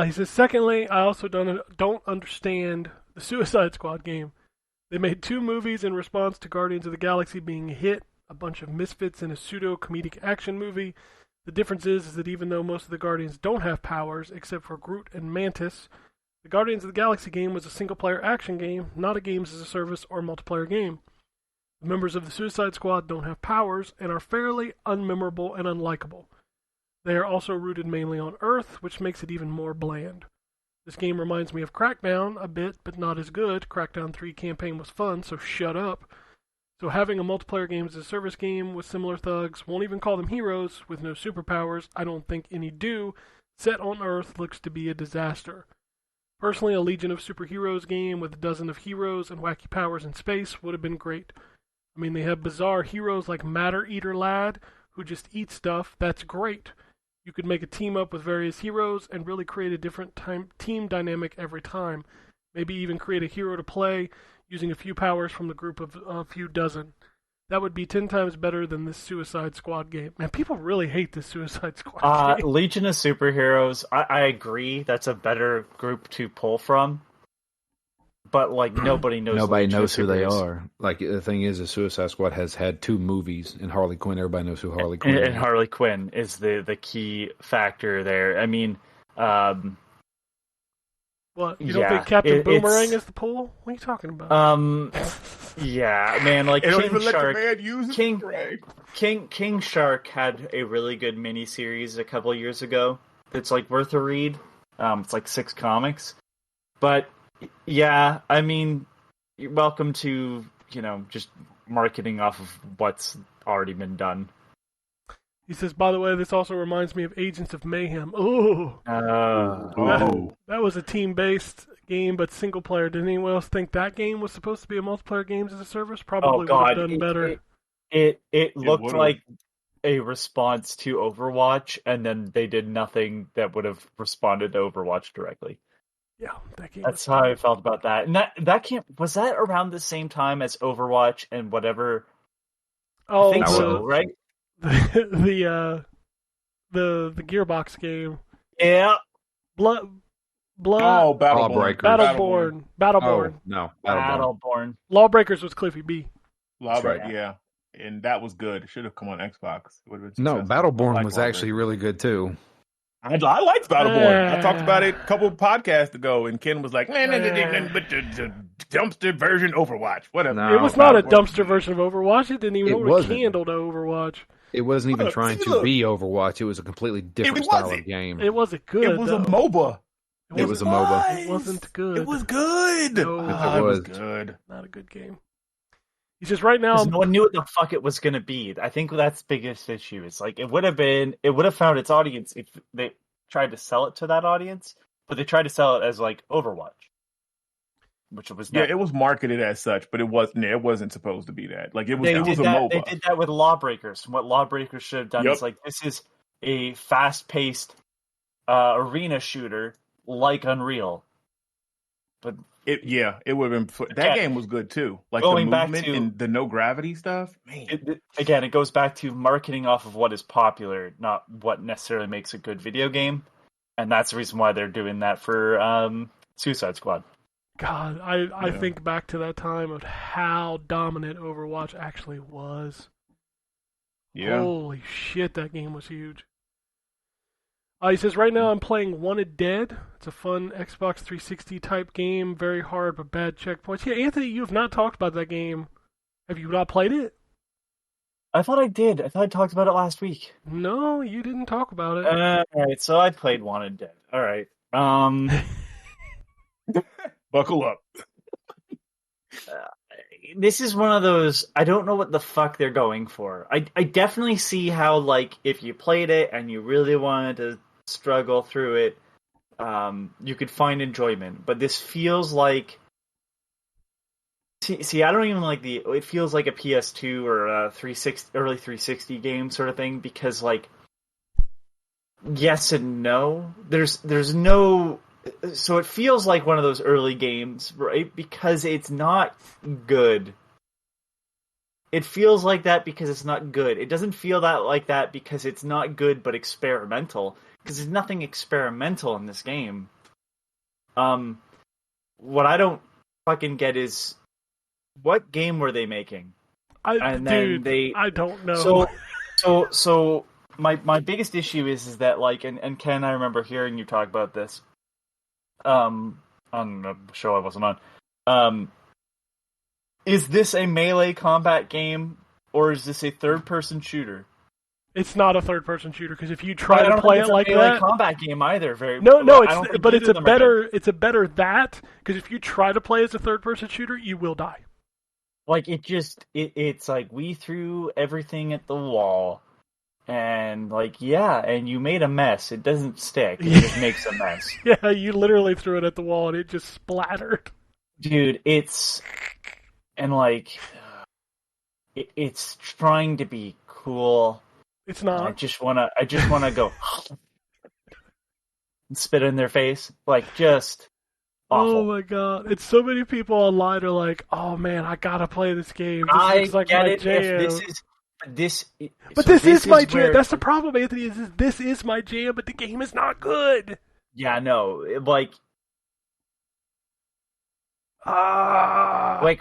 He says, secondly, I also don't understand the Suicide Squad game. They made 2 movies in response to Guardians of the Galaxy being a hit, a bunch of misfits in a pseudo-comedic action movie. The difference is that even though most of the Guardians don't have powers, except for Groot and Mantis, the Guardians of the Galaxy game was a single-player action game, not a games-as-a-service or multiplayer game. The members of the Suicide Squad don't have powers and are fairly unmemorable and unlikable. They are also rooted mainly on Earth, which makes it even more bland. This game reminds me of Crackdown a bit, but not as good. Crackdown 3 campaign was fun, so shut up. So having a multiplayer games-as-a-service game with similar thugs, won't even call them heroes, with no superpowers, I don't think any do, set on Earth looks to be a disaster. Personally, a Legion of Superheroes game with a dozen of heroes and wacky powers in space would have been great. I mean, they have bizarre heroes like Matter Eater Lad, who just eat stuff. That's great. You could make a team up with various heroes and really create a different team dynamic every time. Maybe even create a hero to play using a few powers from the group of a few dozen. That would be 10 times better than this Suicide Squad game. Man, people really hate this Suicide Squad game. Legion of Superheroes, I agree. That's a better group to pull from. But, like, nobody knows who they are. Like, the thing is, the Suicide Squad has had 2 movies, and Harley Quinn, everybody knows who Harley Quinn is. And Harley Quinn is the key factor there. I mean, what, you don't think Captain Boomerang is the pull? What are you talking about? Yeah, man, like King Shark. King Shark had a really good miniseries a couple of years ago. It's like worth a read. It's like 6 comics. But yeah, I mean, you're welcome to, just marketing off of what's already been done. He says, by the way, this also reminds me of Agents of Mayhem. Ooh. That was a team-based game, but single-player. Did anyone else think that game was supposed to be a multiplayer games as a service? Probably would have done better. It looked like a response to Overwatch, and then they did nothing that would have responded to Overwatch directly. Yeah, that game. That's how I felt about that. And that camp, was that around the same time as Overwatch and whatever? Oh, I think so, right? The Gearbox game. Yeah. Blood. Oh, Battleborn. Oh, no, Battleborn. Lawbreakers was Cliffy B. Lawbreakers, yeah. And that was good. It should have come on Xbox. No, Battleborn was actually really good too. I liked Battleborn. I talked about it a couple of podcasts ago, and Ken was like, man, but the dumpster version Overwatch. Whatever. No, it was not a dumpster version of Overwatch. It didn't even hold a candle to Overwatch. It wasn't even trying to be Overwatch. It was a completely different style of game. It wasn't good. It was a MOBA. It was a MOBA. It wasn't good. It was good. No, it was good. Not a good game. He says right now, no one knew what the fuck it was going to be. I think that's the biggest issue. It's like it would have found its audience if they tried to sell it to that audience, but they tried to sell it as like Overwatch, which it was never. Yeah, it was marketed as such, but it wasn't supposed to be that. Like it was a MOBA. They did that with Lawbreakers. What Lawbreakers should have done is like, this is a fast-paced arena shooter like Unreal. But it would have been. That game was good too. Like going the movement back to, and the no gravity stuff. Man, it goes back to marketing off of what is popular, not what necessarily makes a good video game, and that's the reason why they're doing that for Suicide Squad. God, I think back to that time of how dominant Overwatch actually was. Yeah. Holy shit, that game was huge. He says, right now I'm playing Wanted Dead. It's a fun Xbox 360 type game. Very hard, but bad checkpoints. Yeah, Anthony, you have not talked about that game. Have you not played it? I thought I did. I thought I talked about it last week. No, you didn't talk about it. Alright, so I played Wanted Dead. Alright. Buckle up. This is one of those, I don't know what the fuck they're going for. I definitely see how, like, if you played it and you really wanted to struggle through it, you could find enjoyment. But this feels like... See, I don't even like it feels like a PS2 or a 360, early 360 game sort of thing, because, like, yes and no. There's no. So it feels like one of those early games, right? Because it's not good. It feels like that because it's not good. It doesn't feel like that because it's not good but experimental. Because there's nothing experimental in this game. What I don't fucking get is, what game were they making? I don't know. So my biggest issue is that, like, and Ken, I remember hearing you talk about this on a show I wasn't on. Is this a melee combat game, or is this a third-person shooter? It's not a third-person shooter, because if you try to play it like that, it's a combat game either. It's a better that, because if you try to play as a third-person shooter, you will die. Like, it's like, we threw everything at the wall, and like, and you made a mess. It doesn't stick. It just makes a mess. Yeah, you literally threw it at the wall, and it just splattered. Dude, it's trying to be cool. It's not. I just wanna go and spit in their face, like, just awful. Oh my god! It's so many people online are like, "Oh man, I gotta play this game. This I looks like get my it. jam." But this is my jam. That's the problem, Anthony. This is my jam, but the game is not good. Yeah, no, like,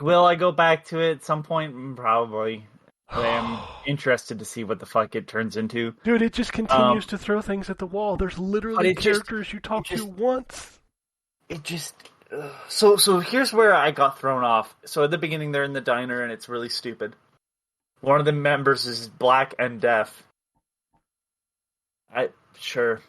will I go back to it at some point? Probably. I am interested to see what the fuck it turns into. Dude, it just continues to throw things at the wall. There's literally characters you talk to once. It just... So here's where I got thrown off. So at the beginning, they're in the diner, and it's really stupid. One of the members is black and deaf. Sure.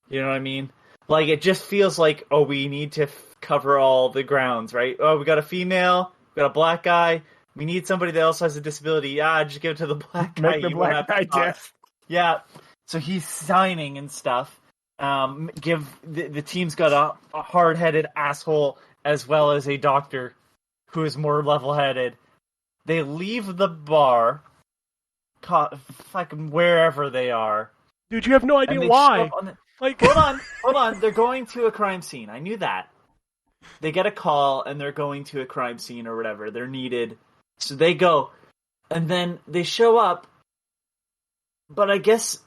You know what I mean? Like, it just feels like, oh, we need to cover all the grounds, right? Oh, we got a female, we got a black guy, we need somebody that also has a disability. Yeah, just give it to the black guy. Make the black guy deaf. Yeah, so he's signing and stuff. The team's got a hard-headed asshole as well as a doctor who is more level-headed. They leave the bar, fucking wherever they are. Dude, you have no idea why. Hold on. They're going to a crime scene. I knew that. They get a call, and they're going to a crime scene or whatever. They're needed. So they go. And then they show up. But I guess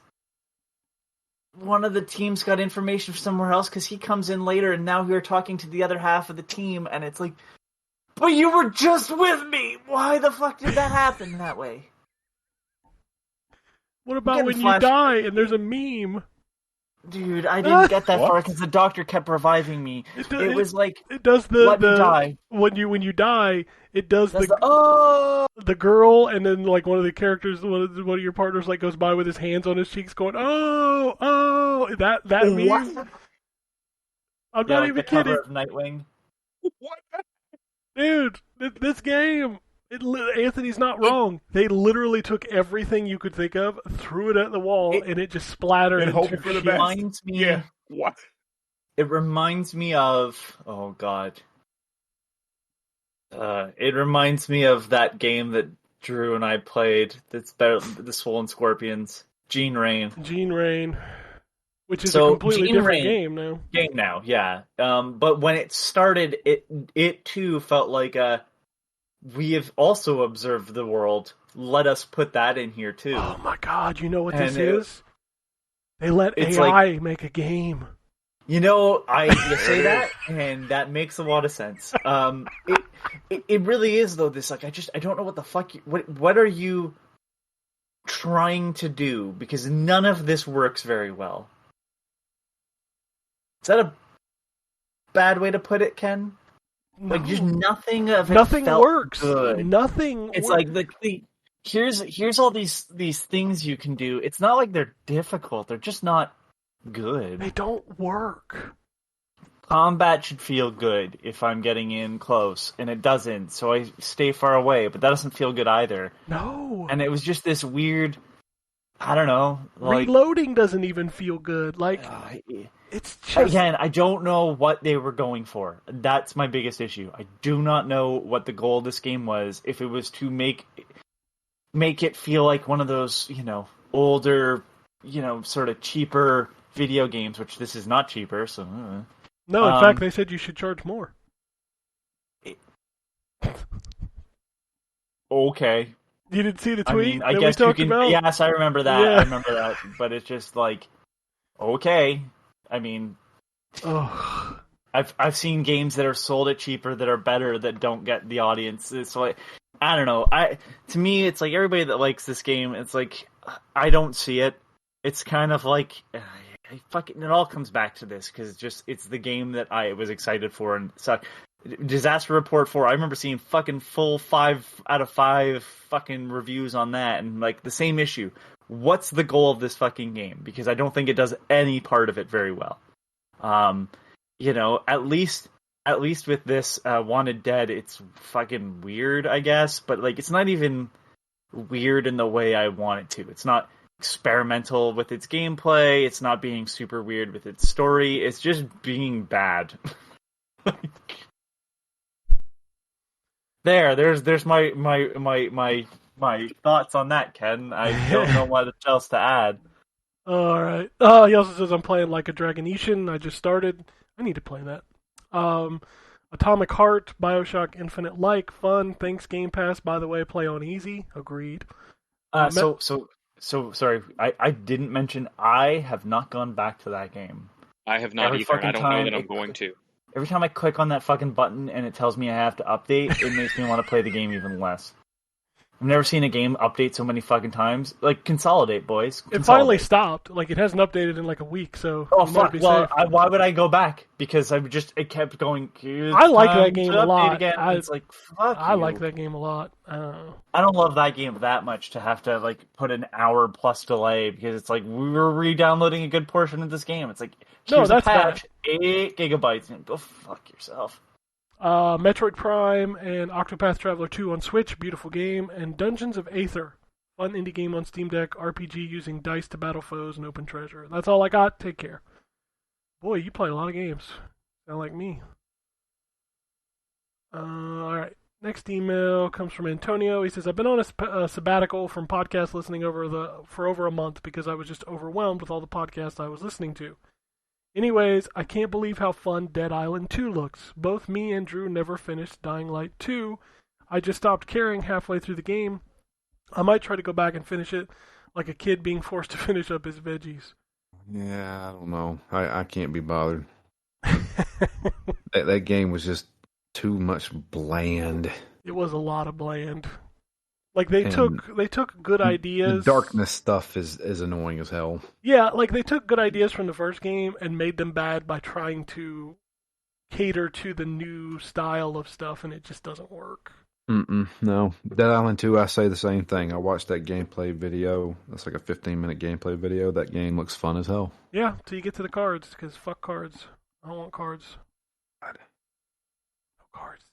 one of the teams got information from somewhere else, because he comes in later, and now we're talking to the other half of the team, and it's like, but you were just with me! Why the fuck did that happen that way? What about when you die and there's a meme? Dude, I didn't get that far because the doctor kept reviving me. It was like, it does die. When you die, it does the girl, and then like one of the characters, one of your partners, like goes by with his hands on his cheeks, going that meme. What? I'm not even kidding. Cover of Nightwing. What? Dude, this game. Anthony's not wrong. They literally took everything you could think of, threw it at the wall, and it just splattered and into hoping for the shit. best. Reminds me, yeah. What? It reminds me of... Oh, God. It reminds me of that game that Drew and I played. That's better, the Swollen Scorpions. Gene Rain. Gene Rain. Which is a completely different game now. Yeah. But when it started, it too felt like we have also observed the world. Let us put that in here too. Oh my god, you know what this is? They let AI make a game. You know, you say that, and that makes a lot of sense. It really is though. This, like, I don't know what the fuck. What are you trying to do? Because none of this works very well. Is that a bad way to put it, Ken? No. Like, just nothing of it. Nothing felt works. Good. Nothing. It's works. like here's all these things you can do. It's not like they're difficult. They're just not good. They don't work. Combat should feel good if I'm getting in close, and it doesn't. So I stay far away, but that doesn't feel good either. No. And it was just this weird. I don't know. Like, reloading doesn't even feel good. Like. It's just... Again, I don't know what they were going for. That's my biggest issue. I do not know what the goal of this game was. If it was to make it feel like one of those, older sort of cheaper video games, which this is not cheaper. So No, in fact, they said you should charge more. Okay. You didn't see the tweet I that guess we talked about? Yes, I remember that. Yeah. I remember that. But it's just like, okay. I mean, Oh. I've seen games that are sold at cheaper that are better that don't get the audience. It's like, I don't know. To me, it's like everybody that likes this game. It's like I don't see it. It's kind of like it all comes back to this because it's the game that I was excited for and such. Disaster Report 4. I remember seeing fucking full 5 out of 5 fucking reviews on that, and like the same issue. What's the goal of this fucking game? Because I don't think it does any part of it very well. At least with this Wanted Dead, it's fucking weird, I guess. But like, it's not even weird in the way I want it to. It's not experimental with its gameplay. It's not being super weird with its story. It's just being bad. There's my thoughts on that, Ken. I don't know what else to add. All right. He also says I'm playing Like a Dragonetian. I just started. I need to play that. Atomic Heart, BioShock Infinite, fun. Thanks Game Pass. By the way, play on easy. Agreed. So sorry. I didn't mention I have not gone back to that game. I have not either. I don't know that I'm going to. Every time I click on that fucking button and it tells me I have to update, it makes me want to play the game even less. I've never seen a game update so many fucking times. Like, consolidate, boys. It finally stopped. Like, it hasn't updated in like a week, so... Oh, fuck. Well, why would I go back? Because it kept going... I like that game a lot. Again. It's like, fuck I you. like that game a lot. I don't know. I don't love that game that much to have to, like, put an hour plus delay, because it's like, we were re-downloading a good portion of this game. It's like, here's a patch, 8 gigabytes, and go fuck yourself. Metroid Prime and Octopath Traveler 2 on Switch, beautiful game, and Dungeons of Aether, fun indie game on Steam Deck, RPG using dice to battle foes and open treasure. That's all I got. Take care. Boy, you play a lot of games. Sound like me. Alright. Next email comes from Antonio. He says, I've been on a sabbatical from podcast listening for over a month because I was just overwhelmed with all the podcasts I was listening to. Anyways, I can't believe how fun Dead Island 2 looks. Both me and Drew never finished Dying Light 2. I just stopped caring halfway through the game. I might try to go back and finish it, like a kid being forced to finish up his veggies. Yeah, I don't know. I can't be bothered. that game was just too much bland. It was a lot of bland. Like they took good ideas. The darkness stuff is annoying as hell. Yeah, like they took good ideas from the first game and made them bad by trying to cater to the new style of stuff, and it just doesn't work. No. Dead Island 2, I say the same thing. I watched that gameplay video. That's like a 15-minute gameplay video. That game looks fun as hell. Yeah, till you get to the cards, because fuck cards. I don't want cards. God. No cards.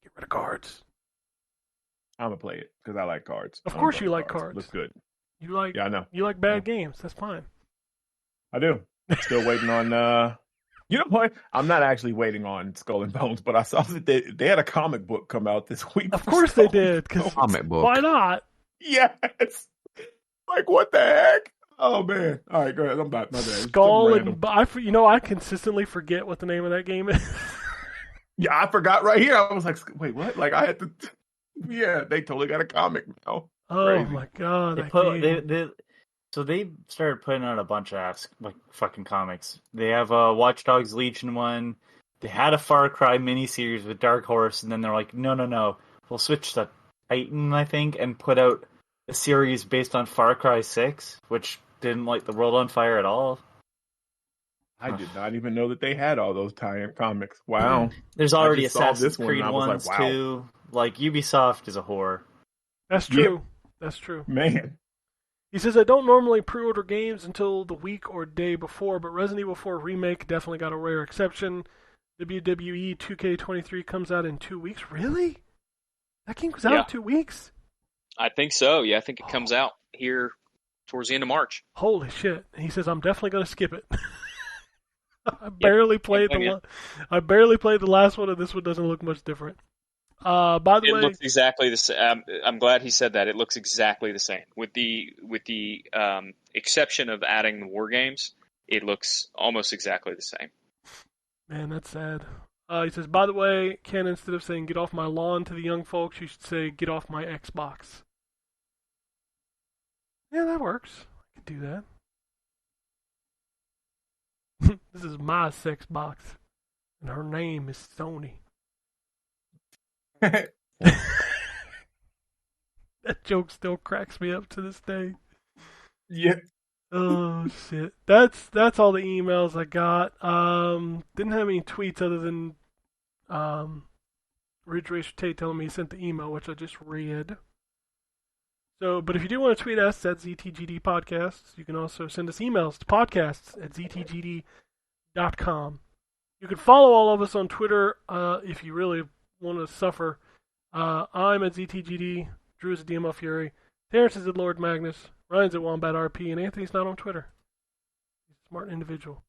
Get rid of cards. I'm gonna play it because I like cards. Of course you like cards. Looks good. You like? Yeah, I know. You like bad games. That's fine. I do. Still waiting on. You know what? I'm not actually waiting on Skull and Bones, but I saw that they had a comic book come out this week. Of course they did. Cause comic book. Why not? Yes. Like what the heck? Oh man! All right, go ahead. I'm back. My bad. Skull and I consistently forget what the name of that game is. Yeah, I forgot right here. I was like, wait, what? Like I had to. Yeah, they totally got a comic now. Oh Crazy. my god! So they started putting out a bunch of fucking comics. They have a Watch Dogs Legion one. They had a Far Cry miniseries with Dark Horse, and then they're like, no, we'll switch to Titan, I think, and put out a series based on Far Cry 6, which didn't light the world on fire at all. I did not even know that they had all those tie-in comics. Wow. There's already Assassin's Creed ones, like, wow. Too. Like, Ubisoft is a whore. That's true. Yep. That's true. Man. He says, I don't normally pre-order games until the week or day before, but Resident Evil 4 Remake definitely got a rare exception. WWE 2K23 comes out in 2 weeks. Really? That game comes out in 2 weeks? I think so. Yeah, I think it comes out here towards the end of March. Holy shit. And he says, I'm definitely going to skip it. I barely played the last one, and this one doesn't look much different. By the It way, looks exactly the same. I'm glad he said that. It looks exactly the same, with the exception of adding the war games. It looks almost exactly the same. man, that's sad. He says, by the way, Ken, instead of saying "get off my lawn" to the young folks, you should say "get off my Xbox." Yeah, that works. I could do that. This is my sex box, and her name is Sony. That joke still cracks me up to this day. Yeah. Oh shit. That's all the emails I got. Didn't have any tweets other than Ridge Racer Tate telling me he sent the email, which I just read. So, but if you do want to tweet us at ZTGD Podcasts, you can also send us emails to podcasts@ztgd.com. You can follow all of us on Twitter if you really want to suffer. I'm at ZTGD, Drew is at DML Fury, Terrence is at Lord Magnus, Ryan's at Wombat RP, and Anthony's not on Twitter. He's a smart individual.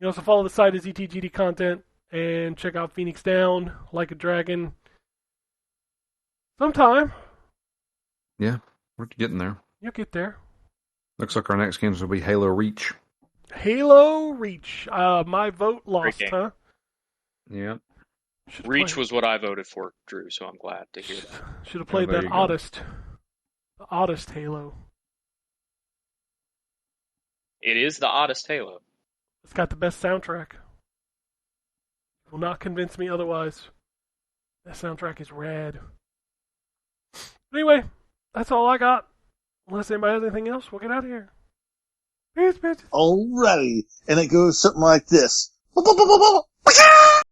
You can also follow the site at ZTGD Content and check out Phoenix Down, Like a Dragon. Sometime. Yeah, we're getting there. You'll get there. Looks like our next games will be Halo Reach. Halo Reach. My vote lost, game. huh? Yeah. Reach was what I voted for, Drew, so I'm glad to hear that. Should have played there that you go. oddest. The oddest Halo. It is the oddest Halo. It's got the best soundtrack. Will not convince me otherwise. That soundtrack is rad. Anyway, that's all I got. Unless anybody has anything else, we'll get out of here. Peace, bitches. Alrighty. And it goes something like this.